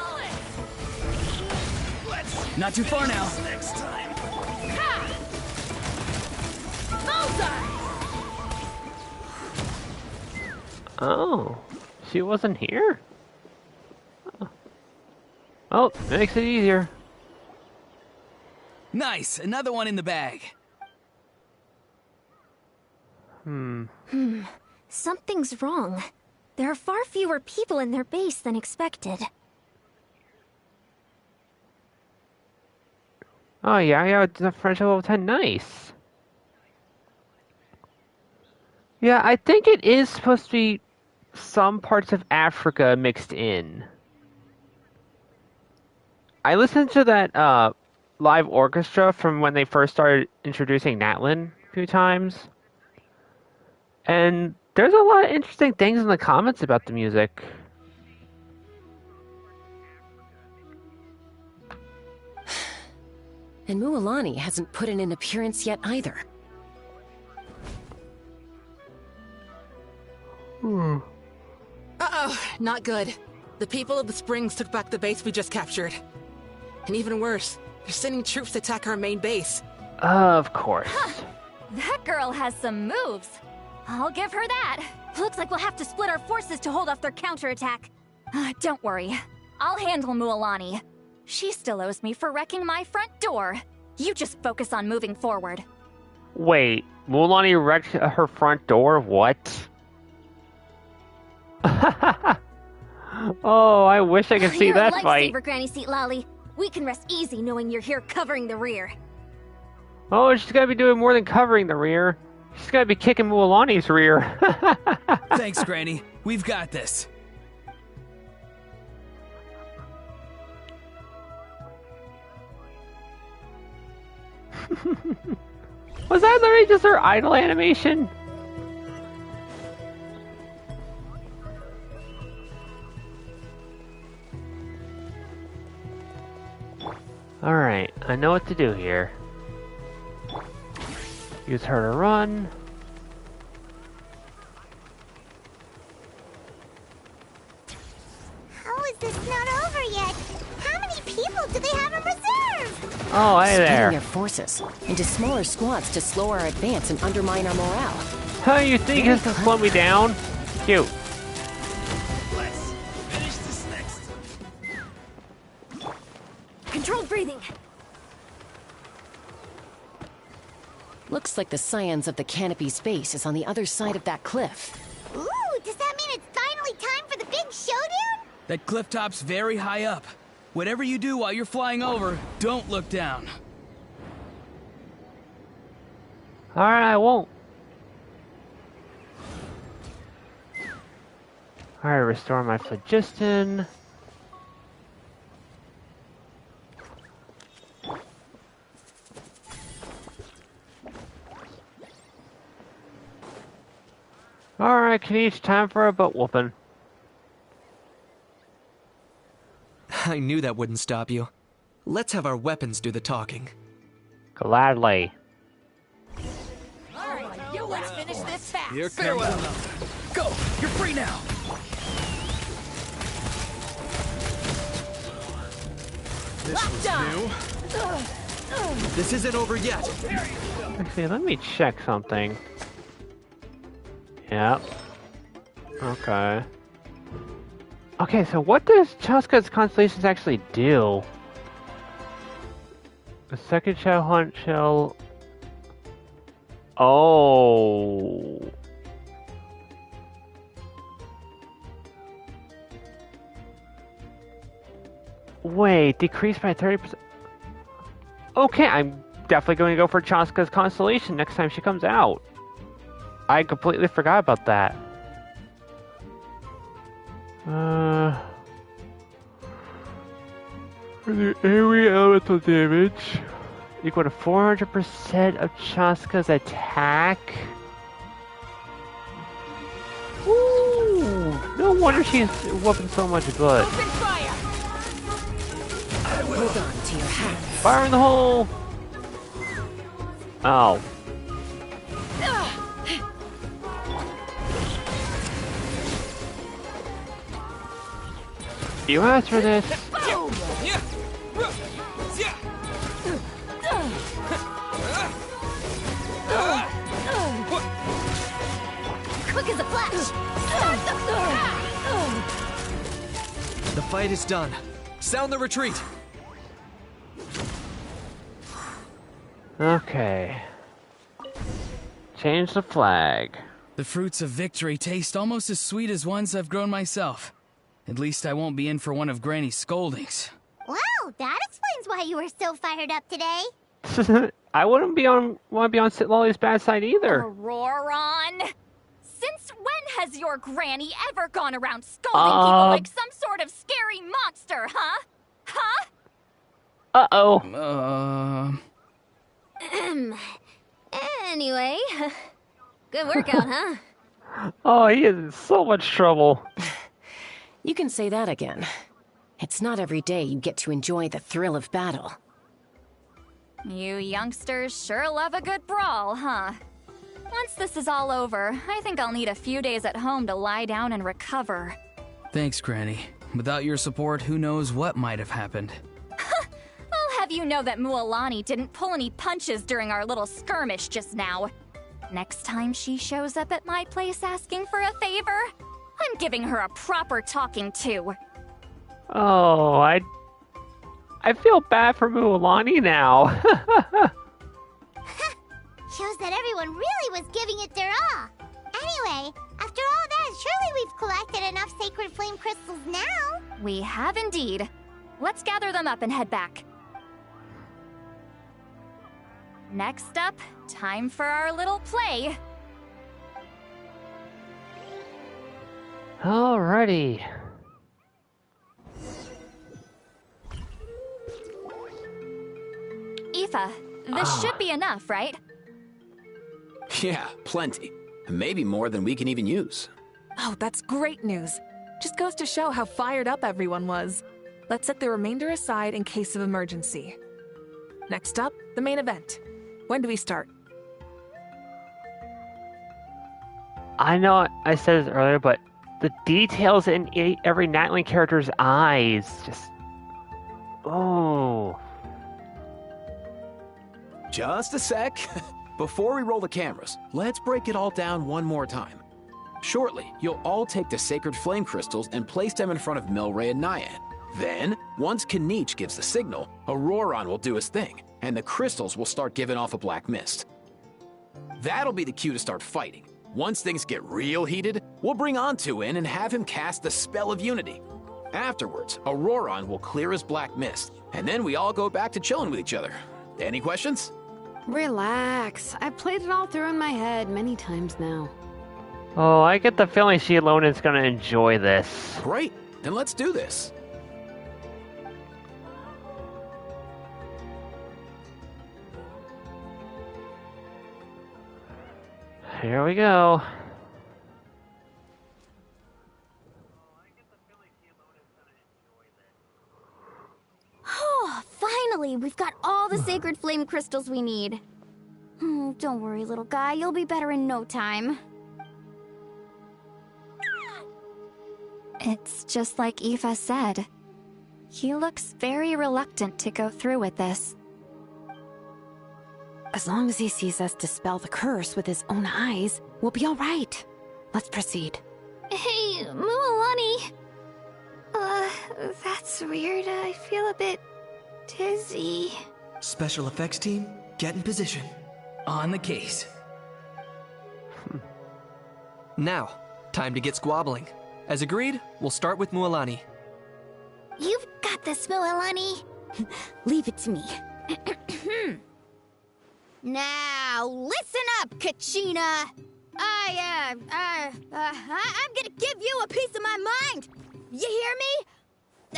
Not too far now. Next time. Oh, she wasn't here? Oh, makes it easier. Nice, another one in the bag. Something's wrong. There are far fewer people in their base than expected. Oh yeah, it's a French level 10, nice. Yeah, I think it is supposed to be some parts of Africa mixed in. I listened to that live orchestra from when they first started introducing Natlin a few times. And there's a lot of interesting things in the comments about the music. And Mualani hasn't put in an appearance yet either. Uh-oh, not good. The people of the Springs took back the base we just captured. And even worse, they're sending troops to attack our main base. Of course. That girl has some moves. I'll give her that. Looks like we'll have to split our forces to hold off their counterattack. Don't worry. I'll handle Mualani. She still owes me for wrecking my front door. You just focus on moving forward. Wait, Mualani wrecked her front door? What? Oh, I wish I could see that fight. You're a lifesaver, Granny Seat Lolly. We can rest easy knowing you're here covering the rear. Oh, she's gotta be doing more than covering the rear. She's gotta be kicking Mualani's rear. Thanks, Granny. We've got this. Was that literally just her idle animation? Alright, I know what to do here. Use her to run. How is this not over yet? How many people do they have in reserve? Oh, hey there. Splitting their forces into smaller squads to slow our advance and undermine our morale. How you think this will slow me down? Cute. Looks like the scions of the Canopy's base is on the other side of that cliff. Ooh, does that mean it's finally time for the big showdown? That cliff top's very high up. Whatever you do while you're flying over, don't look down. Alright, I won't. Alright, restore my phlogiston. Alright, Kanish, time for a butt whooping. I knew that wouldn't stop you. Let's have our weapons do the talking. Gladly. Alright, let's finish this fast. Here comes another. Go! You're free now! This was new. This isn't over yet. Actually, let me check something. Yep. Okay. Okay, so what does Chaska's constellations actually do? The second shell hunt shell. Oh. Wait, decreased by 30%. Okay, I'm definitely going to go for Chaska's constellation next time she comes out. I completely forgot about that. The area elemental damage equal to 400% of Chaska's attack. Ooh, no wonder she's whooping so much good. Open fire! Hold on to your hat. Fire in the hole! Oh. You asked for this. Quick as a flash! The fight is done. Sound the retreat. Okay. Change the flag. The fruits of victory taste almost as sweet as ones I've grown myself. At least I won't be in for one of Granny's scoldings. Wow, that explains why you were so fired up today. I wouldn't want to be on Sitlolly's bad side either. Auroron! Since when has your granny ever gone around scolding people like some sort of scary monster, huh? Huh? Uh-oh. Anyway, good workout, huh? Oh, he is in so much trouble. You can say that again. It's not every day you get to enjoy the thrill of battle. You youngsters sure love a good brawl, huh? Once this is all over, I think I'll need a few days at home to lie down and recover. Thanks, Granny. Without your support, who knows what might have happened. I'll have you know that Mualani didn't pull any punches during our little skirmish just now. Next time she shows up at my place asking for a favor, I'm giving her a proper talking to. Oh, I feel bad for Mualani now. Shows that everyone really was giving it their all. Anyway, after all that, surely we've collected enough sacred flame crystals now. We have indeed. Let's gather them up and head back. Next up, time for our little play. Alrighty. Aoife, this should be enough, right? Yeah, plenty. Maybe more than we can even use. Oh, that's great news. Just goes to show how fired up everyone was. Let's set the remainder aside in case of emergency. Next up, the main event. When do we start? I know I said this earlier, but the details in every Nightling character's eyes just... Oh... Just a sec. Before we roll the cameras, let's break it all down one more time. Shortly, you'll all take the sacred flame crystals and place them in front of Milray and Nyan. Then, once Kanich gives the signal, Auroron will do his thing, and the crystals will start giving off a black mist. That'll be the cue to start fighting. Once things get real heated, we'll bring Antu in and have him cast the spell of unity. Afterwards, Auroron will clear his black mist, and then we all go back to chilling with each other. Any questions? Relax. I've played it all through in my head many times now. Oh, I get the feeling she alone is gonna enjoy this. Great, then let's do this. Here we go. Oh, finally, we've got all the sacred flame crystals we need. Don't worry, little guy, you'll be better in no time. It's just like Aoife said. He looks very reluctant to go through with this. As long as he sees us dispel the curse with his own eyes, we'll be all right. Let's proceed. Hey, Mualani. That's weird. I feel a bit dizzy. Special effects team, get in position. On the case. Now, time to get squabbling. As agreed, we'll start with Mualani. You've got this, Mualani. Leave it to me. Now, listen up, Kachina. I'm gonna give you a piece of my mind. You hear me?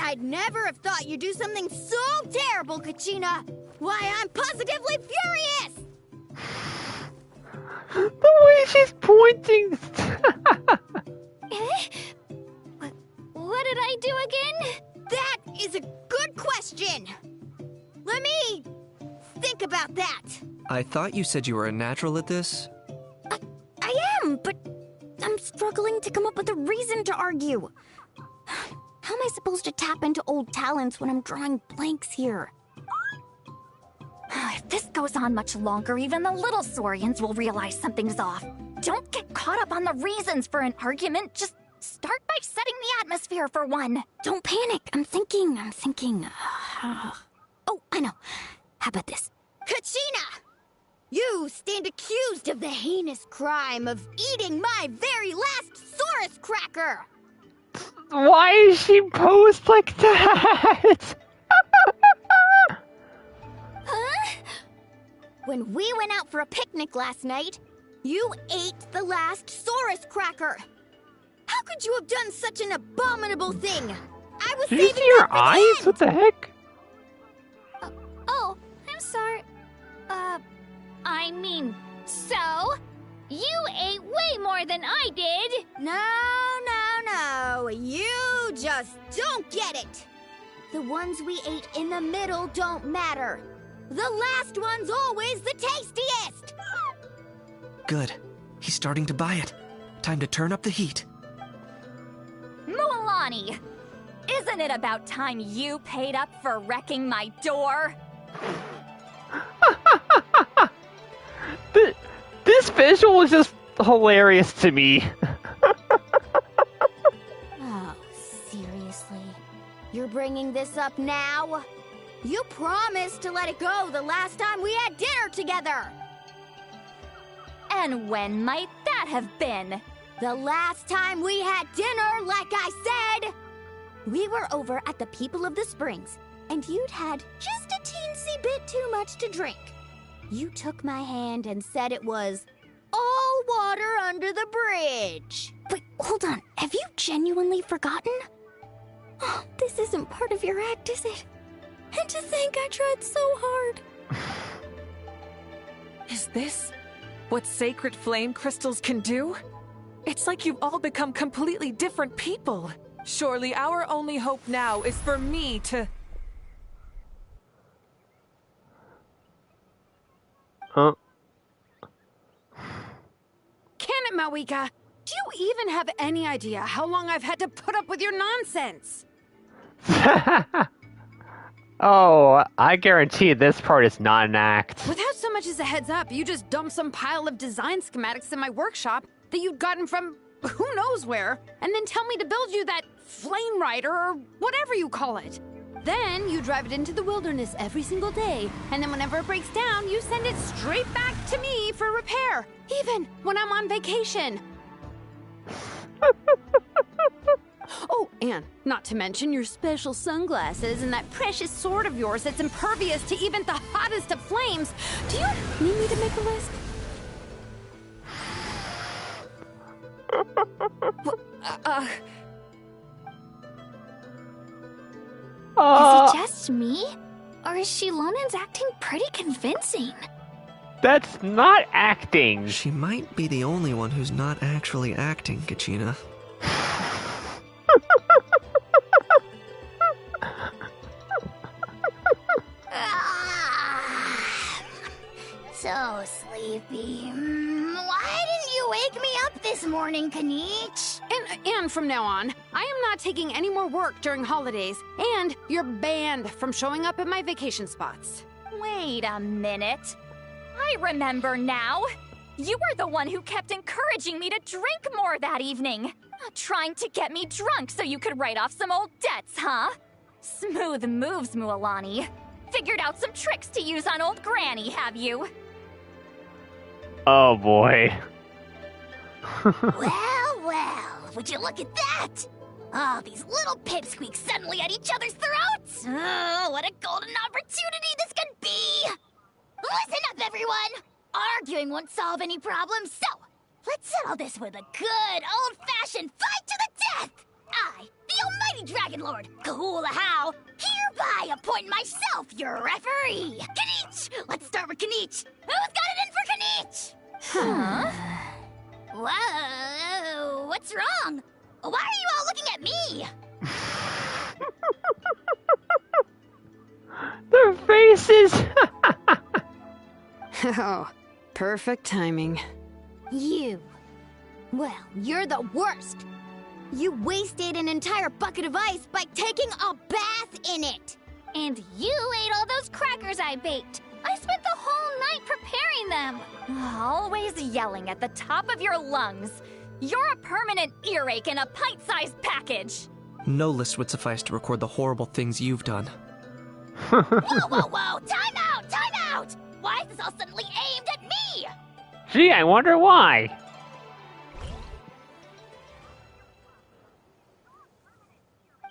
I'd never have thought you'd do something so terrible, Kachina. Why, I'm positively furious. The way she's pointing. What did I do again? That is a good question. Let me think about that. I thought you said you were a natural at this. I am, but I'm struggling to come up with a reason to argue. How am I supposed to tap into old talents when I'm drawing blanks here? If this goes on much longer, even the little Saurians will realize something's off. Don't get caught up on the reasons for an argument. Just start by setting the atmosphere for one. Don't panic. I'm thinking. Oh, I know. How about this? Kachina! You stand accused of the heinous crime of eating my very last Saurus cracker! Why is she posed like that? Huh? When we went out for a picnic last night, you ate the last Saurus cracker. How could you have done such an abominable thing? I was Did you see her eyes? What the heck? Oh, I'm sorry. I mean, so? You ate way more than I did! No. You just don't get it! The ones we ate in the middle don't matter. The last one's always the tastiest! Good. He's starting to buy it. Time to turn up the heat. Mualani! Isn't it about time you paid up for wrecking my door? This visual is just hilarious to me. Oh, seriously? You're bringing this up now? You promised to let it go the last time we had dinner together! And when might that have been? The last time we had dinner, like I said! We were over at the People of the Springs, and you'd had just a teensy bit too much to drink. You took my hand and said it was all water under the bridge. Wait, hold on. Have you genuinely forgotten? Oh, this isn't part of your act, is it? And to think I tried so hard. Is this what sacred flame crystals can do? It's like you've all become completely different people. Surely our only hope now is for me to... Can it, Mawika? Do you even have any idea how long I've had to put up with your nonsense? Oh, I guarantee this part is not an act. Without so much as a heads up, you just dumped some pile of design schematics in my workshop that you'd gotten from who knows where, and then tell me to build you that flame rider or whatever you call it. Then you drive it into the wilderness every single day, and then whenever it breaks down, you send it straight back to me for repair, even when I'm on vacation. Oh, and not to mention your special sunglasses and that precious sword of yours that's impervious to even the hottest of flames. Do you need me to make a list? Is it just me? Or is Shilonen's acting pretty convincing? That's not acting. She might be the only one who's not actually acting, Kachina. So sleepy. Why didn't you wake me up this morning, Kanich? And from now on, I am not taking any more work during holidays, and you're banned from showing up at my vacation spots. Wait a minute. I remember now. You were the one who kept encouraging me to drink more that evening. Trying to get me drunk so you could write off some old debts, huh? Smooth moves, Mualani. Figured out some tricks to use on old Granny, have you? Oh boy. Well, would you look at that? Oh, these little pipsqueaks suddenly at each other's throats. Oh, what a golden opportunity this could be. Listen up, everyone. Arguing won't solve any problems, so let's settle this with a good old-fashioned fight to the death. I, the almighty Dragon Lord, Kahula How, hereby appoint myself your referee. Kanich! Let's start with Kanich. Who's got it in for Kanich? Huh? Whoa, what's wrong? Why are you all looking at me? Their faces! Oh, perfect timing. You. Well, you're the worst. You wasted an entire bucket of ice by taking a bath in it. And you ate all those crackers I baked. I spent the whole night preparing them. Always yelling at the top of your lungs. You're a permanent earache in a pint-sized package. No list would suffice to record the horrible things you've done. Whoa! Time out! Time out! Why is this all suddenly aimed at me? Gee, I wonder why.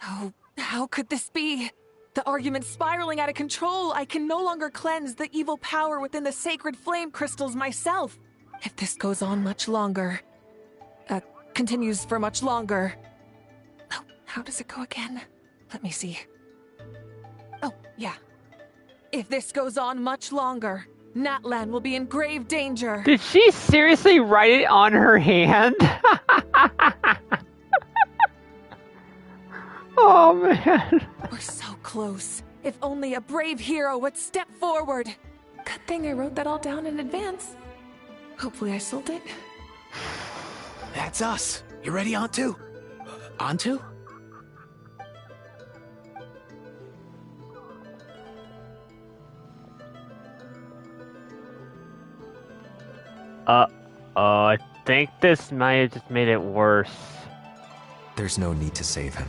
Oh, how could this be? The argument's spiraling out of control. I can no longer cleanse the evil power within the sacred flame crystals myself. If this goes on much longer... continues for much longer... Oh, how does it go again? Let me see. Oh, yeah. If this goes on much longer, Natlan will be in grave danger. Did she seriously write it on her hand? Oh man. We're so close. If only a brave hero would step forward. Good thing I wrote that all down in advance. Hopefully I sold it. That's us. You ready, Antu? Antu? I think this might have just made it worse. There's no need to save him.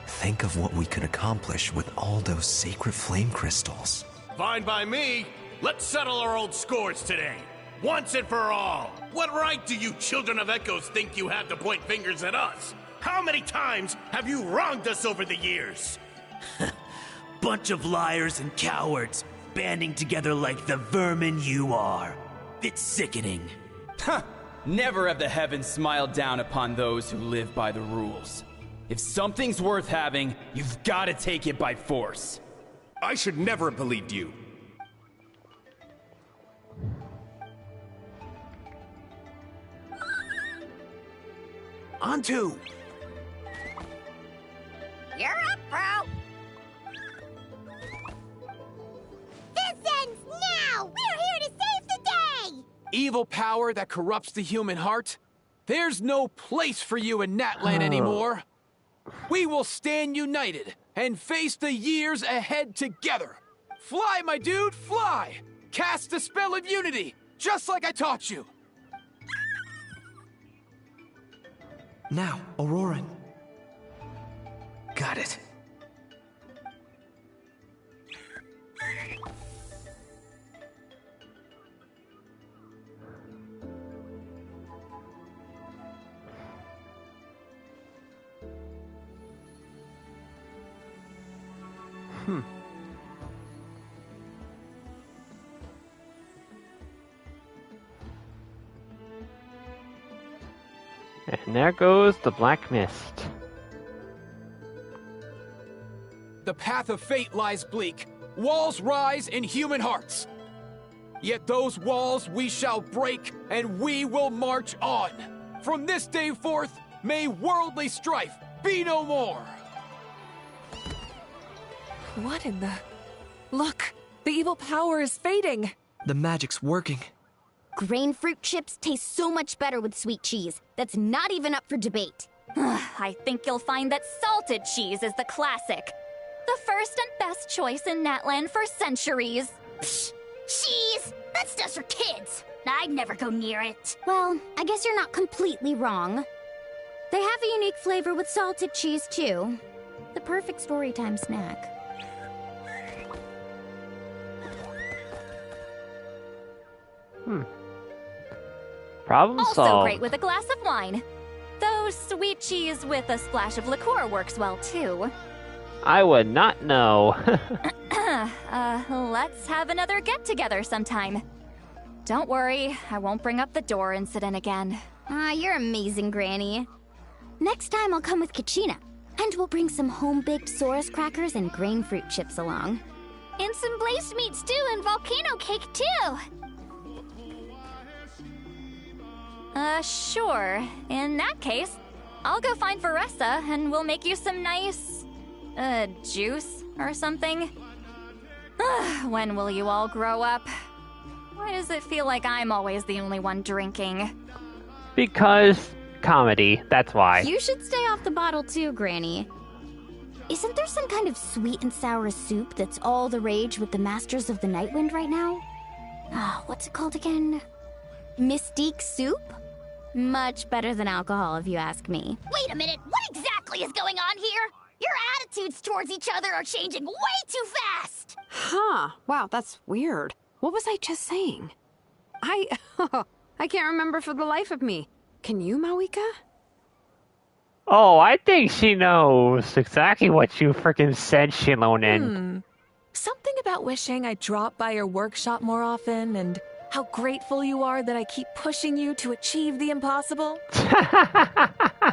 Think of what we could accomplish with all those sacred flame crystals. Fine by me. Let's settle our old scores today. Once and for all. What right do you children of Echoes think you have to point fingers at us? How many times have you wronged us over the years? Bunch of liars and cowards, banding together like the vermin you are. It's sickening. Huh! Never have the heavens smiled down upon those who live by the rules. If something's worth having, you've got to take it by force. I should never have believed you. Antu! You're up, bro! This ends now! We're here to save the day! Evil power that corrupts the human heart? There's no place for you in Natlan anymore. We will stand united and face the years ahead together. Fly, my dude, fly! Cast the spell of unity, just like I taught you. Now, Auroran. Got it. And there goes the Black Mist. The path of fate lies bleak. Walls rise in human hearts. Yet those walls we shall break, and we will march on. From this day forth, may worldly strife be no more. What in the... Look! The evil power is fading! The magic's working. Grain fruit chips taste so much better with sweet cheese. That's not even up for debate. I think you'll find that salted cheese is the classic. The first and best choice in Natland for centuries. Psh, cheese! That's just for kids. I'd never go near it. Well, I guess you're not completely wrong. They have a unique flavor with salted cheese, too. The perfect storytime snack. Problem Also solved. great with a glass of wine. Though sweet cheese with a splash of liqueur works well, too. I would not know. Let's have another get-together sometime. Don't worry, I won't bring up the door incident again. You're amazing, Granny. Next time I'll come with Kachina, and we'll bring some home-baked Saurus crackers and grain fruit chips along. And some blazed meat stew and volcano cake, too. Sure. In that case, I'll go find Varessa and we'll make you some nice, juice or something. When will you all grow up? Why does it feel like I'm always the only one drinking? Because comedy, that's why. You should stay off the bottle too, Granny. Isn't there some kind of sweet and sour soup that's all the rage with the Masters of the Nightwind right now? What's it called again? Mystique soup? Much better than alcohol, if you ask me. Wait a minute, what exactly is going on here? Your attitudes towards each other are changing way too fast! Huh. Wow, that's weird. What was I just saying? I can't remember for the life of me. Can you, Mawika? Oh, I think she knows exactly what you freaking said, Shilonen. Something about wishing I'd drop by your workshop more often and how grateful you are that I keep pushing you to achieve the impossible.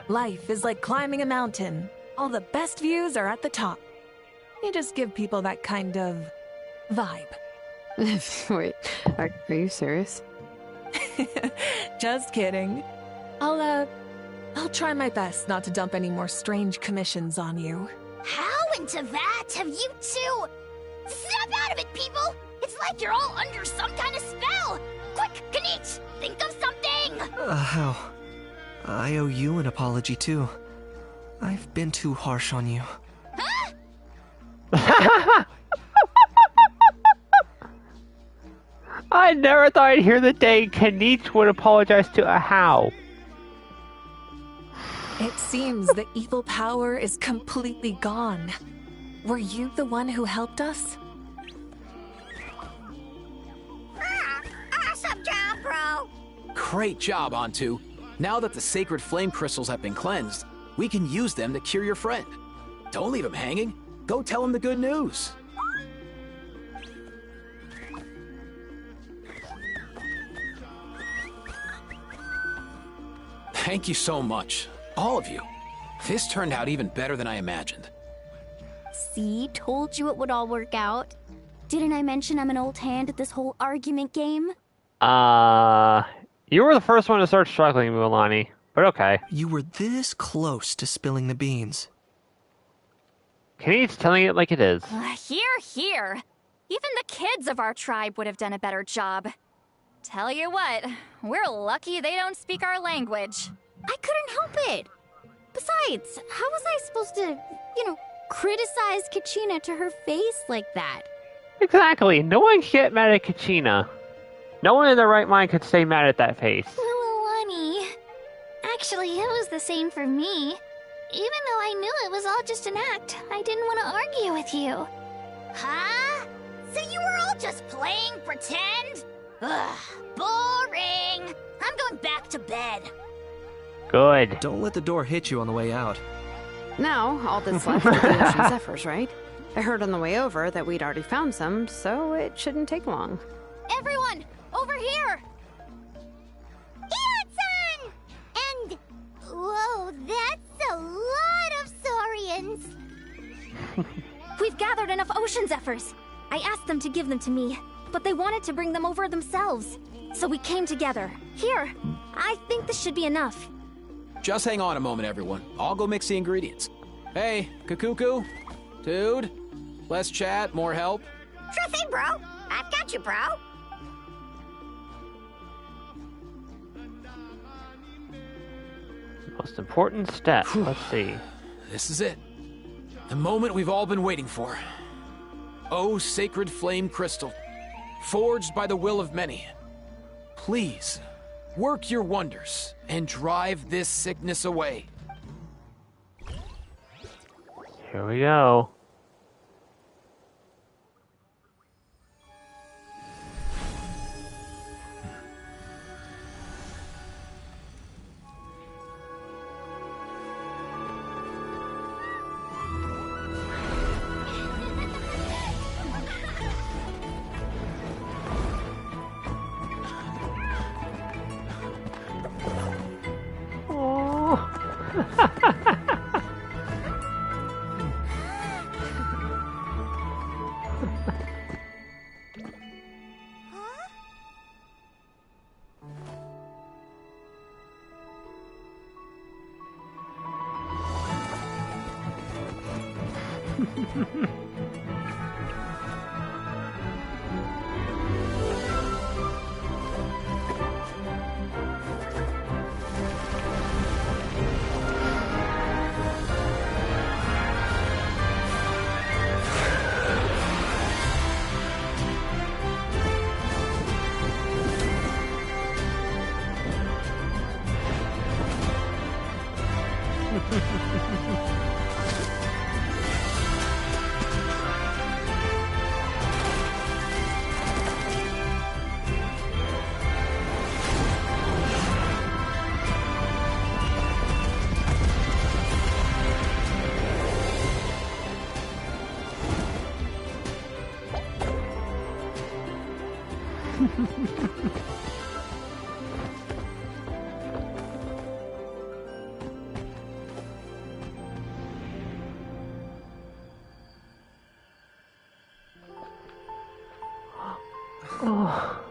Life is like climbing a mountain. All the best views are at the top. You just give people that kind of vibe. Wait, are you serious? Just kidding. I'll try my best not to dump any more strange commissions on you. How into that have you two? Snap out of it, people! It's like you're all under some kind of spell! Quick, Kanich, think of something! How? I owe you an apology, too. I've been too harsh on you. Huh? I never thought I'd hear the day Kanich would apologize to a How. It seems the evil power is completely gone. Were you the one who helped us? Awesome job, bro! Great job, Antu. Now that the sacred flame crystals have been cleansed, we can use them to cure your friend. Don't leave him hanging. Go tell him the good news. Thank you so much. All of you. This turned out even better than I imagined. See, told you it would all work out. Didn't I mention I'm an old hand at this whole argument game? You were the first one to start struggling, Mualani, but okay. You were this close to spilling the beans. Kanich telling it like it is. Here. Even the kids of our tribe would have done a better job. Tell you what, we're lucky they don't speak our language. I couldn't help it. Besides, how was I supposed to, criticize Kachina to her face like that? Exactly. No one can get mad at Kachina. No one in their right mind could stay mad at that face. Mualani. Actually, it was the same for me. Even though I knew it was all just an act, I didn't want to argue with you. Huh? So you were all just playing pretend? Ugh, boring. I'm going back to bed. Good. Don't let the door hit you on the way out. Now, all that's left are the ocean zephyrs, right? I heard on the way over that we'd already found some, so it shouldn't take long. Everyone, over here! Eon-san! And... whoa, that's a lot of saurians! We've gathered enough ocean zephyrs. I asked them to give them to me, but they wanted to bring them over themselves. So we came together. Here, I think this should be enough. Just hang on a moment, everyone. I'll go mix the ingredients. Hey, Kakuku? Dude? Less chat, more help? Sure thing, bro. I've got you, bro. Most important step. Let's see. This is it. The moment we've all been waiting for. Oh, sacred flame crystal, forged by the will of many. Please, work your wonders and drive this sickness away. Here we go. Oh.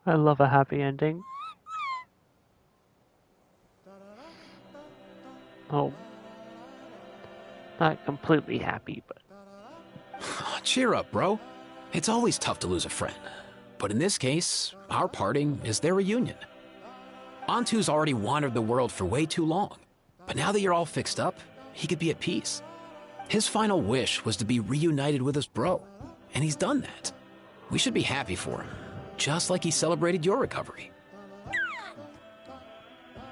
I love a happy ending. Oh. Not completely happy, but... Cheer up, bro. It's always tough to lose a friend. But in this case, our parting is their reunion. Antu's already wandered the world for way too long. But now that you're all fixed up, he could be at peace. His final wish was to be reunited with his bro. And he's done that. We should be happy for him. Just like he celebrated your recovery.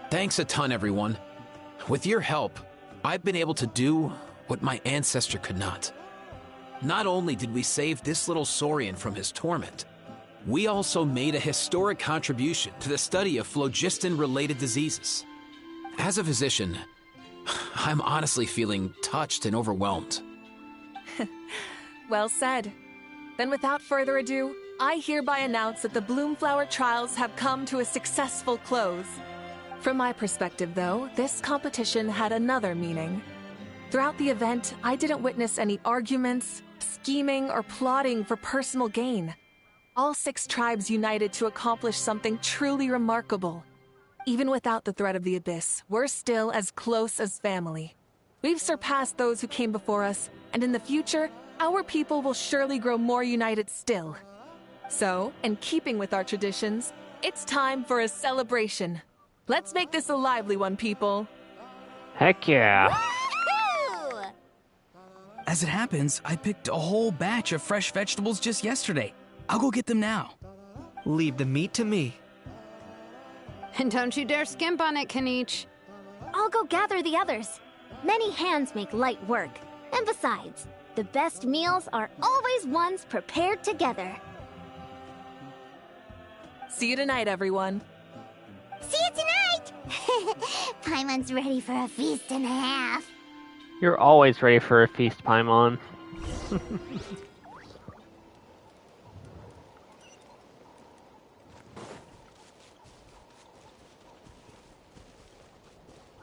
Thanks a ton, everyone. With your help, I've been able to do what my ancestor could not. Not only did we save this little Saurian from his torment, we also made a historic contribution to the study of phlogiston-related diseases. As a physician, I'm honestly feeling touched and overwhelmed. Well said. Then without further ado, I hereby announce that the Bloomflower trials have come to a successful close. From my perspective, though, this competition had another meaning. Throughout the event, I didn't witness any arguments, scheming, or plotting for personal gain. All 6 tribes united to accomplish something truly remarkable. Even without the threat of the Abyss, we're still as close as family. We've surpassed those who came before us, and in the future, our people will surely grow more united still. So, in keeping with our traditions, it's time for a celebration. Let's make this a lively one, people. Heck yeah. As it happens, I picked a whole batch of fresh vegetables just yesterday. I'll go get them now. Leave the meat to me. And don't you dare skimp on it, Kanich. I'll go gather the others. Many hands make light work. And besides, the best meals are always ones prepared together. See you tonight, everyone. See you tonight! Paimon's ready for a feast and a half. You're always ready for a feast, Paimon.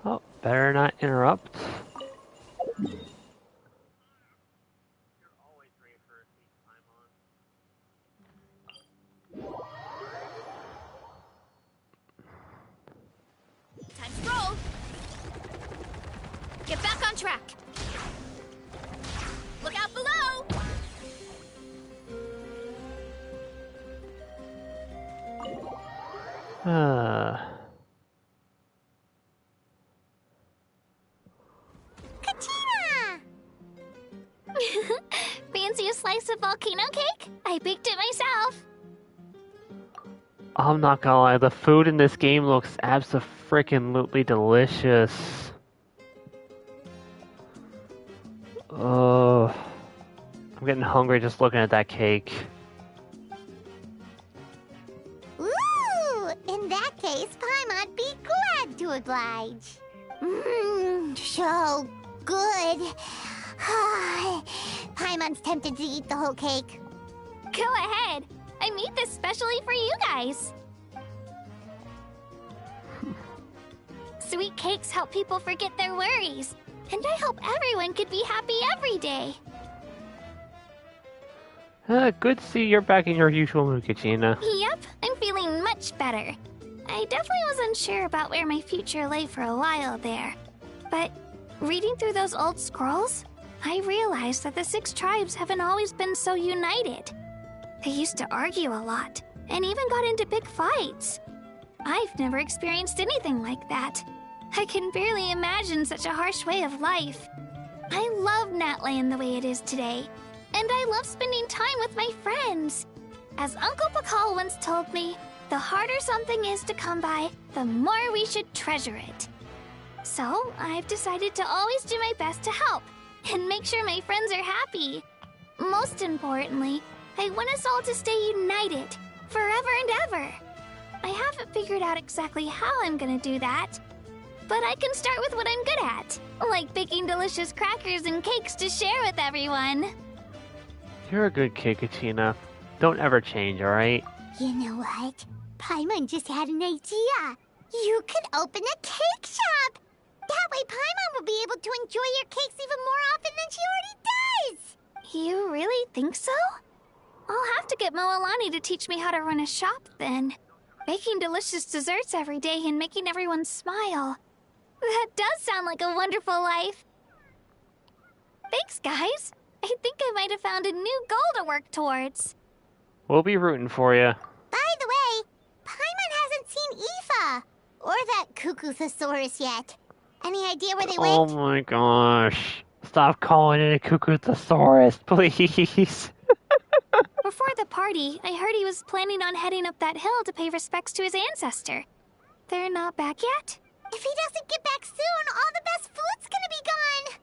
Oh, better not interrupt. Time to roll. Get back on track. Look out below. Katina! Fancy a slice of volcano cake? I baked it myself. I'm not gonna lie, the food in this game looks abso-freaking-lutely delicious. Oh, I'm getting hungry just looking at that cake. Ooh! In that case, Paimon'd be glad to oblige. Mmm, so good. Paimon's tempted to eat the whole cake. Go ahead. I made this specially for you guys. Sweet cakes help people forget their worries. And I hope everyone could be happy every day. Good to see you're back in your usual mood, Katina. Yep, I'm feeling much better. I definitely was unsure about where my future lay for a while there. But reading through those old scrolls, I realized that the 6 tribes haven't always been so united. They used to argue a lot, and even got into big fights. I've never experienced anything like that. I can barely imagine such a harsh way of life. I love Natland the way it is today, and I love spending time with my friends. As Uncle Pakal once told me, the harder something is to come by, the more we should treasure it. So, I've decided to always do my best to help, and make sure my friends are happy. Most importantly, I want us all to stay united, forever and ever. I haven't figured out exactly how I'm gonna do that, but I can start with what I'm good at, like baking delicious crackers and cakes to share with everyone. You're a good kid, Katina. Don't ever change, alright? You know what? Paimon just had an idea. You could open a cake shop. That way Paimon will be able to enjoy your cakes even more often than she already does. You really think so? I'll have to get Moalani to teach me how to run a shop then. Baking delicious desserts every day and making everyone smile. That does sound like a wonderful life. Thanks, guys. I think I might have found a new goal to work towards. We'll be rooting for you. By the way, Paimon hasn't seen Aoife or that Cuckoo-Thesaurus yet. Any idea where they Oh went? my gosh. Stop calling it a Cuckoo-Thesaurus, please. Before the party, I heard he was planning on heading up that hill to pay respects to his ancestor. They're not back yet? If he doesn't get back soon, all the best food's gonna be gone.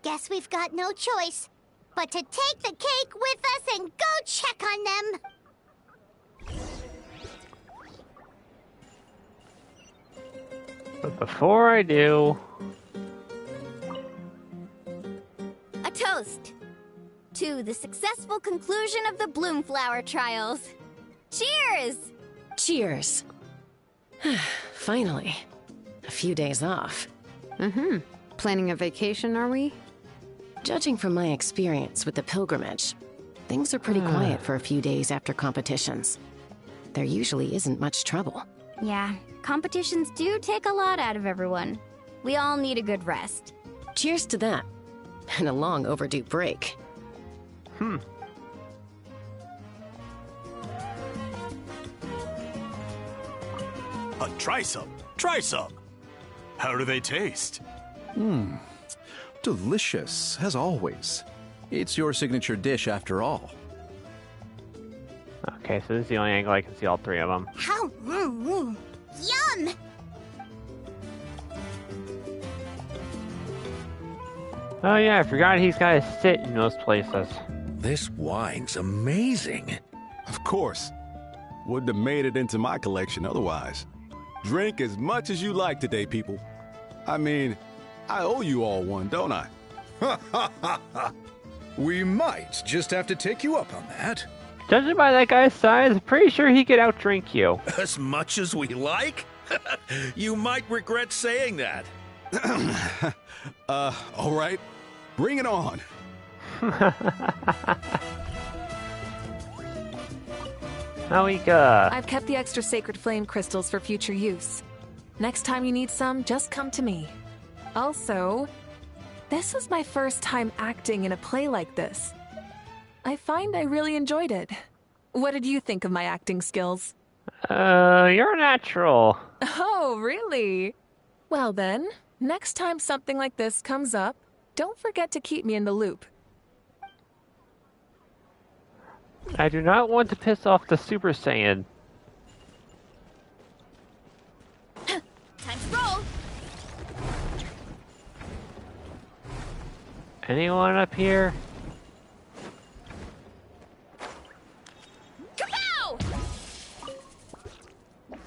Guess we've got no choice but to take the cake with us and go check on them. But before I do... A toast to the successful conclusion of the Bloomflower trials. Cheers! Cheers. Finally. A few days off. Mm-hmm. Planning a vacation, are we? Judging from my experience with the pilgrimage, things are pretty quiet for a few days after competitions. There usually isn't much trouble. Yeah, competitions do take a lot out of everyone. We all need a good rest. Cheers to that. And a long overdue break. Try some. Try some. How do they taste? Delicious, as always. It's your signature dish after all. Okay, so this is the only angle I can see all three of them. How? Yum! Oh yeah, I forgot he's got to sit in those places. This wine's amazing. Of course. Wouldn't have made it into my collection otherwise. Drink as much as you like today, people. I mean, I owe you all one, don't I? Ha ha ha ha! We might just have to take you up on that. Judging by that guy's size, I'm pretty sure he could outdrink you. As much as we like? You might regret saying that. All right. Bring it on. Awika. I've kept the extra sacred flame crystals for future use. Next time you need some, just come to me. Also, this was my first time acting in a play like this. I find I really enjoyed it. What did you think of my acting skills? You're natural. Oh, really? Well then, next time something like this comes up, don't forget to keep me in the loop. I do not want to piss off the Super Saiyan. Time to roll! Anyone up here? Kapow!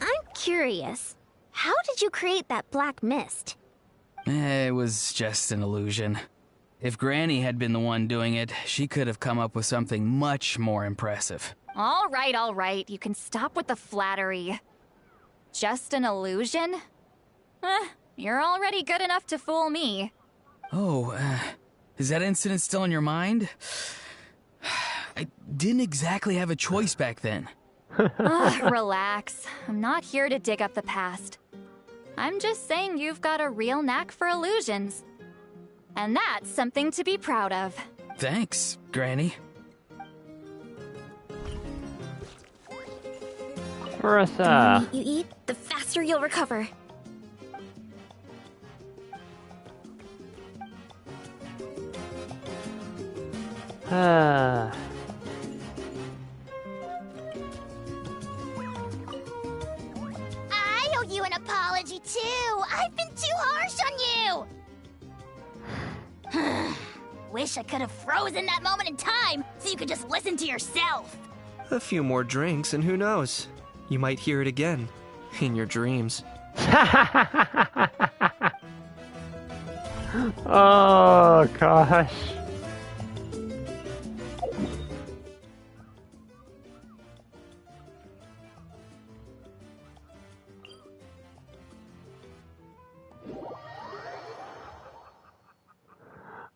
I'm curious. How did you create that black mist? It was just an illusion. If Granny had been the one doing it, she could have come up with something much more impressive. All right. You can stop with the flattery. Just an illusion? You're already good enough to fool me. Oh, is that incident still in your mind? I didn't exactly have a choice back then. Relax. I'm not here to dig up the past. I'm just saying you've got a real knack for illusions. And that's something to be proud of. Thanks, Granny. Marissa. The more you eat, the faster you'll recover. I owe you an apology, too. I've been too harsh on you. Wish I could have frozen that moment in time so you could just listen to yourself. A few more drinks, and who knows? You might hear it again. In your dreams. Oh, gosh.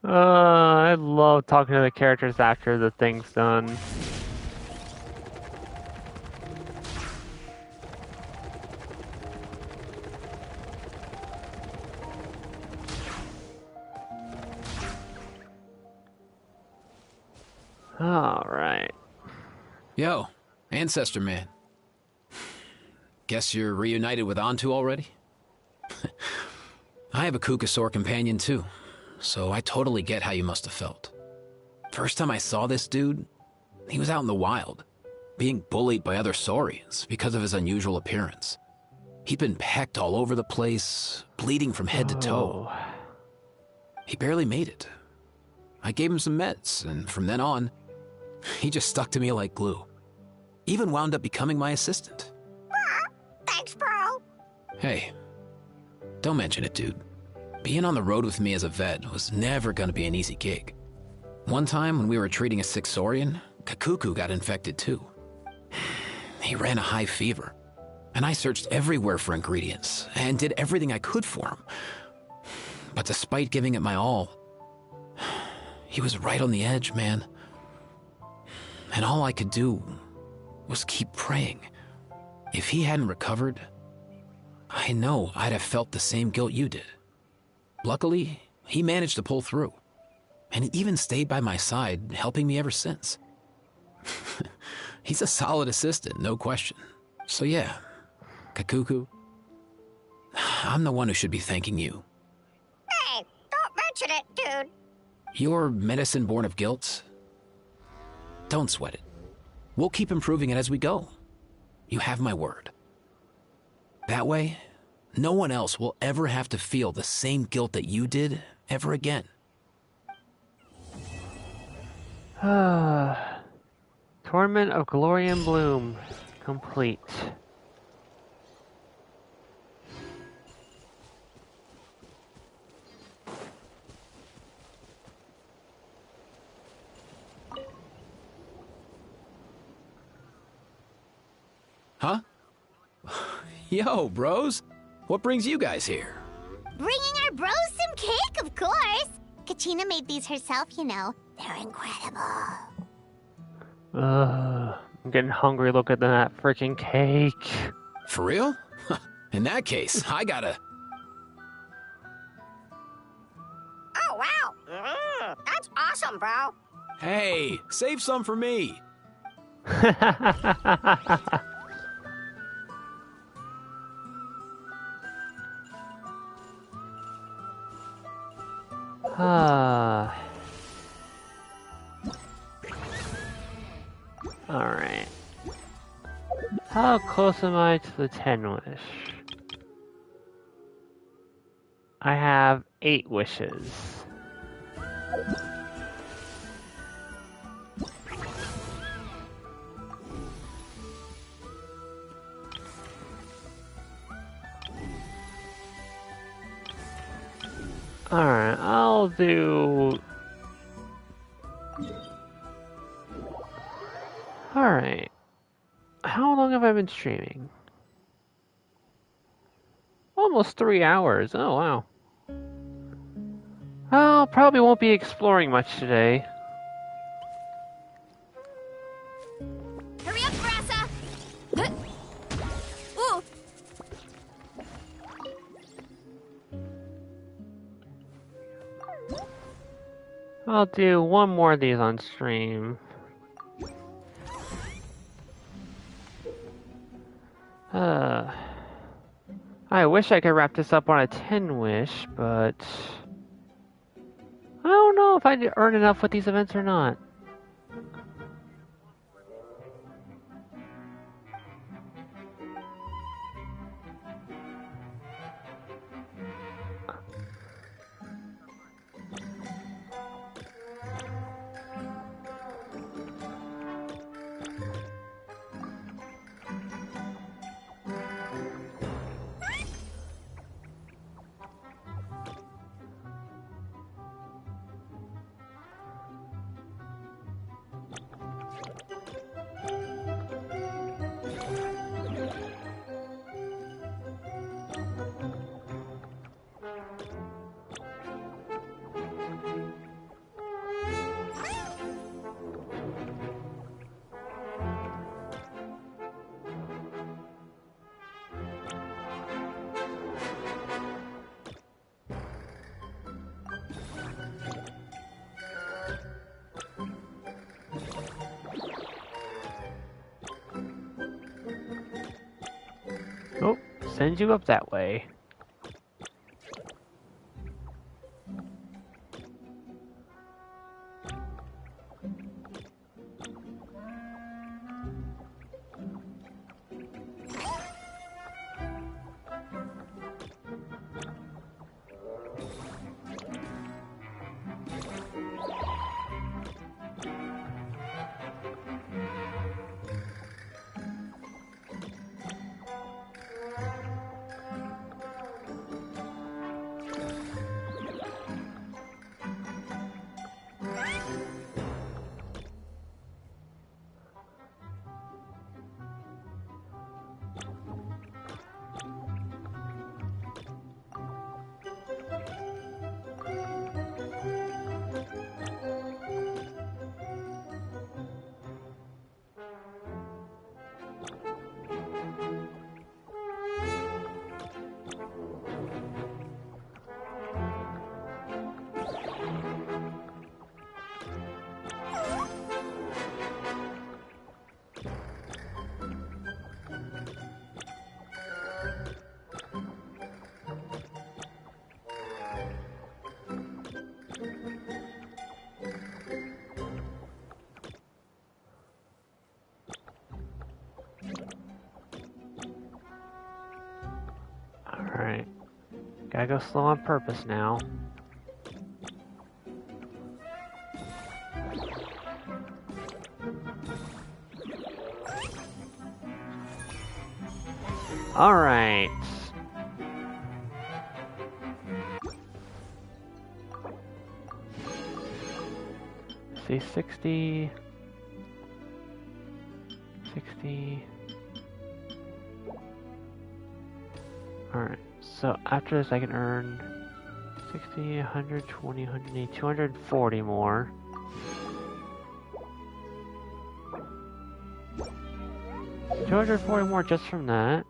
I love talking to the characters after the thing's done. Alright. Yo, Ancestor Man. Guess you're reunited with Antu already? I have a Kukasaur companion too, so I totally get how you must have felt. First time I saw this dude, he was out in the wild, being bullied by other Saurians because of his unusual appearance. He'd been pecked all over the place, bleeding from head to toe. He barely made it. I gave him some meds, and from then on, he just stuck to me like glue. Even wound up becoming my assistant. Thanks, bro. Hey, don't mention it, dude. Being on the road with me as a vet was never gonna be an easy gig. One time when we were treating a sick Saurian, Kakuku got infected too. He ran a high fever, and I searched everywhere for ingredients and did everything I could for him. But despite giving it my all, he was right on the edge, man. And all I could do was keep praying. If he hadn't recovered, I know I'd have felt the same guilt you did. Luckily, he managed to pull through, and he even stayed by my side, helping me ever since. He's a solid assistant, no question. So yeah, Kakuku, I'm the one who should be thanking you. Hey, don't mention it, dude. rude. Your medicine born of guilt? Don't sweat it. We'll keep improving it as we go. You have my word. That way, no one else will ever have to feel the same guilt that you did ever again. Tournament of Glory and Bloom complete. Huh? Yo, bros. What brings you guys here? Bringing our bros some cake, of course. Kachina made these herself, you know. They're incredible. I'm getting hungry looking at that freaking cake. For real? In that case, I gotta... Oh, wow. That's awesome, bro. Hey, save some for me. Alright. How close am I to the 10 wish? I have 8 wishes. Alright, I'll do... Alright. How long have I been streaming? Almost 3 hours. Oh, wow. Well, probably won't be exploring much today. Hurry up, Brassa! Ooh. I'll do one more of these on stream. I wish I could wrap this up on a 10 wish, but I don't know if I'd earn enough with these events or not. Oh, send you up that way. Gotta go slow on purpose now. Alright. See, 60. 60. Alright, so after this I can earn 60, 120, 180, 240 more. $240 more just from that.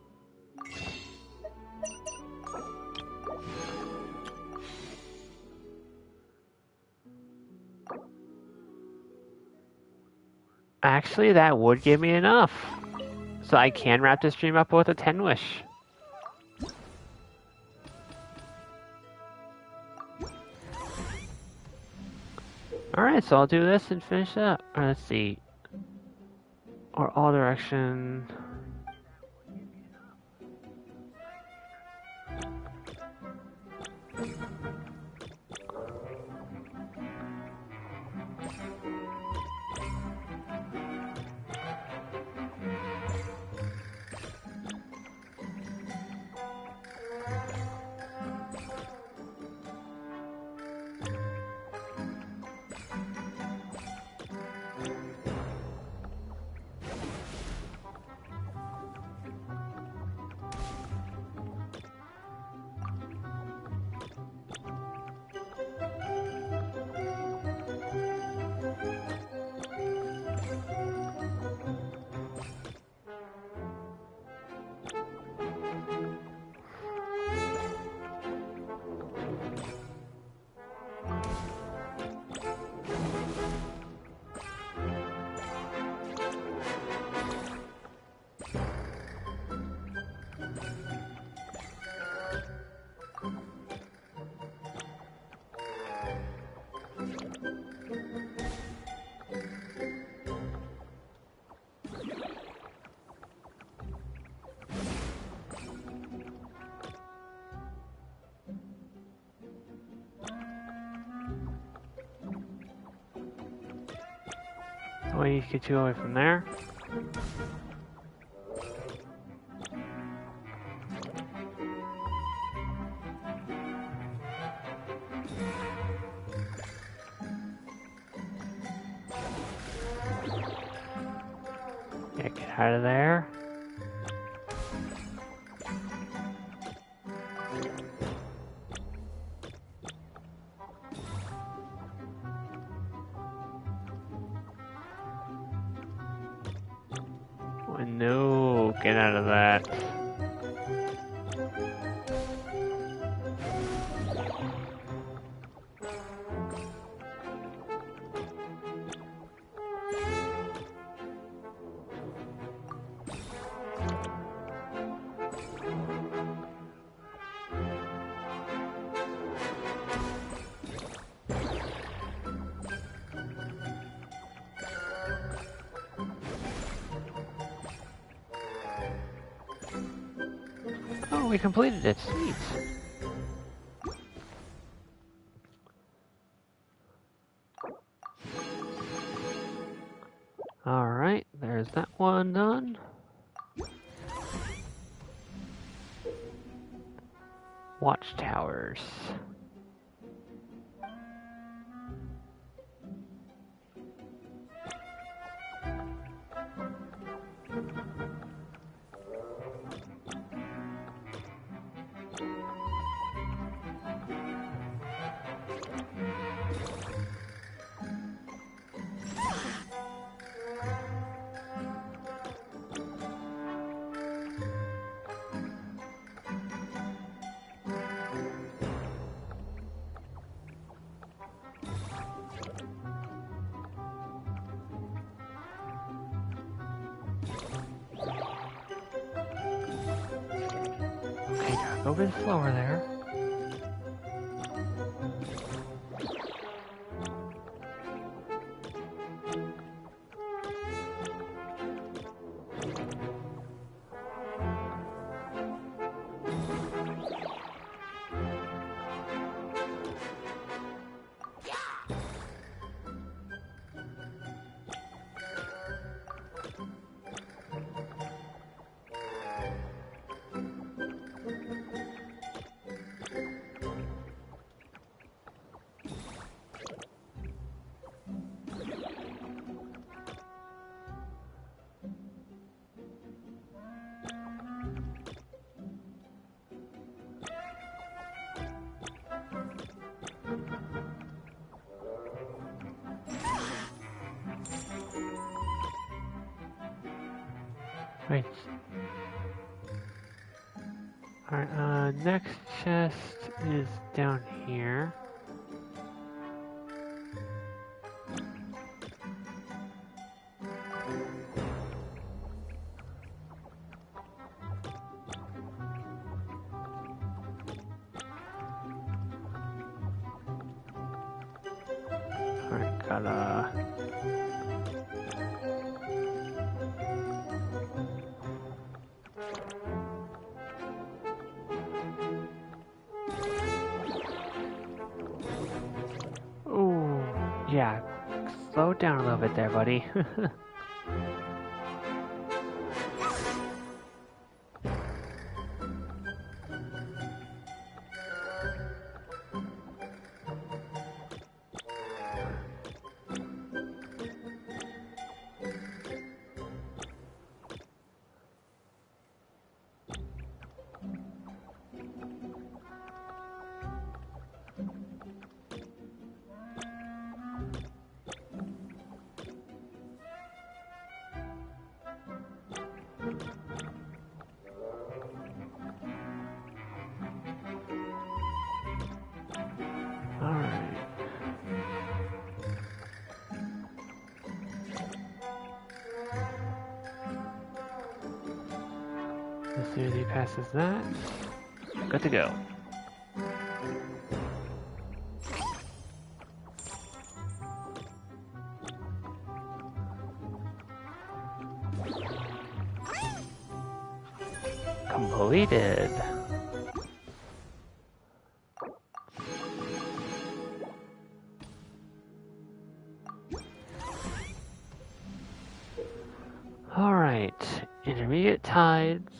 Actually, that would give me enough. So I can wrap this dream up with a 10 wish. Alright, so I'll do this and finish up. Or let's see. Or all direction. Oh, you get 2 away from there. Yeah, get out of there. Oh, no, get out of that. Oh, we completed it. Sweet. Alright, there's that one done. Watchtowers. Okay, gotta go a bit slower there. Right. Alright, next chest is down here. Alright, gotta... Ooh, yeah. Slow down a little bit there, buddy. Alright. As soon as he passes that, good to go. Completed. Alright, intermediate tides.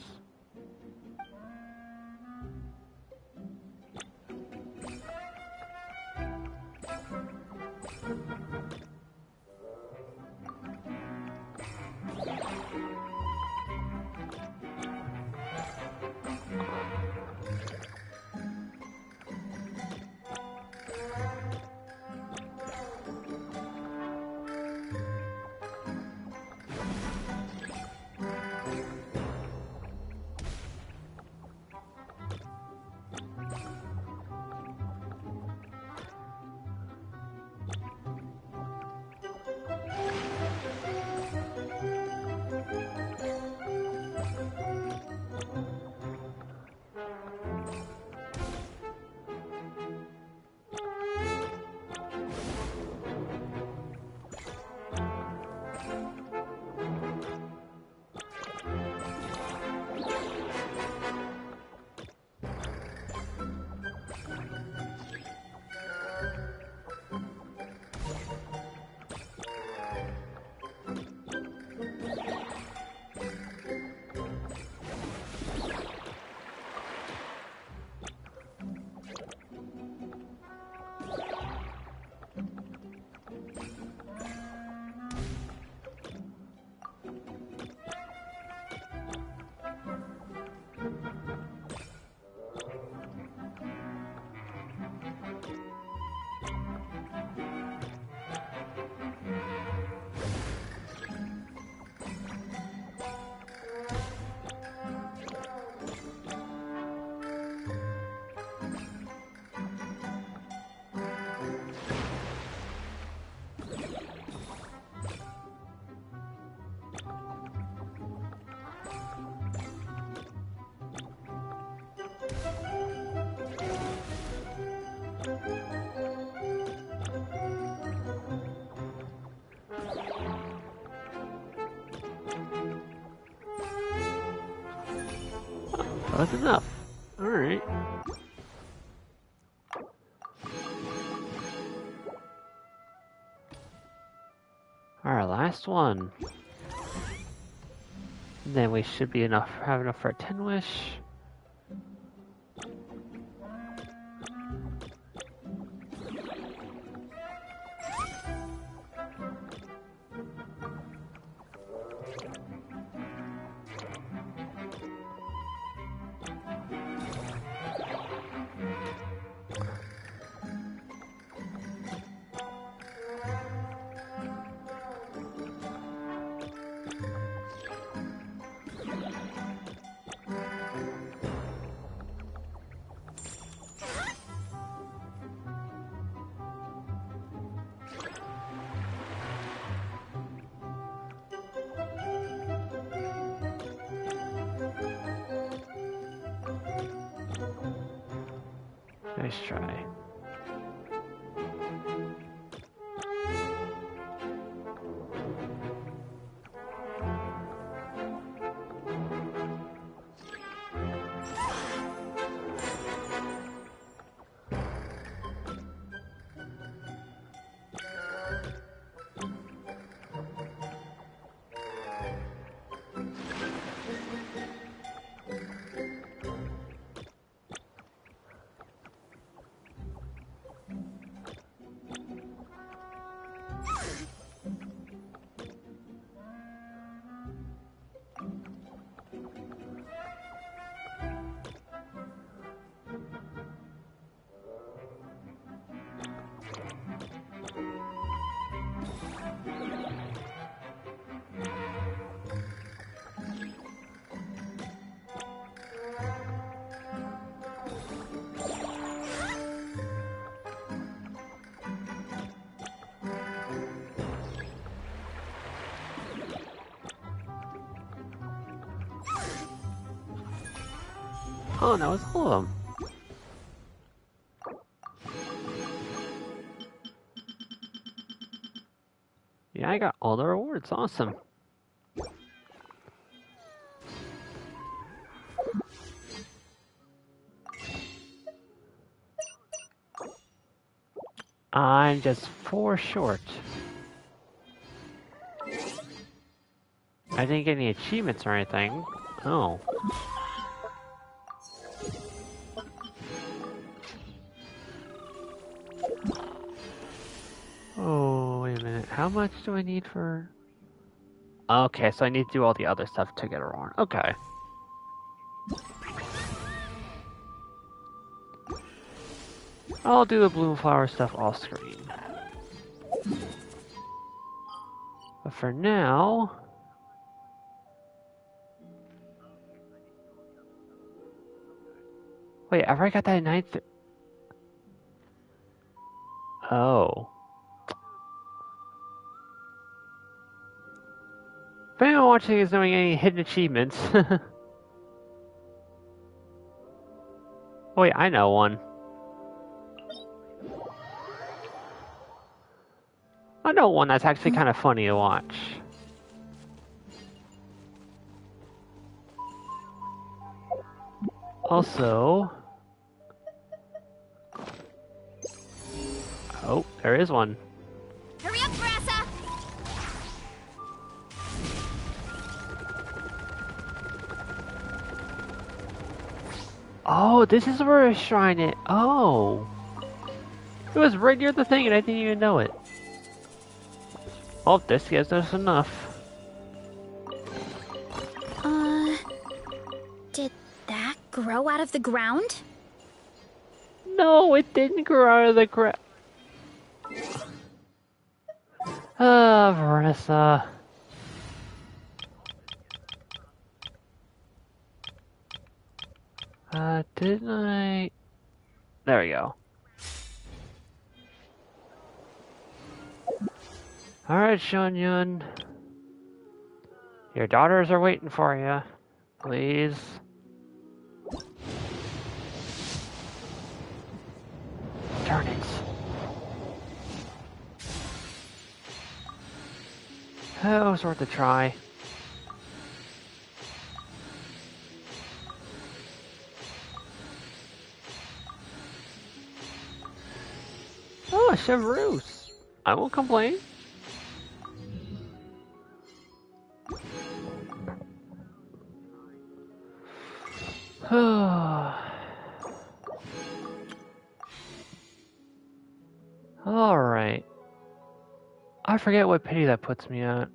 That's enough. Alright. Our last one. Then we should be enough, have enough for a 10 wish. Nice try. Oh, that was all of them. Yeah, I got all the rewards. Awesome. I'm just 4 short. I didn't get any achievements or anything. Oh. Oh, wait a minute. How much do I need for... Okay, so I need to do all the other stuff to get around. Okay. I'll do the bloom flower stuff off screen. But for now... Wait, I already got that at 9th... Oh. If anyone watching is knowing any hidden achievements... Wait, I know one. I know one that's actually kind of funny to watch. Also... Oh, there is one. Hurry up, Brassa! Oh, this is where I shrine it. Oh. It was right near the thing and I didn't even know it. Oh, this gives us enough. Did that grow out of the ground? No, it didn't grow out of the ground. Ah, Vanessa. Didn't I? There we go. Alright, Shonyun. Your daughters are waiting for you. Please. Darn it. Oh, it was worth a try. Oh, Chevrouse. I won't complain. Alright. I forget what pity that puts me at.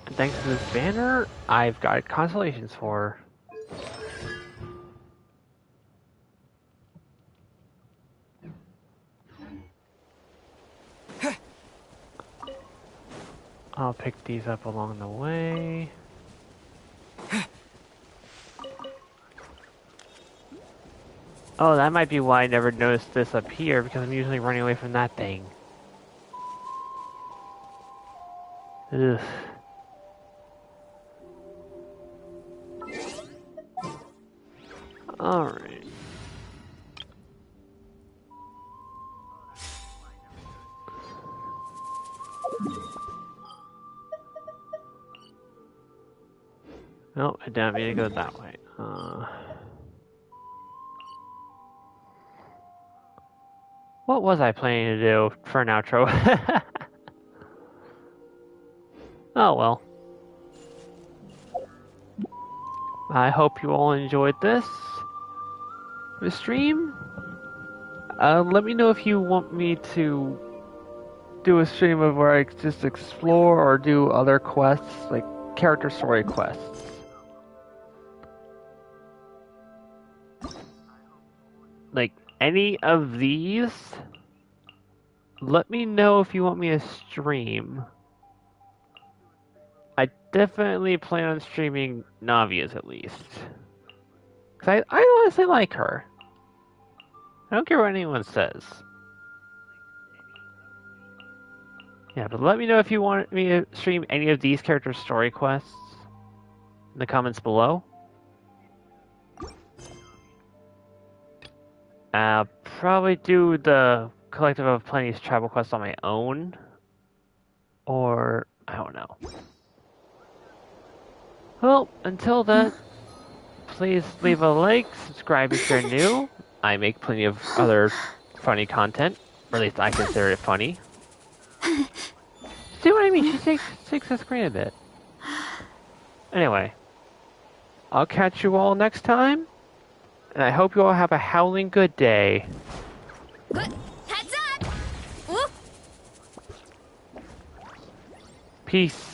And thanks to this banner, I've got constellations for. I'll pick these up along the way. Oh, that might be why I never noticed this up here, because I'm usually running away from that thing. Ugh. Alright. Nope, I didn't mean to go that way. What was I planning to do for an outro? Oh well. I hope you all enjoyed this stream. Let me know if you want me to do a stream of where I just explore or do other quests, like character story quests. Like any of these, let me know if you want me to stream. I definitely plan on streaming Navia's at least. Cause I honestly like her. I don't care what anyone says. Yeah, but let me know if you want me to stream any of these character story quests in the comments below. I'll probably do the Collective of Plenty's travel quest on my own. Or, I don't know. Well, until then, please leave a like, subscribe if you're new. I make plenty of other funny content, or at least I consider it funny. See what I mean? She takes the screen a bit. Anyway, I'll catch you all next time, and I hope you all have a howling good day. Heads up! Whoop. Peace.